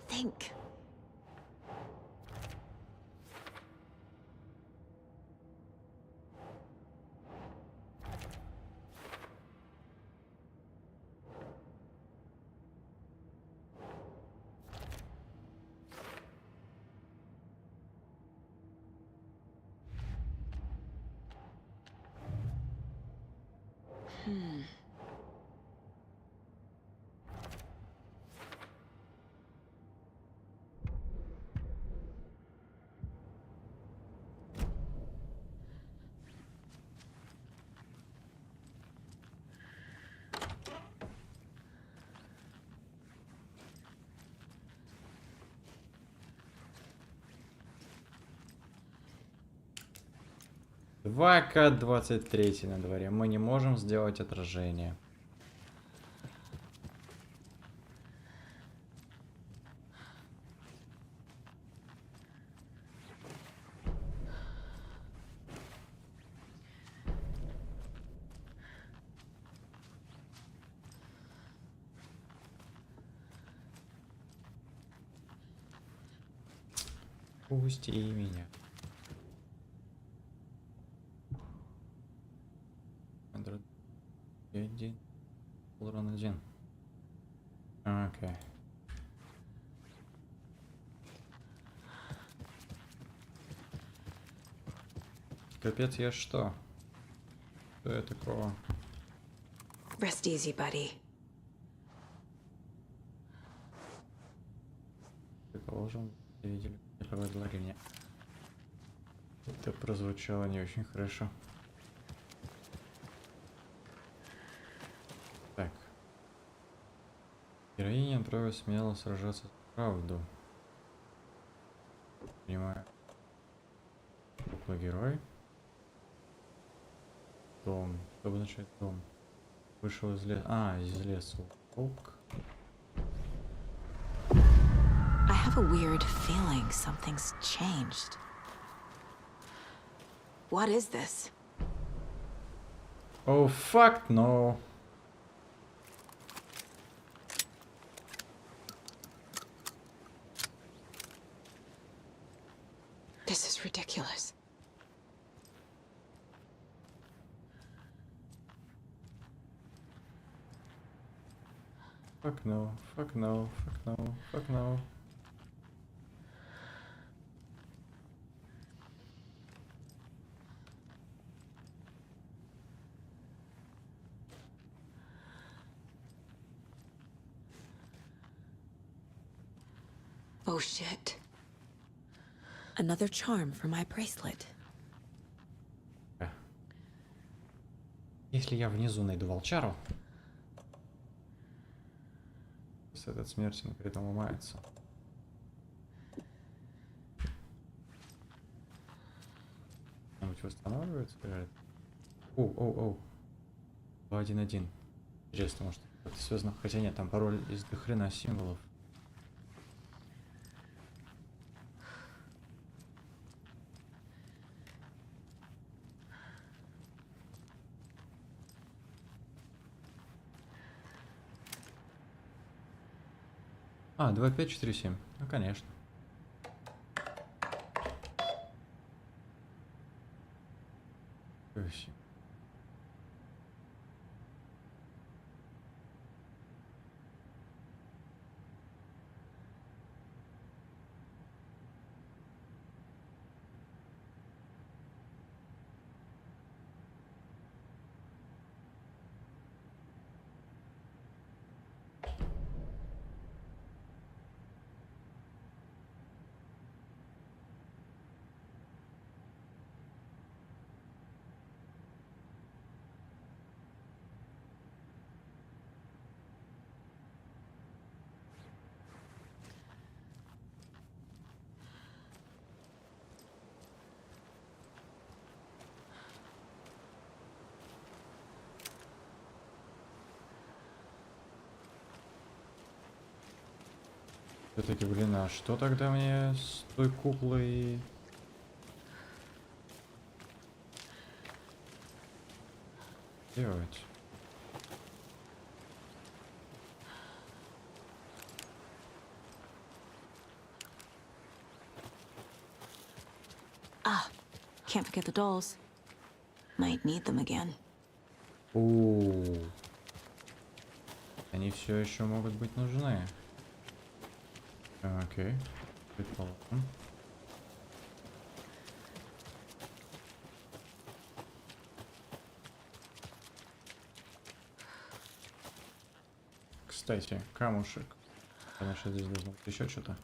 Think.
Два к 23 на дворе. Мы не можем сделать отражение. Пусти меня. Один. Урон один. Окей. Капец, я что? Что я такого?
Rest easy, buddy.
Предположим, видели, проводила ремня. Это прозвучало не очень хорошо. Так. Героиня отправилась смело сражаться за правду. Понимаю. Кукла герой. Дом. Что означает дом? Вышел из леса. А, из леса. Волк.
I have a weird feeling something's changed. What is this?
Oh fuck no.
This is ridiculous.
Fuck no, fuck no, fuck no, fuck no.
Oh shit. Another charm for my bracelet.
Если я внизу найду волчару, с этот смертен при этом ломается. Что-нибудь восстанавливается? Оу. 2-1-1. Интересно, может это связано? Хотя нет, там пароль из дохрена символов. А, 2547. Ну, конечно. Красиво. Все-таки, блин, а что тогда мне с той куклой делать?
Ah, can't forget the dolls. Might need them again.
Они все еще могут быть нужны. Окей, предположим. Кстати, камушек. Конечно, здесь должно быть еще что-то.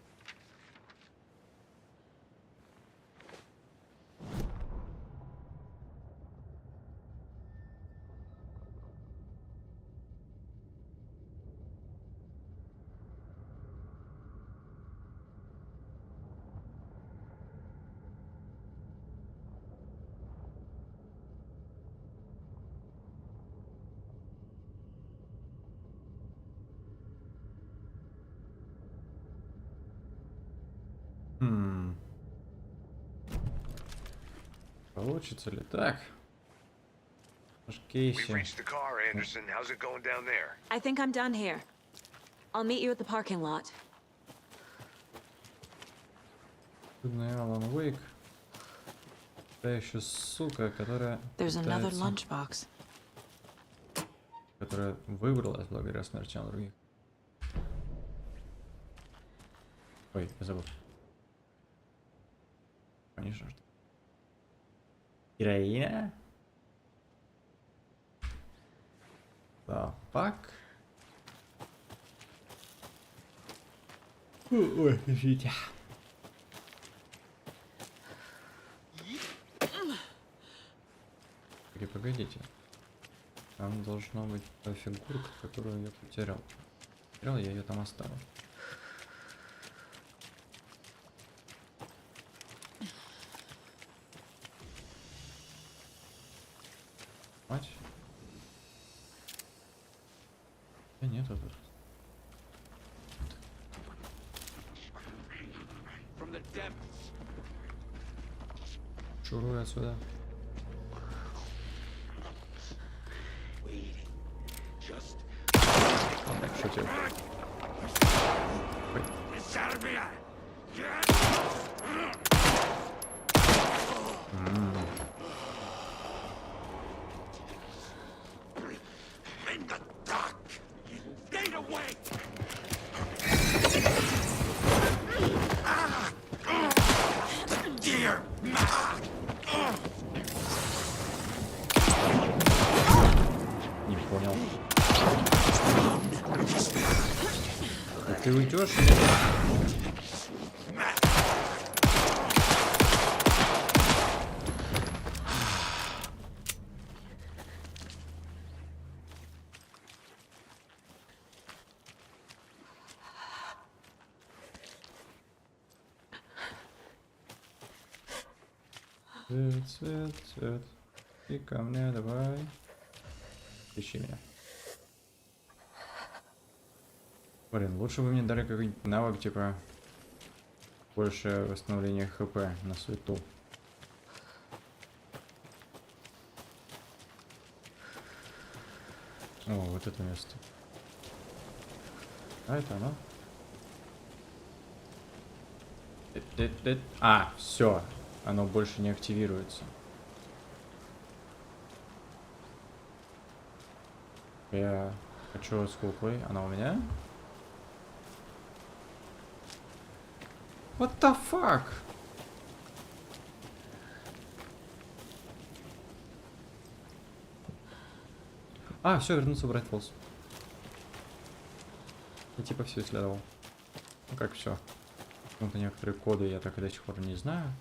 Получится ли так?
We've reached the car, Anderson. How's it going down there?
I think I'm done here. I'll meet you at the parking lot.
Бедный Алан Уэйк. Та еще сука, которая
There's another
пытается-
lunchbox.
которая выбралась благодаря смертям других. Ой, я забыл. Конечно же. Героиня? Да, пак. Ой, извините. Погодите. Там должна быть та фигурка, которую я потерял. Потерял, я ее там оставил. нету тут. Шуруй отсюда. Ладно, шутил. Ой. Не понял. А ты уйдешь? Цвет. И ко мне давай. Ищи меня. Блин, лучше бы мне дали какой-нибудь навык, типа больше восстановления хп на свету. О, вот это место. А это оно? А, все. Оно больше не активируется. Я хочу с куклой. Она у меня? What the fuck? А, все, вернулся брать волос. Я типа все исследовал. Ну как все. Вот некоторые коды я так и до сих пор не знаю.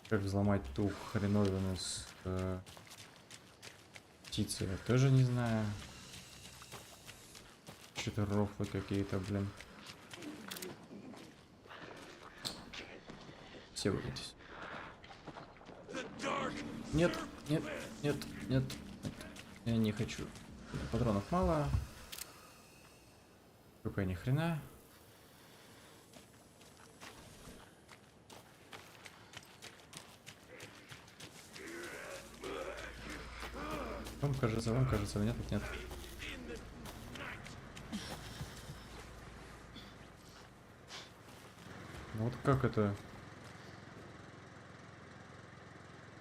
Как взломать ту хреновину с птицей, я тоже не знаю. Что-то рофлы какие-то, блин. Все выйдите. Нет. Я не хочу. Патронов мало. Только ни хрена. Вам кажется, меня тут нет. Вот как это?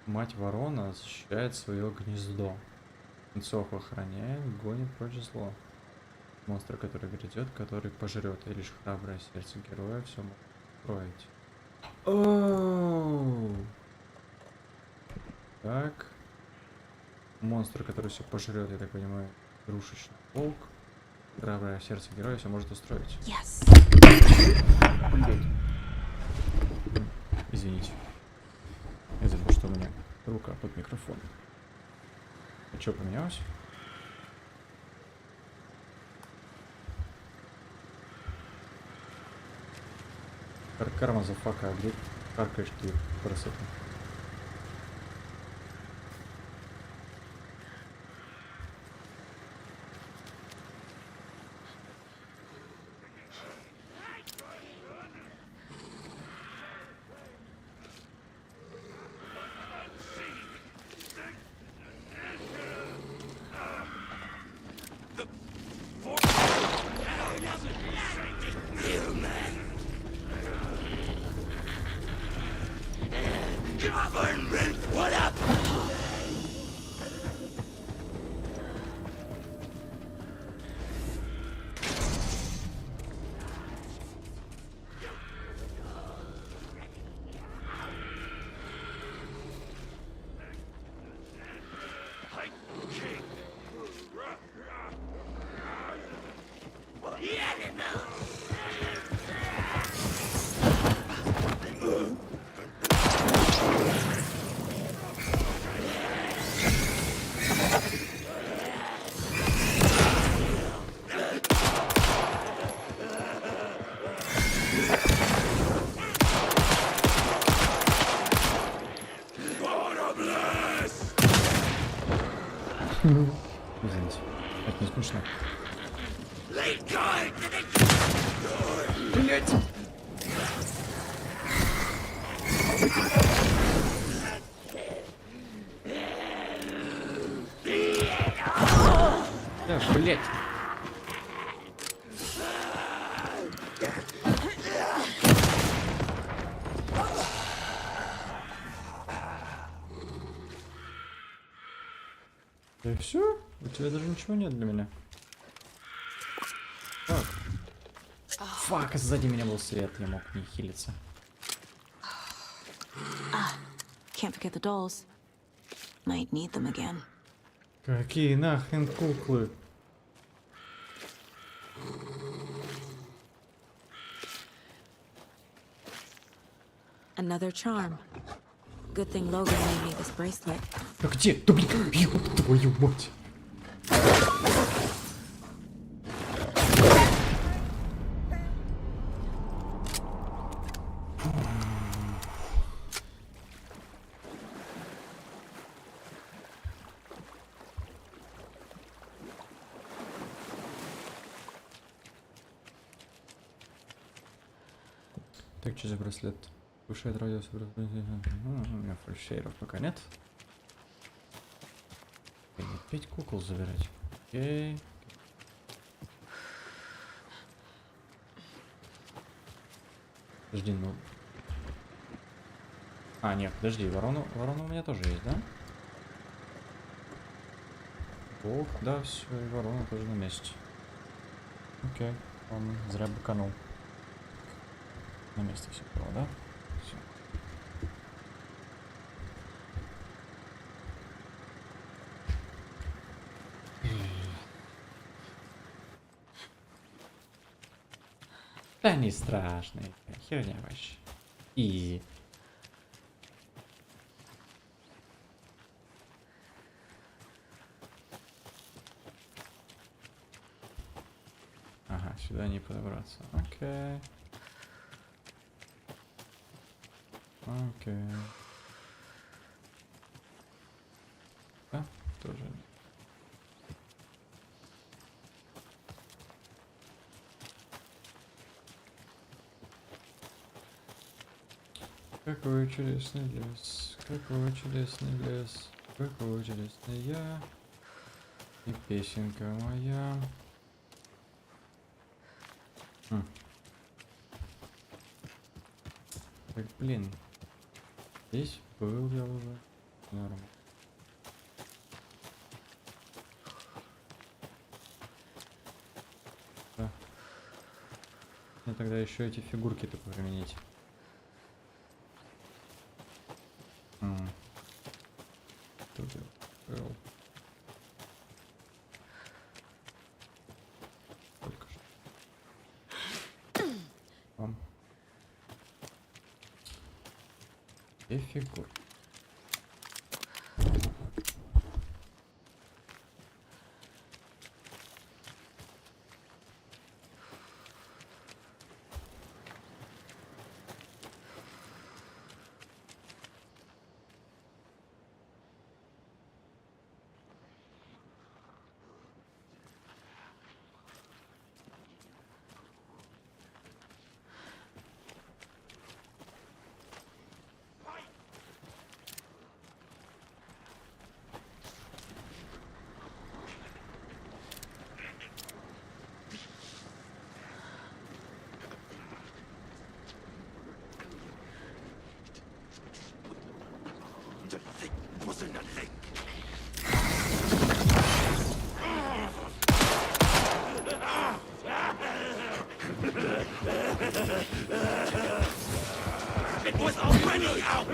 Мать ворона защищает свое гнездо. Птенцов охраняет, гонит прочь зло. Монстр, который грядет, который пожрет, и лишь храброе сердце героя все может строить. Оу. Так. Монстр, который все пожрет, я так понимаю, игрушечный волк. Храброе сердце героя все может устроить.
Yes.
Извините. Я забыл, что у меня рука под микрофон. А что поменялось? Карма за фака, где каркаешь ты, красота?
What up?
Извините, это не скучно. Блять! Да, блять! Да и все? У тебя даже ничего нет для меня. Фак. Фак, сзади меня был свет, я мог не хилиться.
Can't forget the dolls. Might need them again.
Какие нахрен куклы?
Another charm. Good thing Logan made me this bracelet.
А где? Да блин, ёб твою мать! Так, что за браслет? Повышает радиус. У меня фальшейров пока нет. 5 кукол забирать. Окей. Подожди, ну... А, нет, подожди, ворона у меня тоже есть, да? Волк, да, все, и ворона тоже на месте. Окей, он зря быканул. На место все было, да? Все. Да не страшно, херня вообще. Изи. Ага, сюда не подобраться. Окей. Окей. Да, тоже. Какой чудесный лес, какой чудесный лес, какой чудесный я, и песенка моя. Так, блин, здесь был я уже. Норм. Да. Мне тогда еще эти фигурки-то применить. Тут я был. Только что. Вам. И фигурки.
It was already out!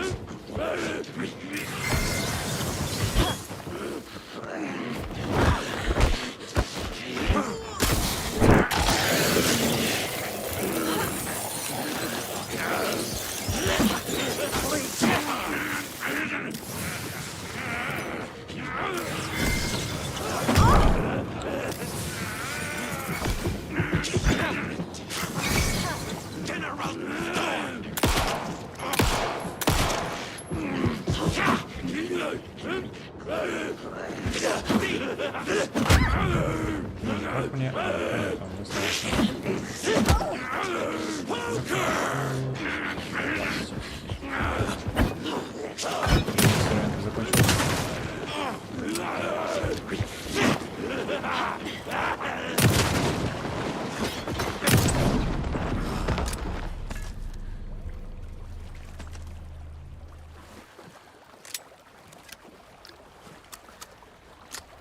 General Storm!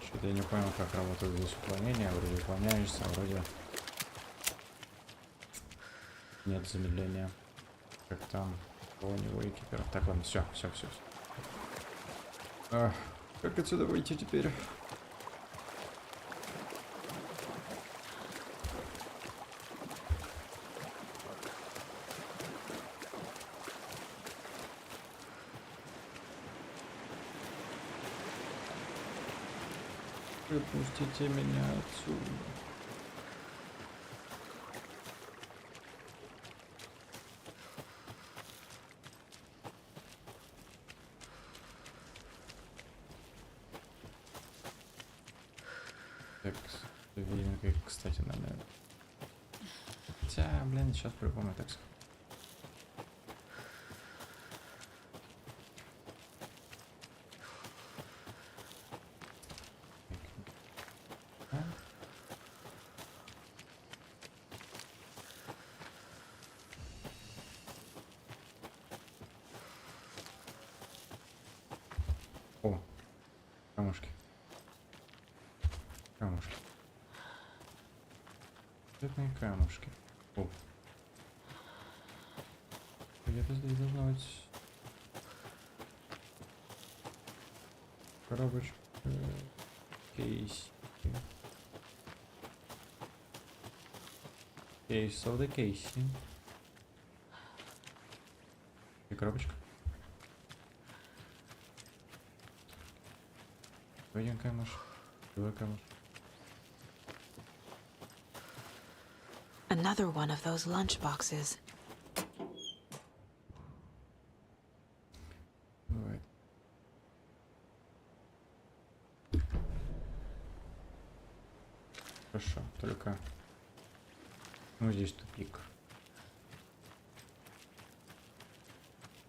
Что-то я не понял, как работает здесь уклонение. Вроде уклоняешься, а вроде нет замедления. Как там у него экипера. Так, ладно, все. Как отсюда выйти теперь? Выпустите меня отсюда. Так, видно, как, кстати, надо. Хотя, блин, сейчас по-любому так. О, камушки. Цветные камушки. О. Где-то здесь должна быть коробочка. Кейс. Кейс of the case. И коробочка. Один камушек. Другой камушек.
Another one of those lunch boxes.
Бывает. Хорошо, только... Ну, здесь тупик.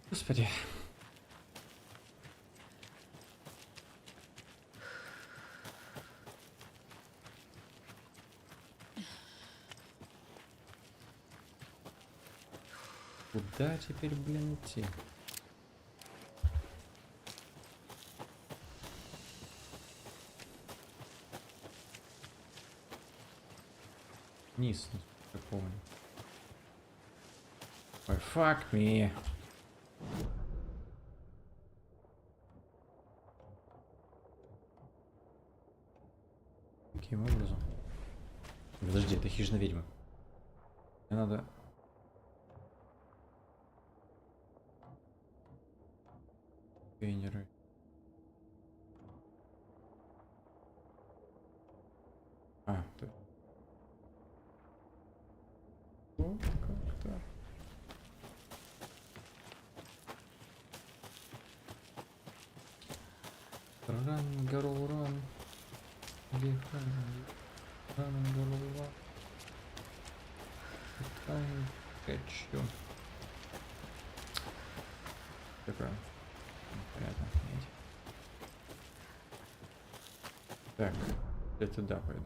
Господи. Куда теперь, блин, идти? Вниз, я помню. Ой, fuck me. Каким образом? Подожди, это хижина ведьмы. Мне надо... Контейнеры. Ты... Вот как-то. Ран, горол, ран. Где ран, горол, ран. Хочу. Такое. Понятно. Нет. Так, я туда пойду.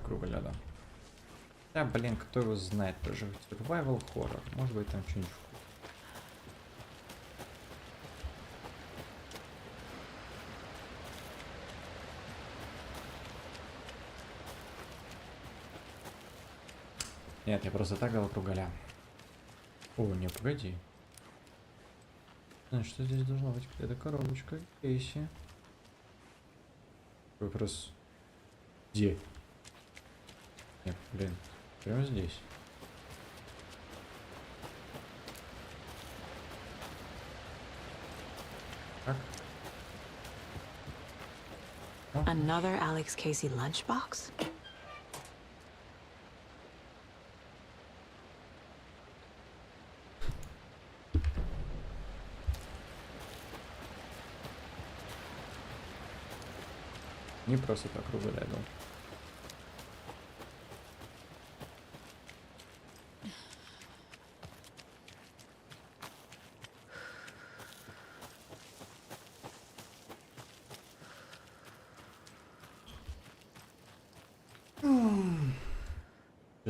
Круга ляда. Да, блин, кто его знает тоже. Survival horror. Может быть там что-нибудь. Нет, я просто так дал кругаля. О, не, погоди. Значит, что здесь должна быть какая-то коробочка? Кейси. Вопрос. Где? Нет, блин. Прямо здесь. Как?
Another Alex Casey lunchbox?
Не просто так круга дал.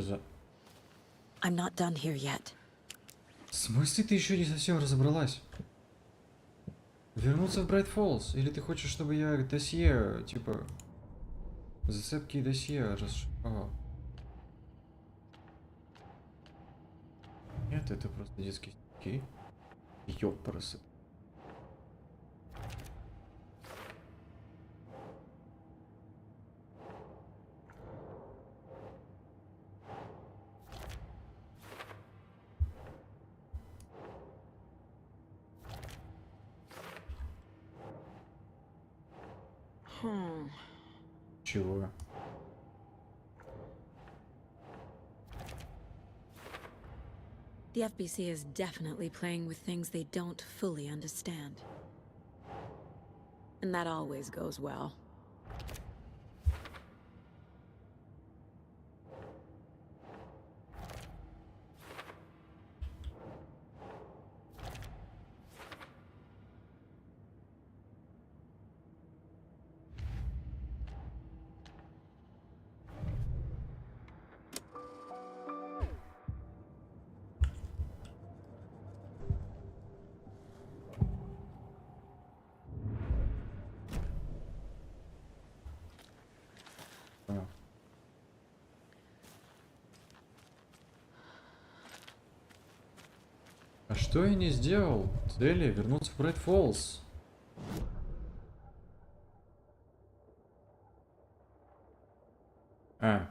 За...
I'm not done here yet.
В смысле ты еще не совсем разобралась? Вернуться в Брайт Фоллс? Или ты хочешь, чтобы я досье, типа, зацепки и досье расшифровал? Нет, это просто детские стихи. Ёпрсы. Чего?
The FBC is definitely playing with things they don't fully understand. And that always goes well.
А что я не сделал? Цели вернуться в Брайт Фоллс. А.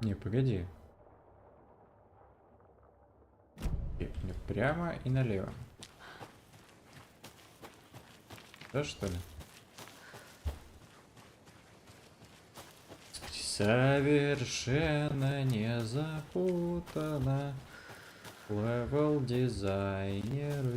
Не, погоди. Прямо и налево. Да, что ли? Совершенно не запутано. Левел дизайнеры.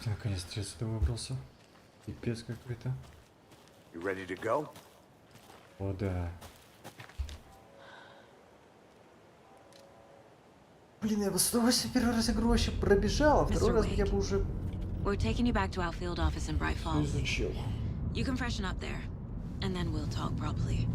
Наконец-то я сюда выбрался. Пипец какой-то.
You ready to go?
О, да. Блин, я бы с удовольствием первый раз игру вообще пробежал, а второй раз я бы уже
We're taking you back to our field office in Bright Falls.
изучил.
You can freshen up there, and then we'll talk properly.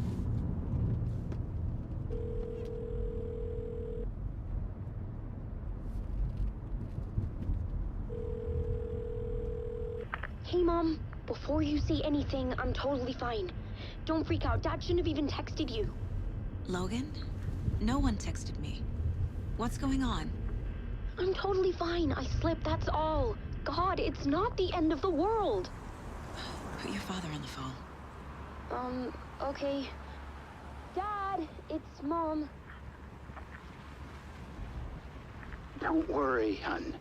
Hey, Mom. Before you say anything, I'm totally fine. Don't freak out. Dad shouldn't have even texted you.
Logan? No one texted me. What's going on?
I'm totally fine. I slipped, that's all. God, it's not the end of the world.
Put your father on the phone.
Okay. Dad, it's Mom.
Don't worry, hon.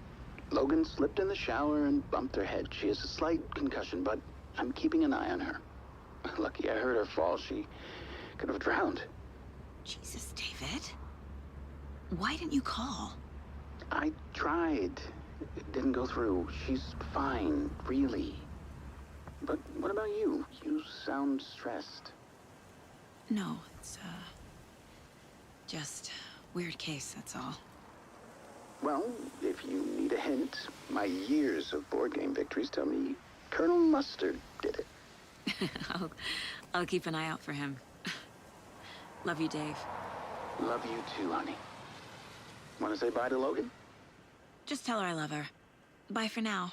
Logan slipped in the shower and bumped her head. She has a slight concussion, but I'm keeping an eye on her. Lucky I heard her fall. She could have drowned.
Jesus, David. Why didn't you call?
I tried. It didn't go through. She's fine, really. But what about you? You sound stressed.
No, it's, just weird case, that's all.
Well, if you need a hint, my years of board game victories tell me Colonel Mustard did it.
I'll keep an eye out for him. Love you, Dave.
Love you too, honey. Want to say bye to Logan?
Just tell her I love her. Bye for now.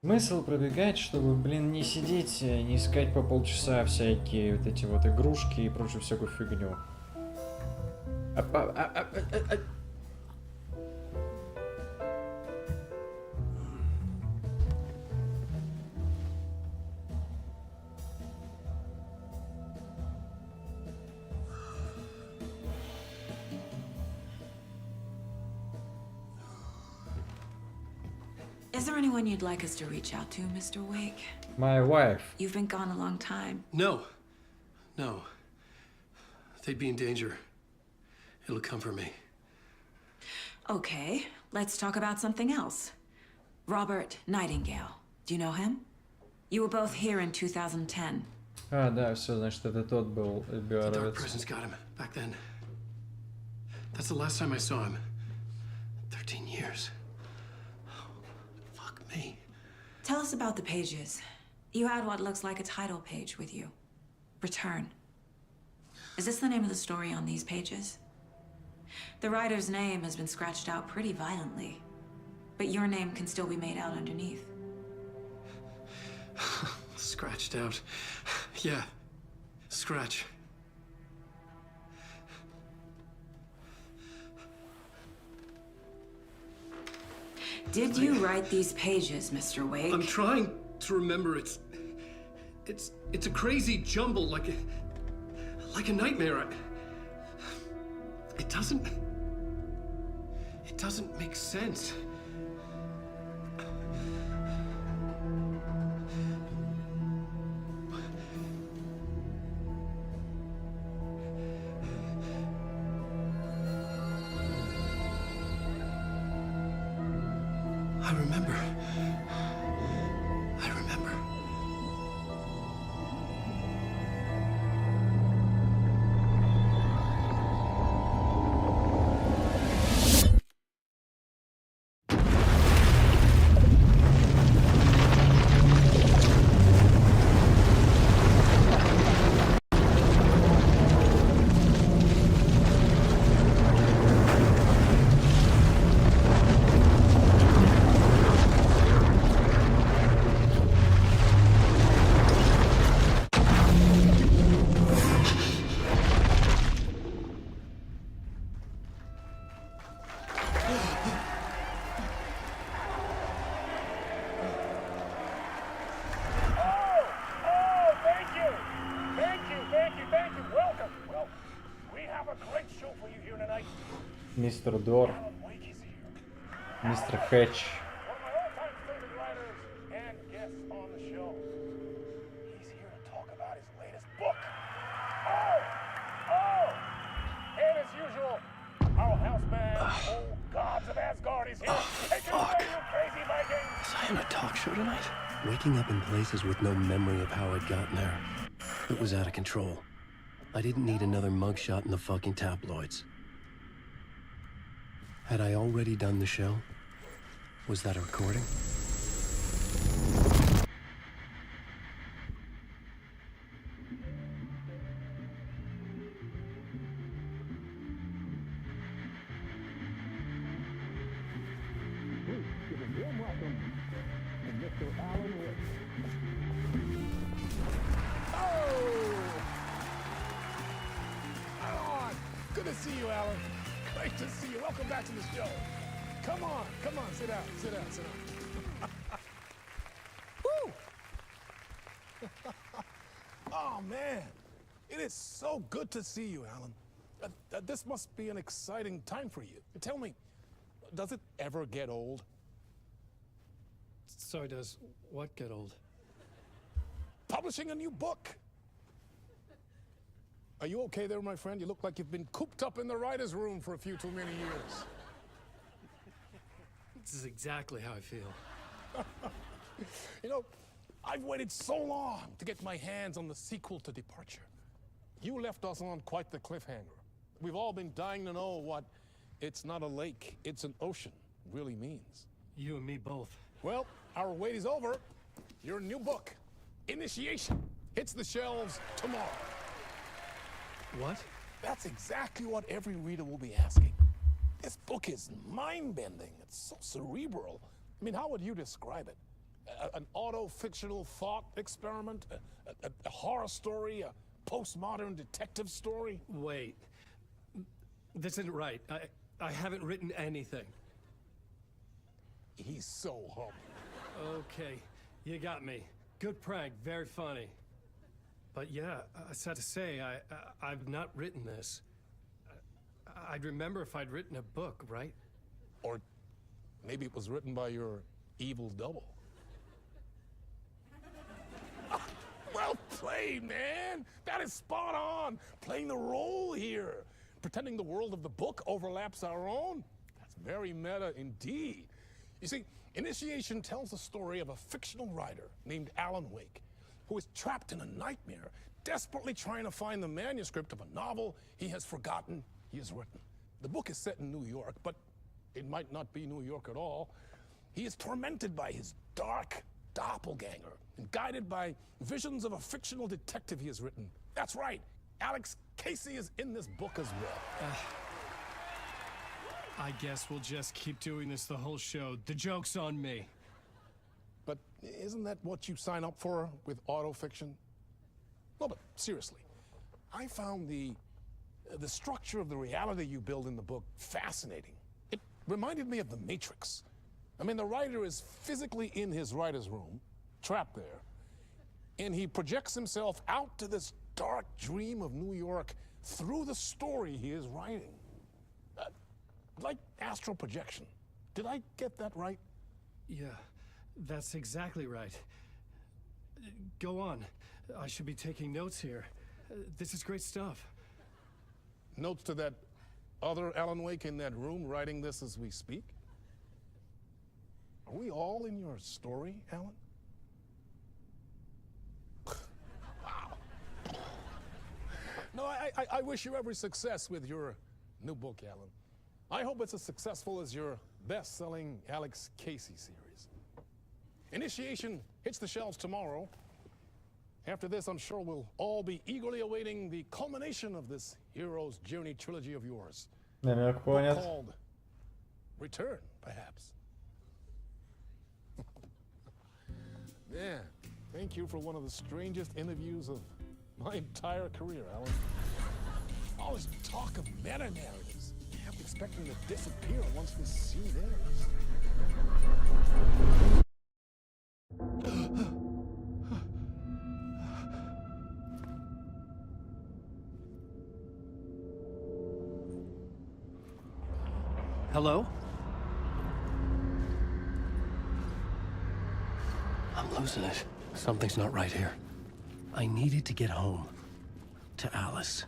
Смысл пробегать, чтобы, блин, не сидеть, не искать по полчаса всякие вот эти вот игрушки и прочую всякую фигню.
Is there anyone you'd like us to reach out to, Mr. Wake?
My wife.
You've been gone a long time.
No. No. They'd be in danger. It'll come for me.
Okay, let's talk about something else. Robert Nightingale. Do you know him? You were both here in 2010.
А, да, все, значит, это тот был
The dark
Биоровец.
presence got him back then. That's the last time I saw him. 13 years. Fuck me.
Tell us about the pages. You had what looks like a title page with you. Return. Is this the name of the story on these pages? The writer's name has been scratched out pretty violently, but your name can still be made out underneath.
Scratched out. Yeah. Scratch.
Did you write these pages, Mr. Wake?
I'm trying to remember. It's a crazy jumble, like a nightmare. It doesn't make sense. I remember.
Мистер Дор. Мистер Хэтч.
Waking up in places with no memory of how I'd gotten there. It was out of control. I didn't need another mugshot in the fucking tabloids. Had I already done the show? Was that a recording?
Good to see you, Alan. Great to see you. Welcome back to the show. Come on, sit down, sit down. Woo! Oh, man. It is so good to see you, Alan. This must be an exciting time for you. Tell me, does it ever get old?
Sorry, does what get old?
Publishing a new book. Are you okay there, my friend? You look like you've been cooped up in the writer's room for a few too many years.
This is exactly how I feel.
You know, I've waited so long to get my hands on the sequel to Departure. You left us on quite the cliffhanger. We've all been dying to know what "it's not a lake, it's an ocean" really means.
You and me both.
Well, our wait is over. Your new book, Initiation, hits the shelves tomorrow.
What?
That's exactly what every reader will be asking. This book is mind-bending. It's so cerebral. I mean, how would you describe it? An auto-fictional thought experiment? A horror story? A postmodern detective story?
Wait. This isn't right. I haven't written anything.
He's so humble.
Okay, you got me. Good prank, very funny. But yeah, I sad to say, I've not written this. I'd remember if I'd written a book, right?
Or maybe it was written by your evil double. Well played, man. That is spot on. Playing the role here. Pretending the world of the book overlaps our own. That's very meta indeed. You see, Initiation tells the story of a fictional writer named Alan Wake, who is trapped in a nightmare, desperately trying to find the manuscript of a novel he has forgotten he has written. The book is set in New York, but it might not be New York at all. He is tormented by his dark doppelganger and guided by visions of a fictional detective he has written. That's right, Alex Casey is in this book as well.
I guess we'll just keep doing this the whole show. The joke's on me.
But isn't that what you sign up for with autofiction? No, but seriously, I found the structure of the reality you build in the book fascinating. It reminded me of The Matrix. I mean, the writer is physically in his writer's room, trapped there, and he projects himself out to this dark dream of New York through the story he is writing. Like astral projection. Did I get that right?
Yeah, that's exactly right. Go on. I should be taking notes here. This is great stuff.
Notes to that other Alan Wake in that room writing this as we speak? Are we all in your story, Alan? Wow. No, I wish you every success with your new book, Alan. I hope it's as successful as your best-selling Alex Casey series. Initiation hits the shelves tomorrow. After this, I'm sure we'll all be eagerly awaiting the culmination of this hero's journey trilogy of yours. Called Return, perhaps. Yeah, thank you for one of the strangest interviews of my entire career, Alan. All this talk of meta-narratives. I'm expecting to disappear once this scene ends.
Hello?
I'm losing it. Something's not right here. I needed to get home. To Alice.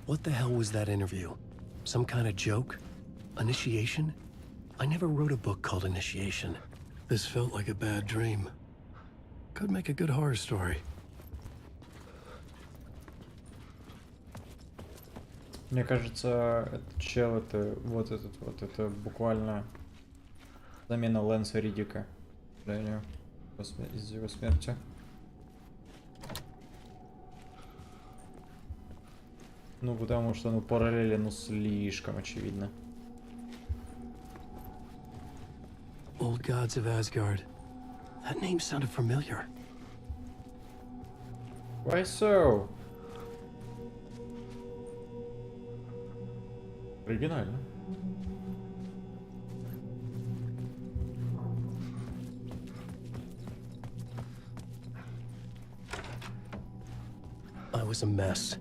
What the hell was that interview? Some kind of joke? Initiation? I never wrote a book called Initiation. This felt like a bad dream. Could make a good horror story.
Мне кажется, этот чел, это вот этот вот, это буквально замена Лэнса Риддика, к сожалению, из его смерти. Ну, потому что, ну, параллели, ну, слишком очевидно.
Old Gods of Asgard. That name sounded familiar.
Why so? Оригинально.
I was a mess.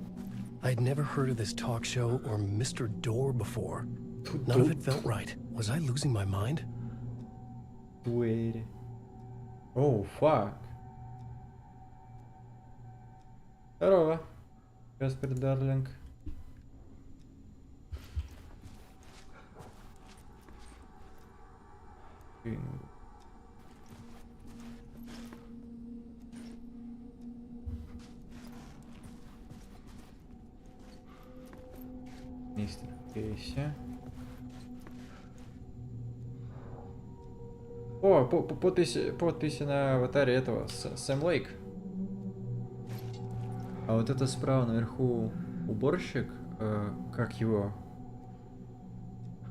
I'd never heard of this talk show or Mr. Door before. None of it felt right. Was I losing my mind?
Wait. Oh, fuck. Здорово. Каспер Дарлинг. Мистер Кейси. О, подпись на аватаре этого, Сэм Лейк. А вот это справа наверху уборщик, как его?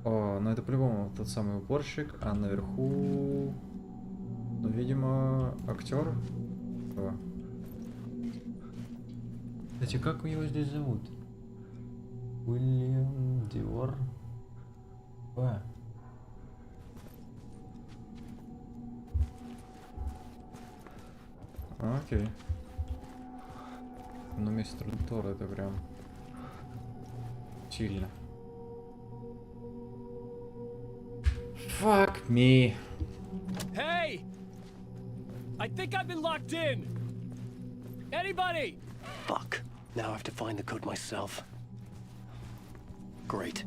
О, ну это по-любому тот самый уборщик, а наверху, ну, видимо, актер. О. Кстати, как его здесь зовут? Уильям Диор. Окей. Ну, мистер Тор, это прям сильно. Fuck me.
Hey! I think I've been locked in. Anybody?
Fuck. Now I have to find the code myself. Great.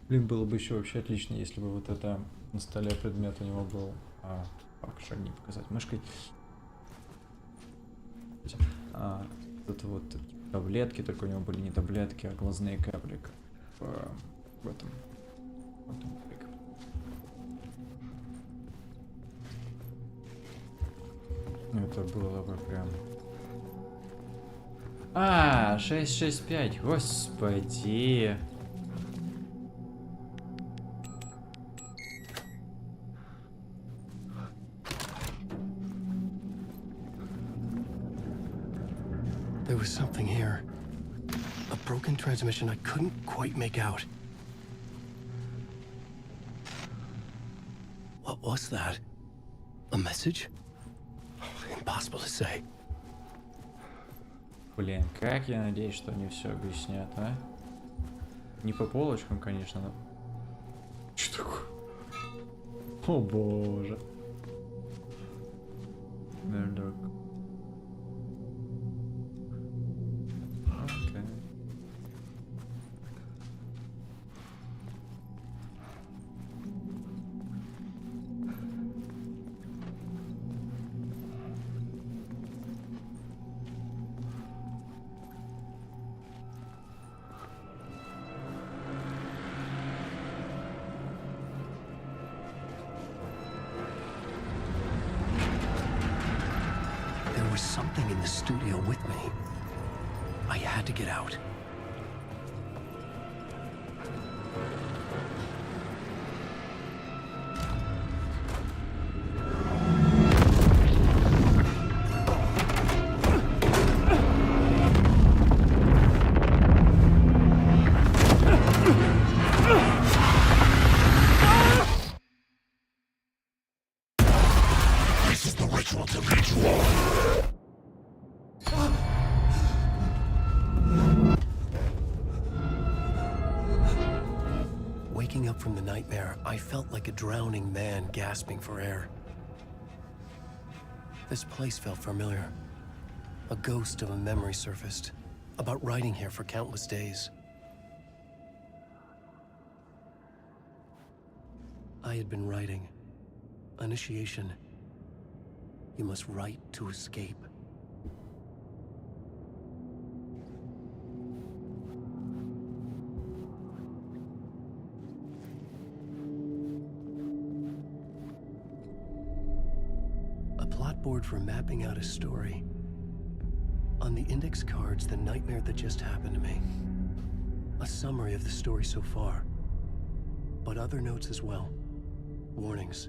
Блин, было бы еще вообще отлично, если бы вот это на столе предмет у него был. Фак, шаги показать мышкой. Это вот таблетки, только у него были не таблетки, а глазные капли в этом. Это было бы прям... 665, господи.
There was something here. A broken transmission I couldn't quite make out. What was that? A message? Impossible to say.
Блин, как я надеюсь, что они все объяснят, а? Не по полочкам, конечно, но... Что такое? О боже. Мердок. Окей.
There was something in the studio with me. I had to get out.
This is the ritual to ritual.
Waking up from the nightmare, I felt like a drowning man gasping for air. This place felt familiar. A ghost of a memory surfaced, about writing here for countless days. I had been writing. Initiation. You must write to escape. A plot board for mapping out a story. On the index cards, the nightmare that just happened to me. A summary of the story so far. But other notes as well. Warnings.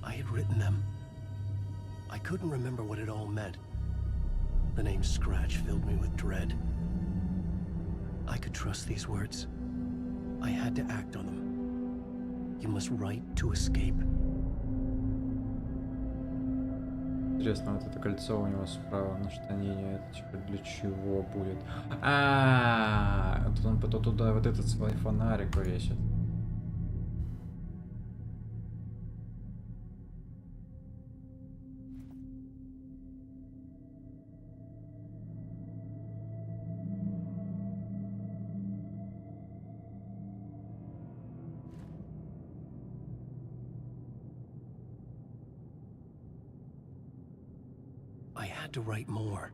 I had written them. I couldn't remember what it all meant. The name Scratch filled me with dread. I could trust these words. I had to act on them. You must write to escape.
Интересно, вот это кольцо у него справа на штанине, это типа для чего будет? Тут он потом туда вот этот свой фонарик повесит.
I had to write more.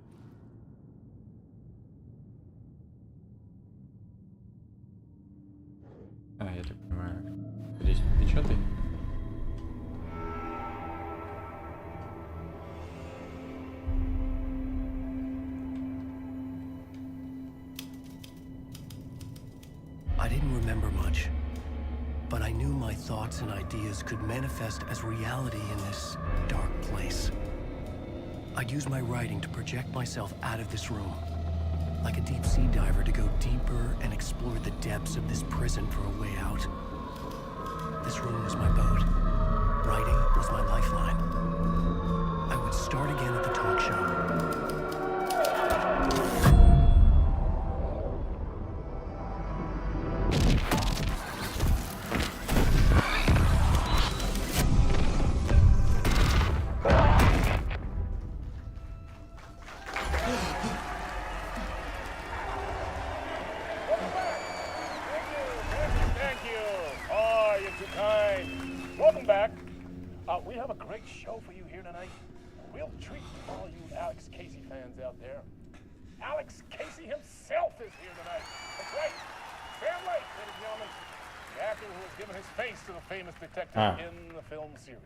Я так понимаю, здесь печатай.
I didn't remember much, but I knew my thoughts and ideas could manifest as reality in this dark place. I'd use my writing to project myself out of this room, like a deep sea diver to go deeper deeper and explored the depths of this prison for a way out. This room was my boat. Writing was my lifeline. I would start again at the talk show.
We have a great show for you here tonight. A real treat for all you Alex Casey fans out there. Alex Casey himself is here tonight. That's right. Sam Lake, ladies and gentlemen. The actor who has given his face to the famous detective in the film series.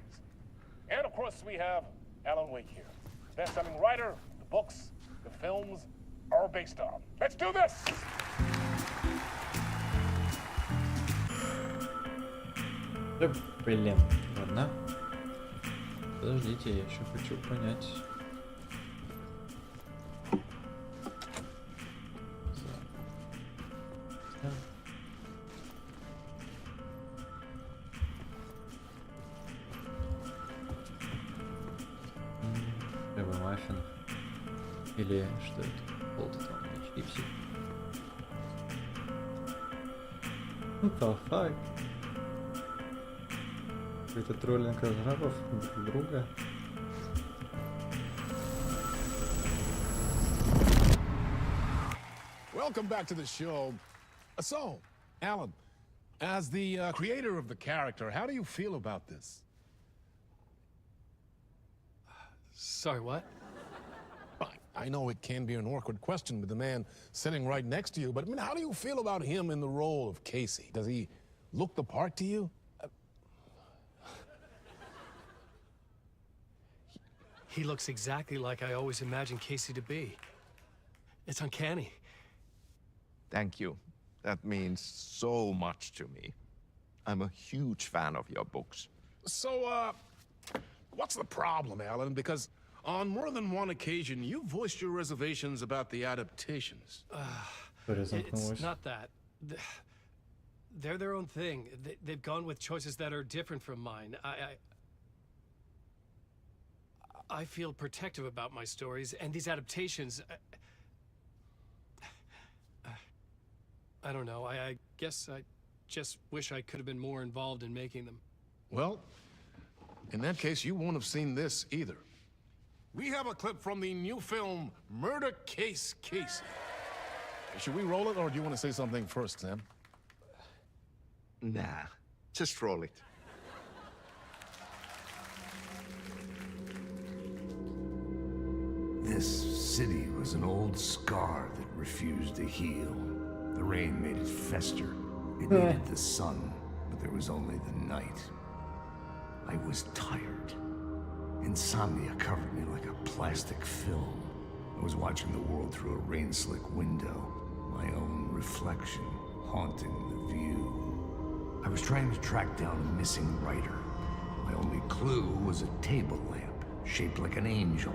And of course, we have Alan Wake here. Best-selling writer, the books, the films are based on. Let's do this!
Блин, ладно. Подождите, я еще хочу понять. Первый маффин. Или что это? Полтон, чипсы. What the fuck? Какой-то троллинг разрабов друг друга.
Welcome back to the show. So, Alan, as the creator of the character, how do you feel about this?
Sorry, what?
I know it can be an awkward question with the man sitting right next to you, but I mean, how do you feel about him in the role of Casey? Does he look the part to you?
He looks exactly like I always imagined Casey to be. It's uncanny.
Thank you. That means so much to me. I'm a huge fan of your books.
So, what's the problem, Alan? Because on more than one occasion, you voiced your reservations about the adaptations.
It's not that. They're their own thing. They've gone with choices that are different from mine. I feel protective about my stories, and these adaptations... I don't know. I guess I just wish I could have been more involved in making them.
Well, in that case, you won't have seen this either. We have a clip from the new film, Murder Case Casey. Should we roll it, or do you want to say something first, Sam?
Nah, just roll it.
This city was an old scar that refused to heal. The rain made it fester. It needed the sun, but there was only the night. I was tired. Insomnia covered me like a plastic film. I was watching the world through a rain-slick window, my own reflection haunting the view. I was trying to track down a missing writer. My only clue was a table lamp, shaped like an angel.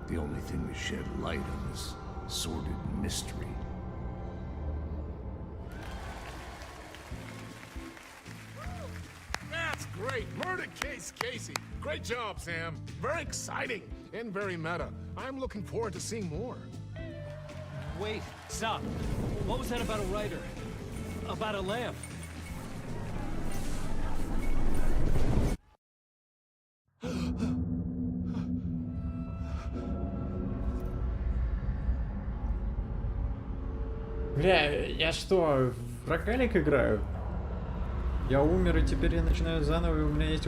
The only thing that shed light on this sordid mystery.
That's great! Murder Case Casey! Great job, Sam. Very exciting and very meta. I'm looking forward to seeing more.
Wait, stop. What was that about a writer? About a lamp?
Бля, я что, в рогалик играю? Я умер, и теперь я начинаю заново, и у меня есть...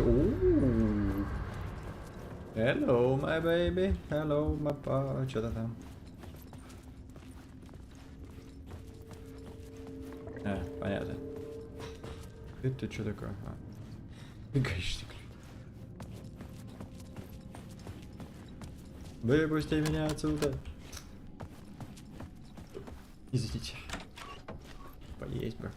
Hello, my baby. Hello, my pa... Что-то там. Понятно. Это что такое? Гаишник. Выпусти меня отсюда. Извините. Поесть бы.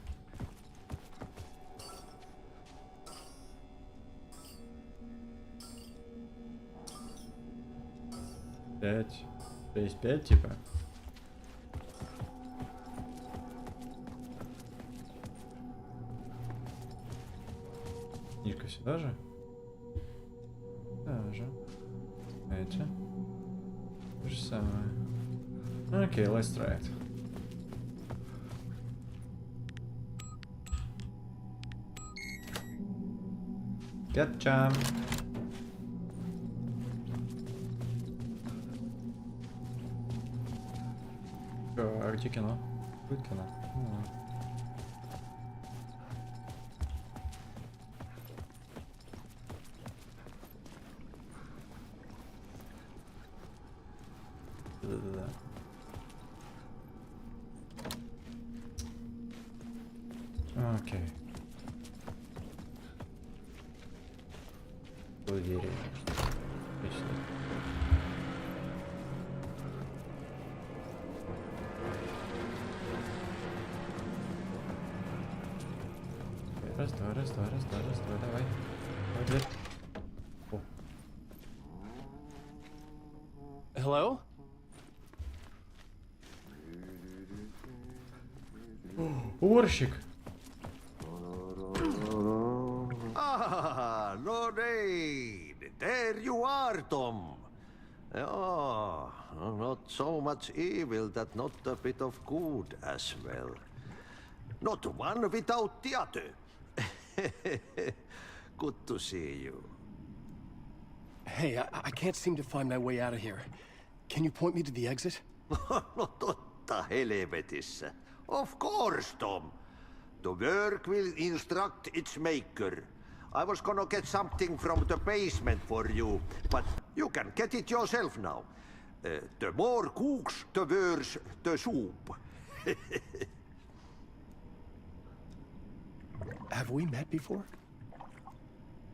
Пять. 6, 5, типа. Книжка сюда же? Да же. Эти. То же самое. Окей, let's try it. Gotcha. А где кино? Будет кино? Да-да-да. Окей. Двери. Отлично. Раз, два, давай. Давай, О.
Hello?
Уборщик.
Ah, Lorraine! There you are, Tom. Oh, not so much evil that not a bit of good as well. Not one without the other. Good to see you.
Hey, I can't seem to find my way out of here. Can you point me to the exit?
No totta helvetissä. Of course, Tom. The work will instruct its maker. I was gonna get something from the basement for you, but you can get it yourself now. The more cooks, the worse the soup.
Have we met before?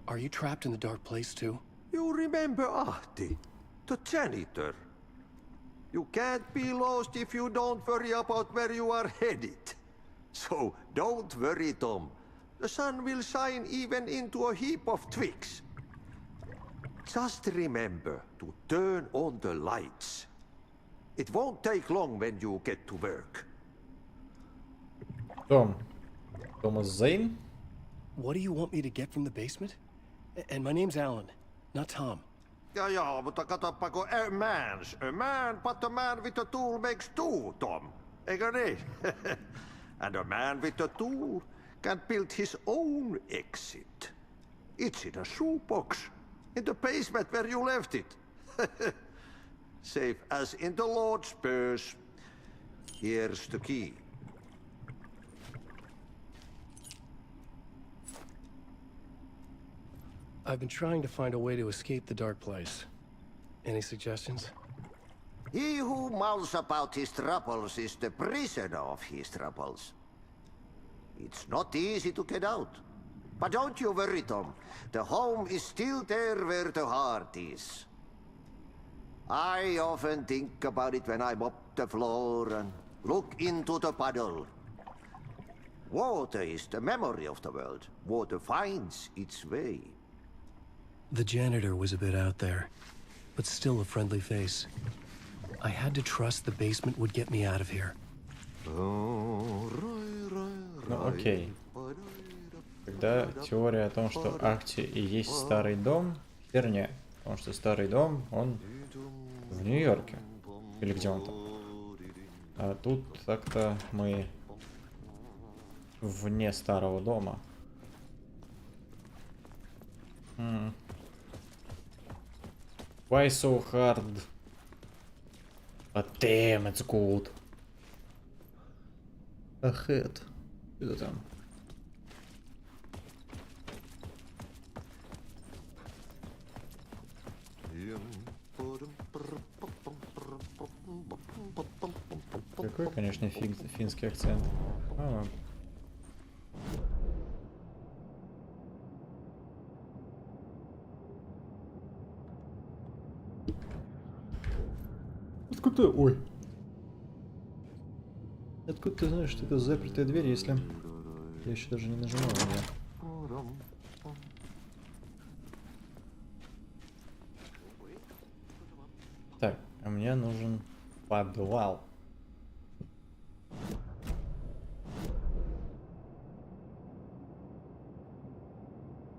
Are you trapped in the dark place too?
You remember Ahti, the janitor. You can't be lost if you don't worry about where you are headed. So don't worry, Tom. The sun will shine even into a heap of twigs. Just remember to turn on the lights. It won't take long when you get to work.
Thomas Zane?
What do you want me to get from the basement? And my name's Alan, not Tom.
Ja, mutta katsopako a man, but a man with a tool makes two, Tom. Eikö niin? And a man with a tool can build his own exit. It's in a shoebox, in the basement where you left it. Safe as in the Lord's purse. Here's the key.
I've been trying to find a way to escape the dark place. Any suggestions?
He who mouths about his troubles is the prisoner of his troubles. It's not easy to get out. But don't you worry, Tom. The home is still there where the heart is. I often think about it when I mop the floor and look into the puddle. Water is the memory of the world. Water finds its way.
The janitor was a bit out there, but still a friendly face. I had to trust the basement would get me out of here.
Ну окей. Тогда теория о том, что Ахти и есть старый дом, херня. Потому что старый дом, он в Нью-Йорке. Или где он там? А тут так-то мы вне старого дома. Why so hard? But damn, it's good. Ahead. Что там? Какой, конечно, финский акцент. Откуда? Ой. Откуда ты знаешь, что это запертая дверь, если я еще даже не нажимал на нее? Так, а мне нужен подвал.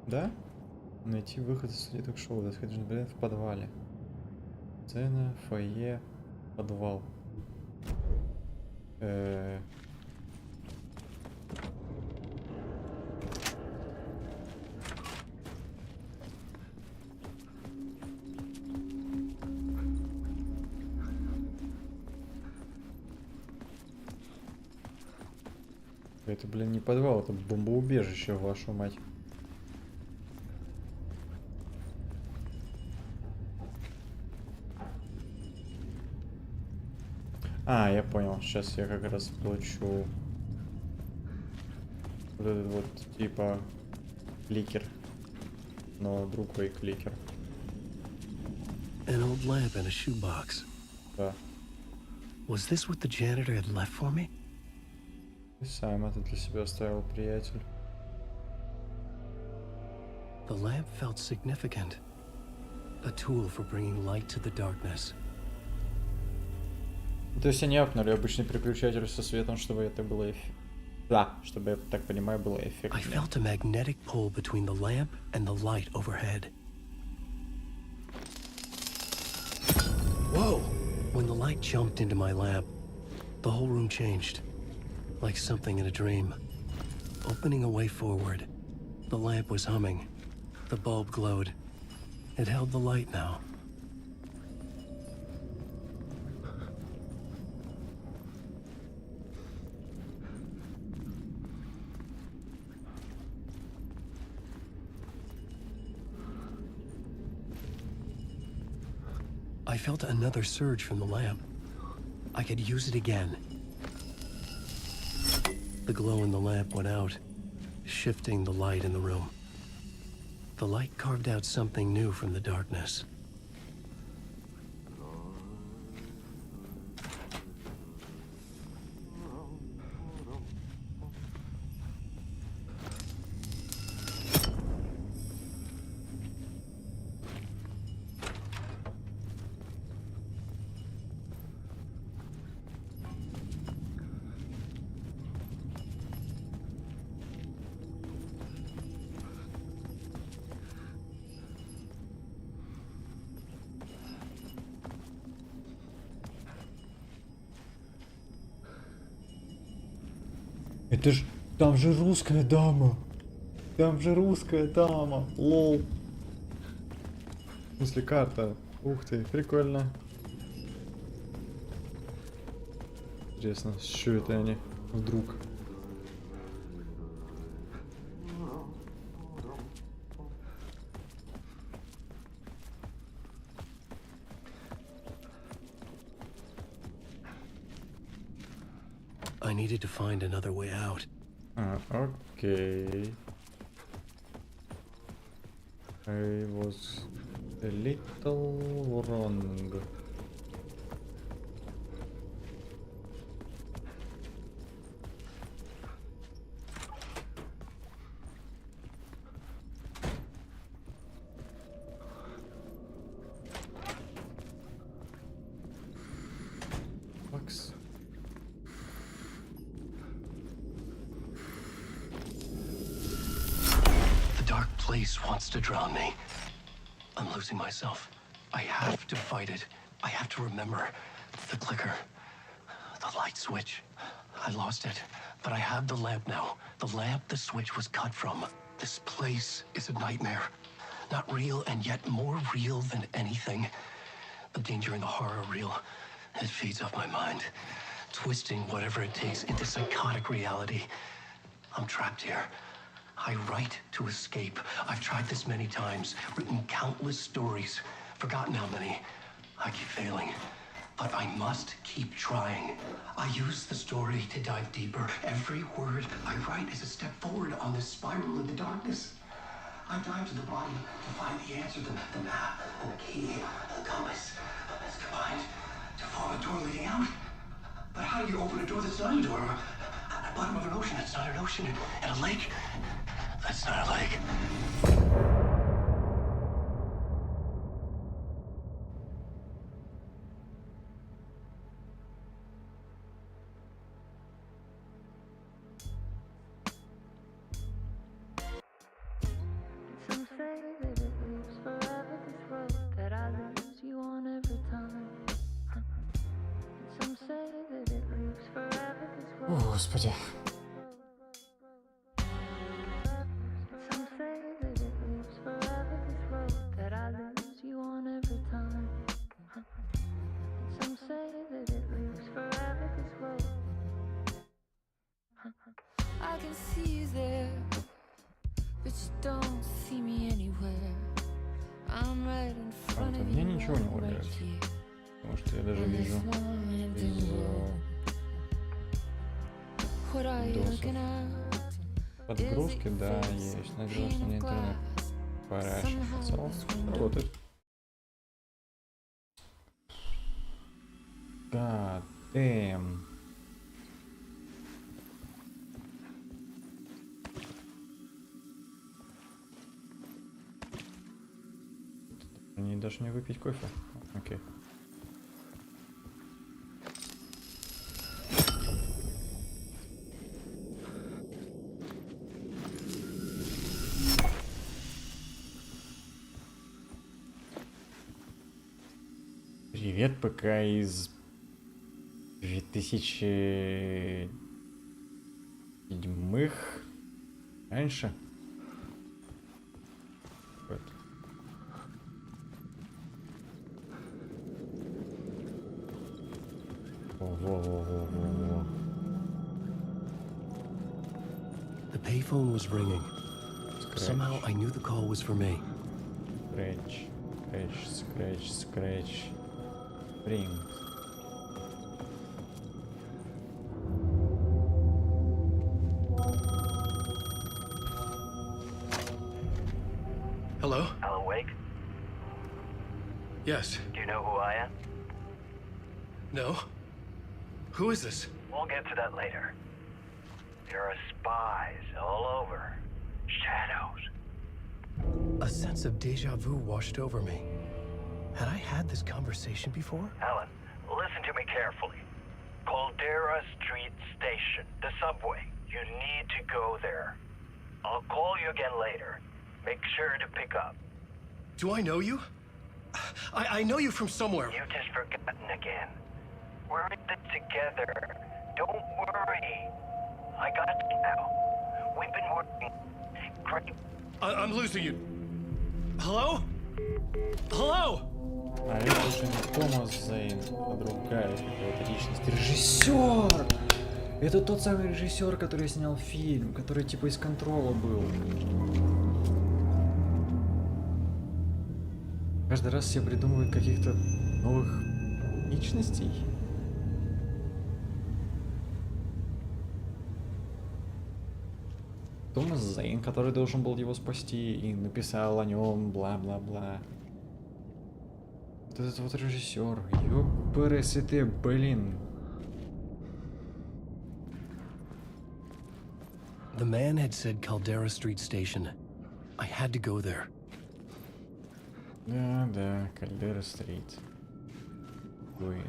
Да? Найти выход из студии ток-шоу. Доходишь, например, в подвале. Сцена, фойе, подвал. Это, блин, не подвал, это бомбоубежище, вашу мать. А, я понял. Сейчас я как раз получу вот этот вот типа кликер, но другой кликер.
An old lamp in a shoebox.
Да.
Was this what the janitor had left for me?
И сам это для себя оставил, приятель.
The lamp felt significant. A tool for bringing light to the darkness.
То есть они апнули обычный переключатель со светом, чтобы это было да, чтобы, я так понимаю, было
I
эффектнее.
felt a magnetic pull between the lamp and the light overhead. Whoa! When the light jumped into my lamp, the whole room changed. Like something in a dream. Opening a way forward. The lamp was humming. The bulb glowed. It held the light now. I felt another surge from the lamp. I could use it again. The glow in the lamp went out, shifting the light in the room. The light carved out something new from the darkness.
Это ж... Там же русская дама. Там же русская дама. Лол. В смысле, карта. Ух ты, прикольно. Интересно, что это они вдруг?
I needed to find another way out.
Okay. I was a little wrong. Fucks.
Place wants to drown me. I'm losing myself. I have to fight it. I have to remember. The clicker. The light switch. I lost it. But I have the lamp now. The lamp the switch was cut from. This place is a nightmare. Not real and yet more real than anything. The danger and the horror are real. It feeds off my mind. Twisting whatever it takes into psychotic reality. I'm trapped here. I write to escape. I've tried this many times, written countless stories, forgotten how many. I keep failing, but I must keep trying. I use the story to dive deeper. Every word I write is a step forward on this spiral in the darkness. I dive to the bottom to find the answer, the map, and the key, and the compass. It's combined to form a door leading out. But how do you open a door that's not a door? At the bottom of an ocean, it's not an ocean, and a lake. That's not a lake.
О, господи.
I can see you there, but you don't see me anywhere. I'm right in front of
Мне
you.
ничего не лагает. Потому что я даже вижу из видосов. Подгрузки, да, есть. Надеюсь, что мне интернет поращивается. Работает. God damn. Не даже не выпить кофе. Окей. Привет, пока из 2007-х. Раньше. Вот. Во-во-во-во-во-во.
The payphone was ringing. Somehow I knew the call was for me.
Scratch, scratch, scratch, scratch. Ring.
Hello?
Alan Wake?
Yes.
Do you know who I am?
No? Who is this?
We'll get to that later. There are spies all over. Shadows.
A sense of deja vu washed over me. Had I had this conversation before?
Alan, listen to me carefully. Caldera Street Station, the subway. You need to go there. I'll call you again later. Make sure to pick up.
Do I know you? I know you from somewhere.
You've just forgotten again. We're in this together. Don't worry. I got you now. We've been working great.
I'm losing you. Hello? Hello?
А это уже не Томас Зейн, а другая какая-то личность. Режиссер! Это тот самый режиссер, который снял фильм, который типа из Контрола был. Каждый раз все придумывают каких-то новых личностей. Томас Зейн, который должен был его спасти и написал о нем бла-бла-бла. Вот этот вот режиссер, ёпрст, блин.
The man had said Caldera Street Station. I had to go there.
Да, Кальдера Стрит. Блин.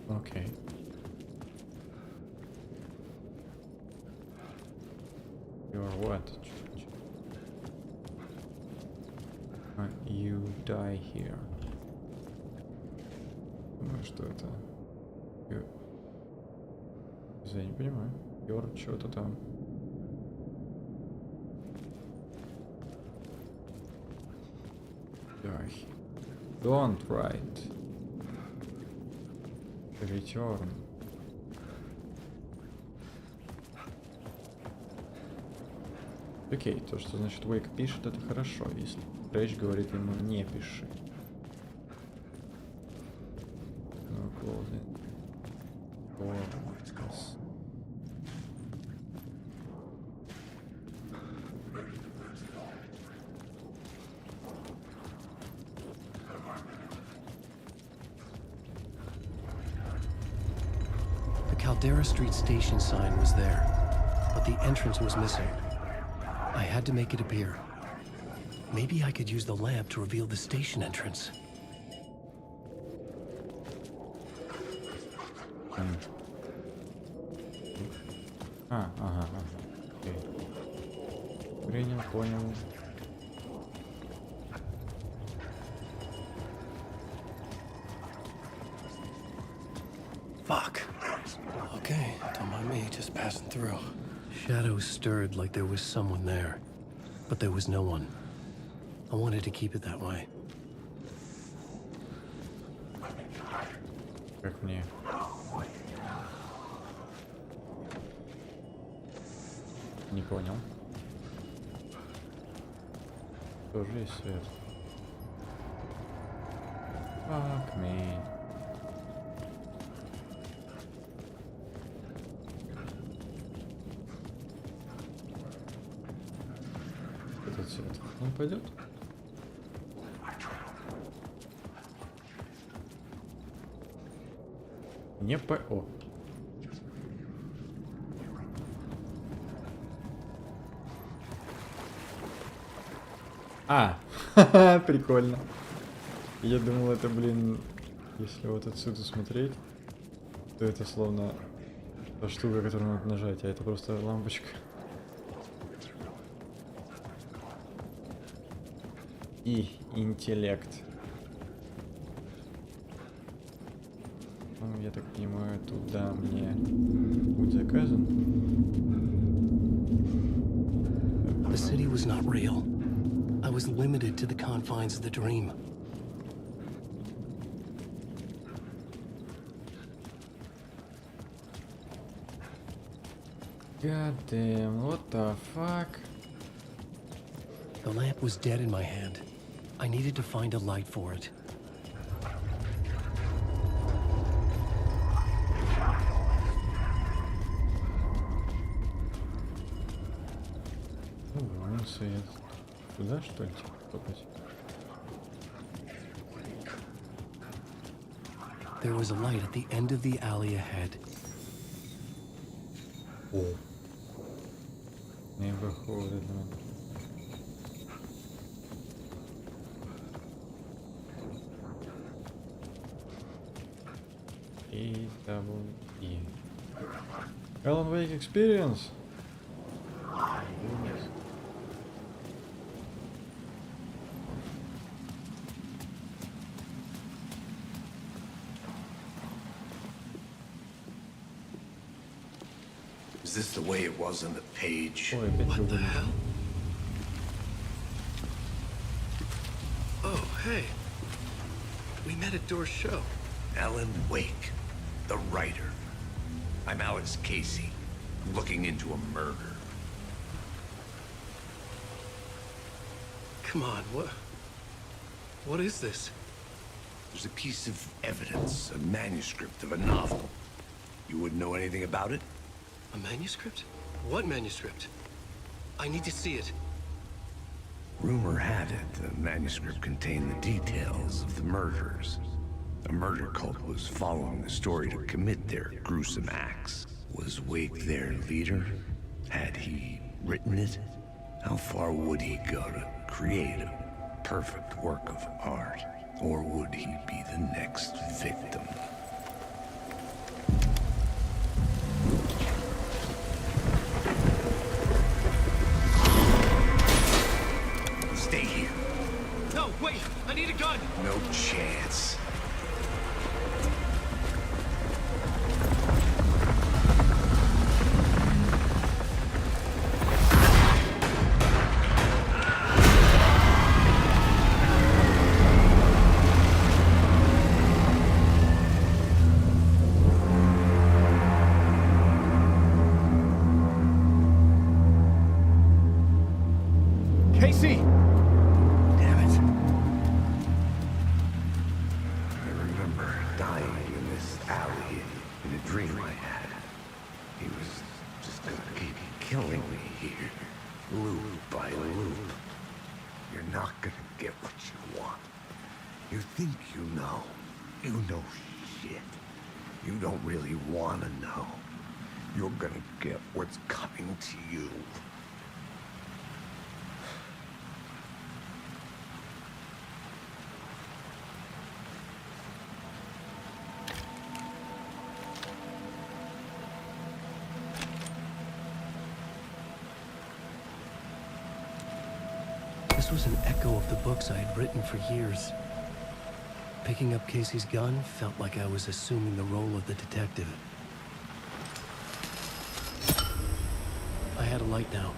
Окей. You're what? You die here. Думаю, что это? Я не понимаю. You're что-то там. Die. Don't write. Return. Окей, то, что значит Wake пишет, это хорошо, если Рэйч говорит ему не пиши. No closing.
The Caldera Street Station sign was there, but the entrance was missing. I had to make it appear. Maybe I could use the lamp to reveal the station entrance.
Ага. Окей. Принял, понял.
Fuck. Okay, don't mind me, just passing through. Shadows stirred like there was someone there, but there was no one. I wanted to keep it that way.
Как мне? Не понял. Тоже есть свет. Fuck me. Этот свет. Он пойдет? Не по... О. Прикольно. Я думал, это, блин, если вот отсюда смотреть, то это словно та штука, которую надо нажать, а это просто лампочка. И интеллект. Ну, я так понимаю, туда мне путь заказан.
The city was not real. I was limited to the confines of the dream.
God damn, what the fuck?
The lamp was dead in my hand. I needed to find a light for it.
Он свет. Сюда, что ли, топать?
There was a light at the end of the alley ahead.
О. Не выходит, да. И double E. Alan Wake Experience.
Is this the way it was on the page?
What the hell? Oh, hey. We met at Door's show.
Alan Wake, the writer. I'm Alex Casey, looking into a murder.
Come on, what is this?
There's a piece of evidence, a manuscript of a novel. You wouldn't know anything about it?
A manuscript? What manuscript? I need to see it.
Rumor had it the manuscript contained the details of the murders. A murder cult was following the story to commit their gruesome acts. Was Wake their leader? Had he written it? How far would he go to create a perfect work of art? Or would he be the next victim? Stay here.
No, wait! I need a gun!
No chance.
Casey!
Damn it. I remember dying in this alley in a dream I had. He was just gonna keep killing me here, loop by loop. You're not gonna get what you want. You think you know. You know shit. You don't really want to know. You're gonna get what's coming to you.
This was an echo of the books I had written for years. Picking up Casey's gun felt like I was assuming the role of the detective. I had a light now.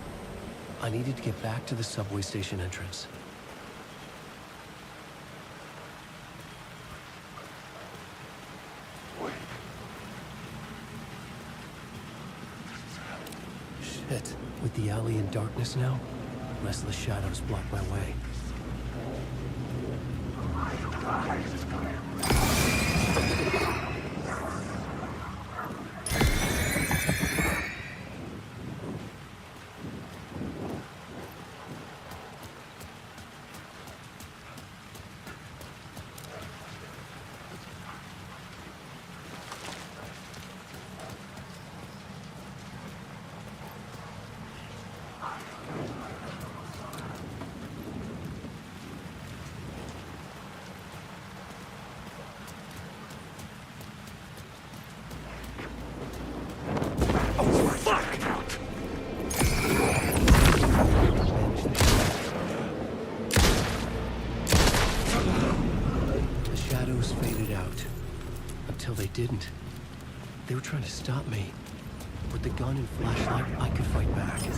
I needed to get back to the subway station entrance. Shit. With the alley in darkness now, restless shadows block my way. Didn't. They were trying to stop me. With the gun and flashlight, I could fight back. The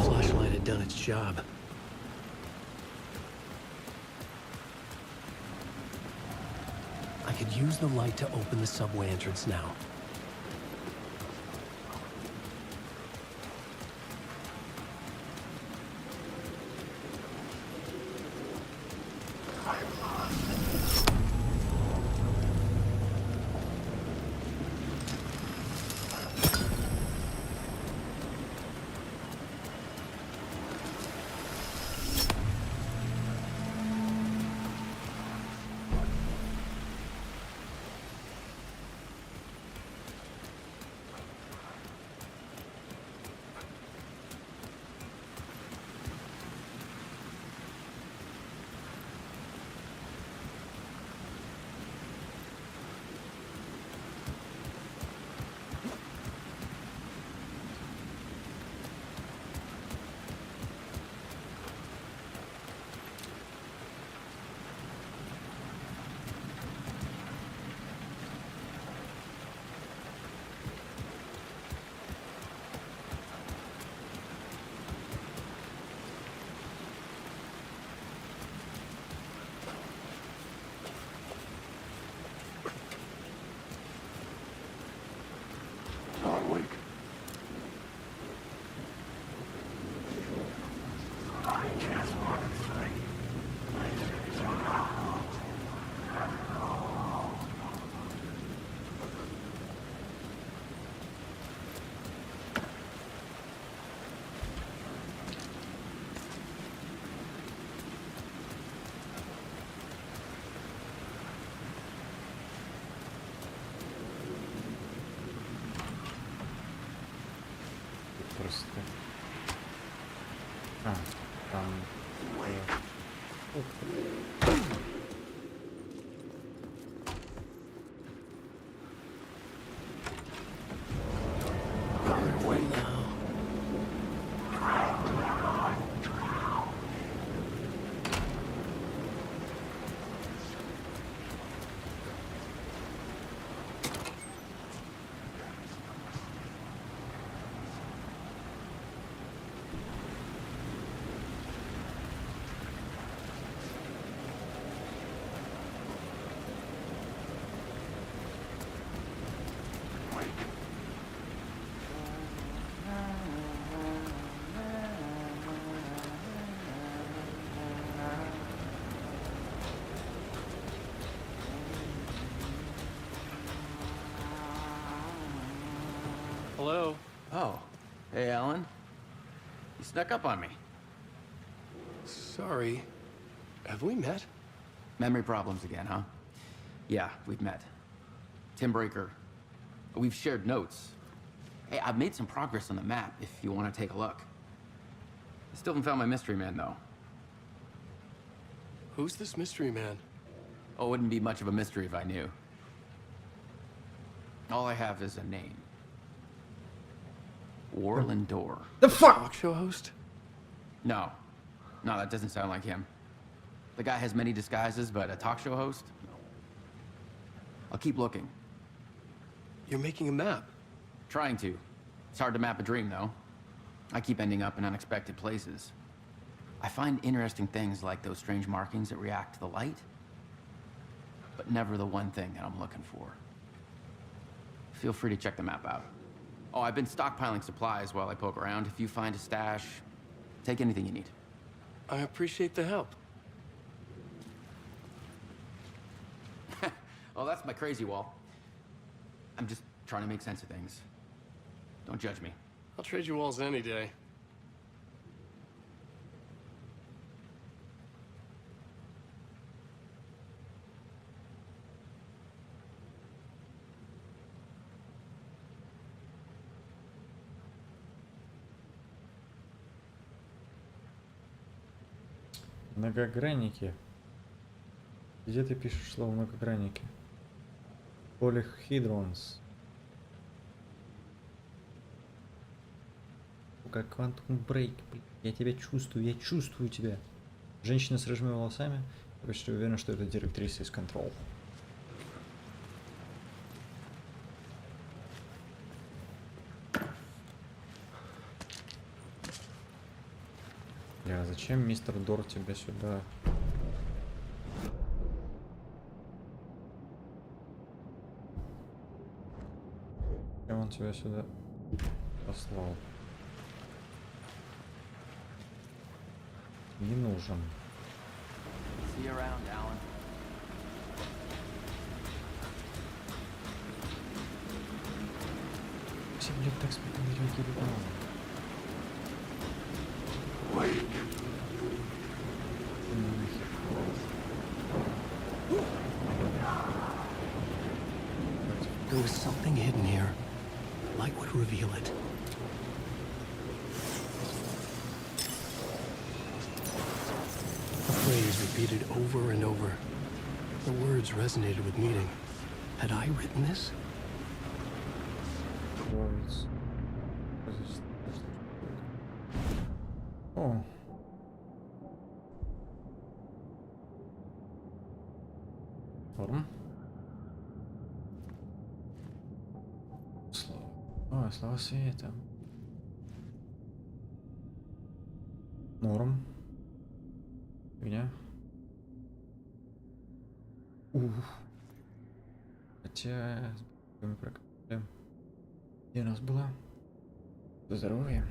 flashlight had done its job. I could use the light to open the subway entrance now.
Просто... А, там...
Hello?
Oh. Hey, Alan. You snuck up on me.
Sorry. Have we met?
Memory problems again, huh? Yeah, we've met. Tim Breaker. We've shared notes. Hey, I've made some progress on the map if you want to take a look. Still haven't found my mystery man, though.
Who's this mystery man?
Oh, it wouldn't be much of a mystery if I knew. All I have is a name. Warland Door.
The fuck?
Talk show host?
No. No, that doesn't sound like him. The guy has many disguises, but a talk show host? No. I'll keep looking.
You're making a map.
Trying to. It's hard to map a dream, though. I keep ending up in unexpected places. I find interesting things like those strange markings that react to the light, but never the one thing that I'm looking for. Feel free to check the map out. Oh, I've been stockpiling supplies while I poke around. If you find a stash, take anything you need.
I appreciate the help.
Oh, that's my crazy wall. I'm just trying to make sense of things. Don't judge me.
I'll trade you walls any day.
Многогранники. Где ты пишешь слово многогранники? Polyhedrons. Как Quantum Break. Я тебя чувствую тебя. Женщина с рыжими волосами. Я почти уверен, что это директриса из Control. Зачем мистер Дор тебя сюда? Зачем он тебя сюда послал? Не нужен.
See you around, Alan.
Все, блядь, так спокойно.
There was something hidden here. Light would reveal it. A phrase repeated over and over. The words resonated with meaning. Had I written this?
Words. Oh. Норм. Слава света. Норм. Фигня. Хотя... Где у нас было? Здоровье.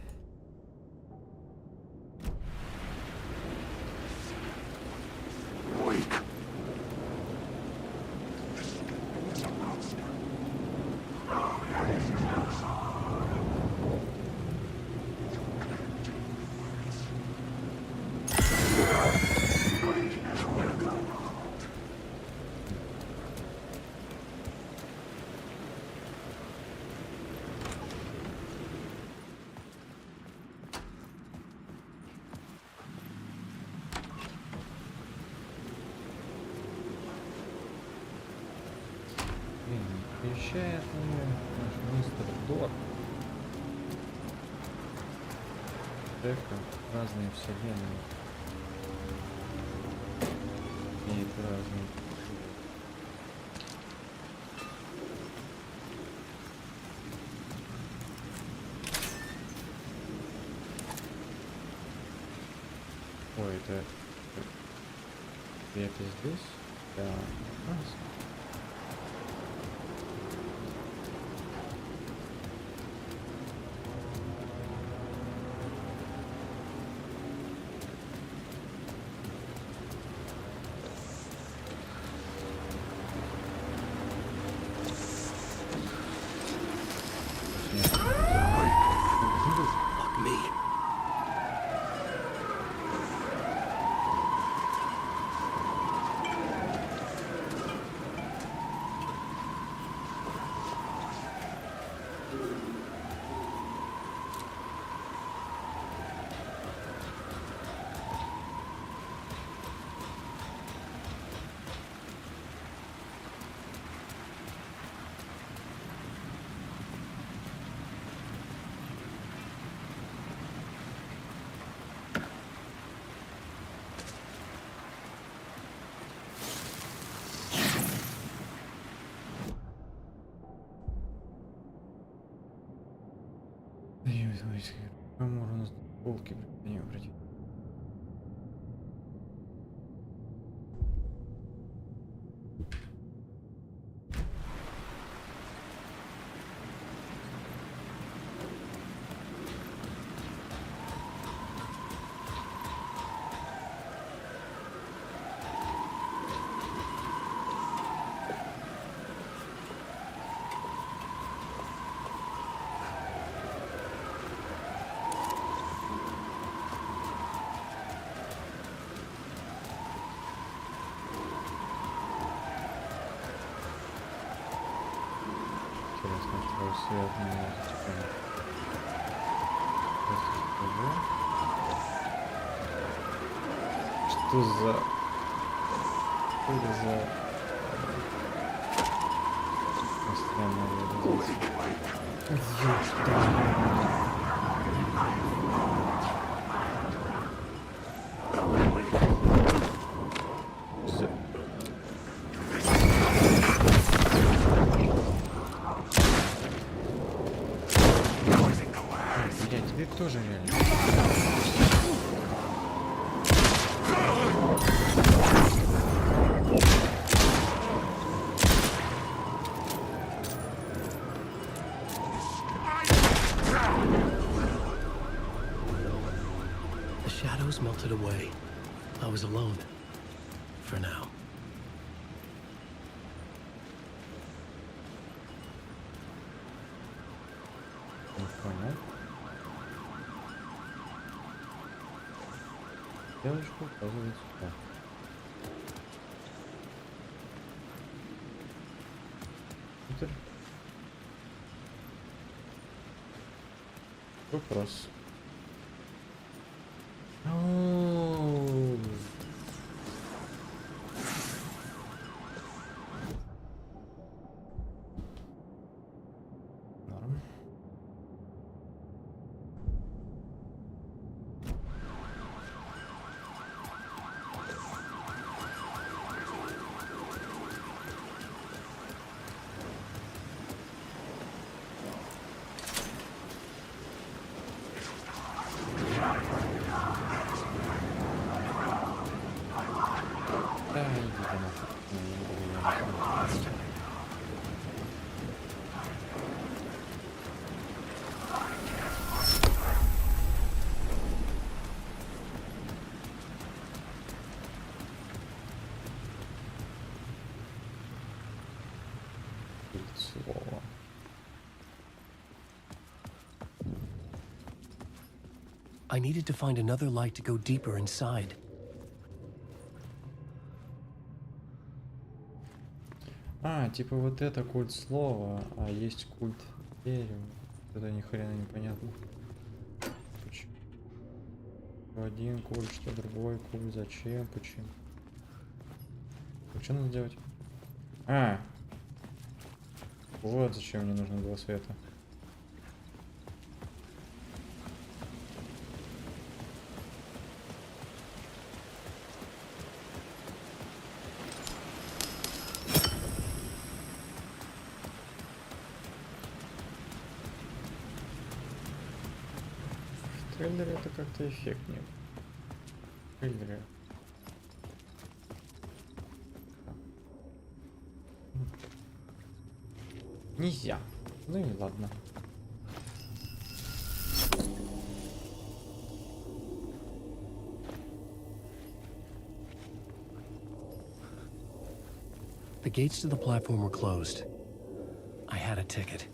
Приезжает наш мистер Дор. Джека, разные вселенные. И это разные. Ой, это... Где-то здесь? Да. Можно полки не обратить. Что за... Что это за... Странная Блять, тебе тоже реально.
The shadows melted away. I was alone. For now.
Не понял. Девушку указывает сюда. Супер. Вопрос. Норм. Да, иди ты нахуй. Не буду я ничего. Слово.
I needed to find another light to go deeper inside.
А, типа вот это культ слова, а есть культ дерева. Это ни хрена непонятно. Почему? Что один культ, что другой культ, зачем, почему? Что надо делать? А! Вот зачем мне нужно было света. В трейлере это как-то эффектнее. В трейлере. Нельзя. Ну и ладно.
The gates to the platform were closed. I had a ticket.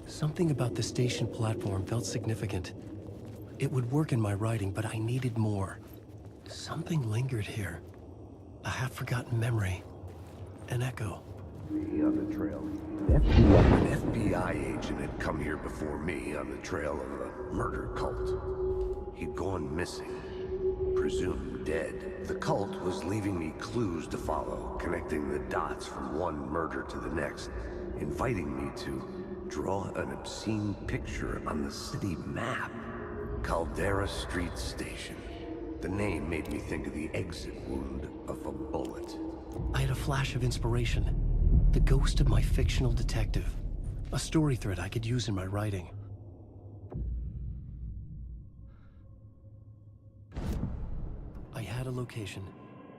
Something about the station platform felt significant. It would work in my writing, but I needed more. Something lingered here. A half-forgotten memory. An echo.
Me on the trail. An FBI agent had come here before me on the trail of a murder cult. He'd gone missing. presume dead. The cult was leaving me clues to follow, connecting the dots from one murder to the next, inviting me to draw an obscene picture on the city map. Caldera Street Station. The name made me think of the exit wound of a bullet.
I had a flash of inspiration. The ghost of my fictional detective. A story thread I could use in my writing. I had a location.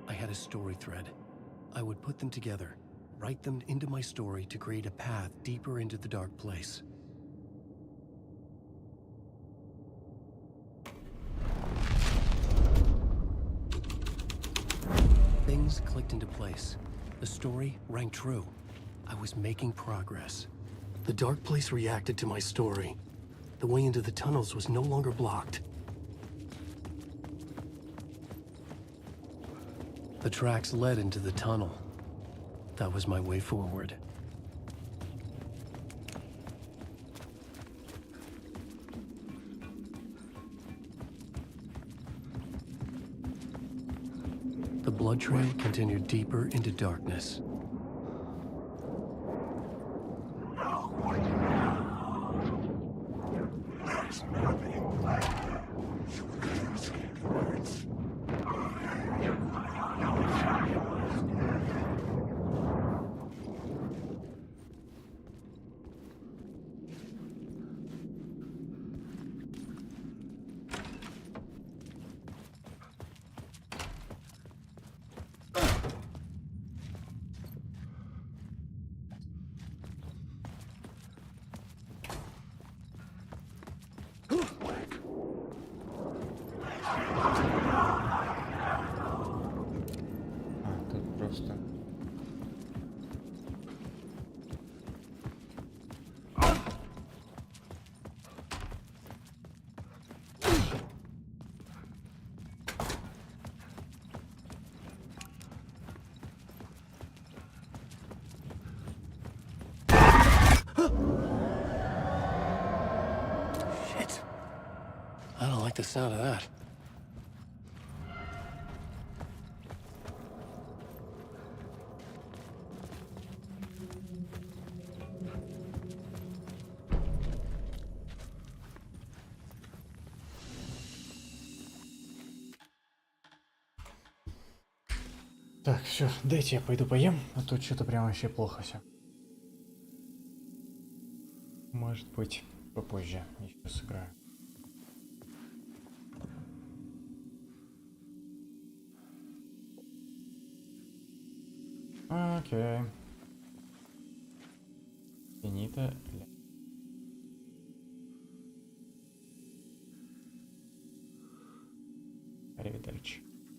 I had a story thread. I would put them together, write them into my story to create a path deeper into the dark place. Things clicked into place. The story rang true. I was making progress. The dark place reacted to my story. The way into the tunnels was no longer blocked. The tracks led into the tunnel. That was my way forward. The blood trail continued deeper into darkness.
Тут просто...
Shit. I don't like the sound of that.
Так, все, дайте я пойду поем, а то что-то прям вообще плохо все. Может быть, попозже еще сыграю. Окей. Финита. Аривидерчи.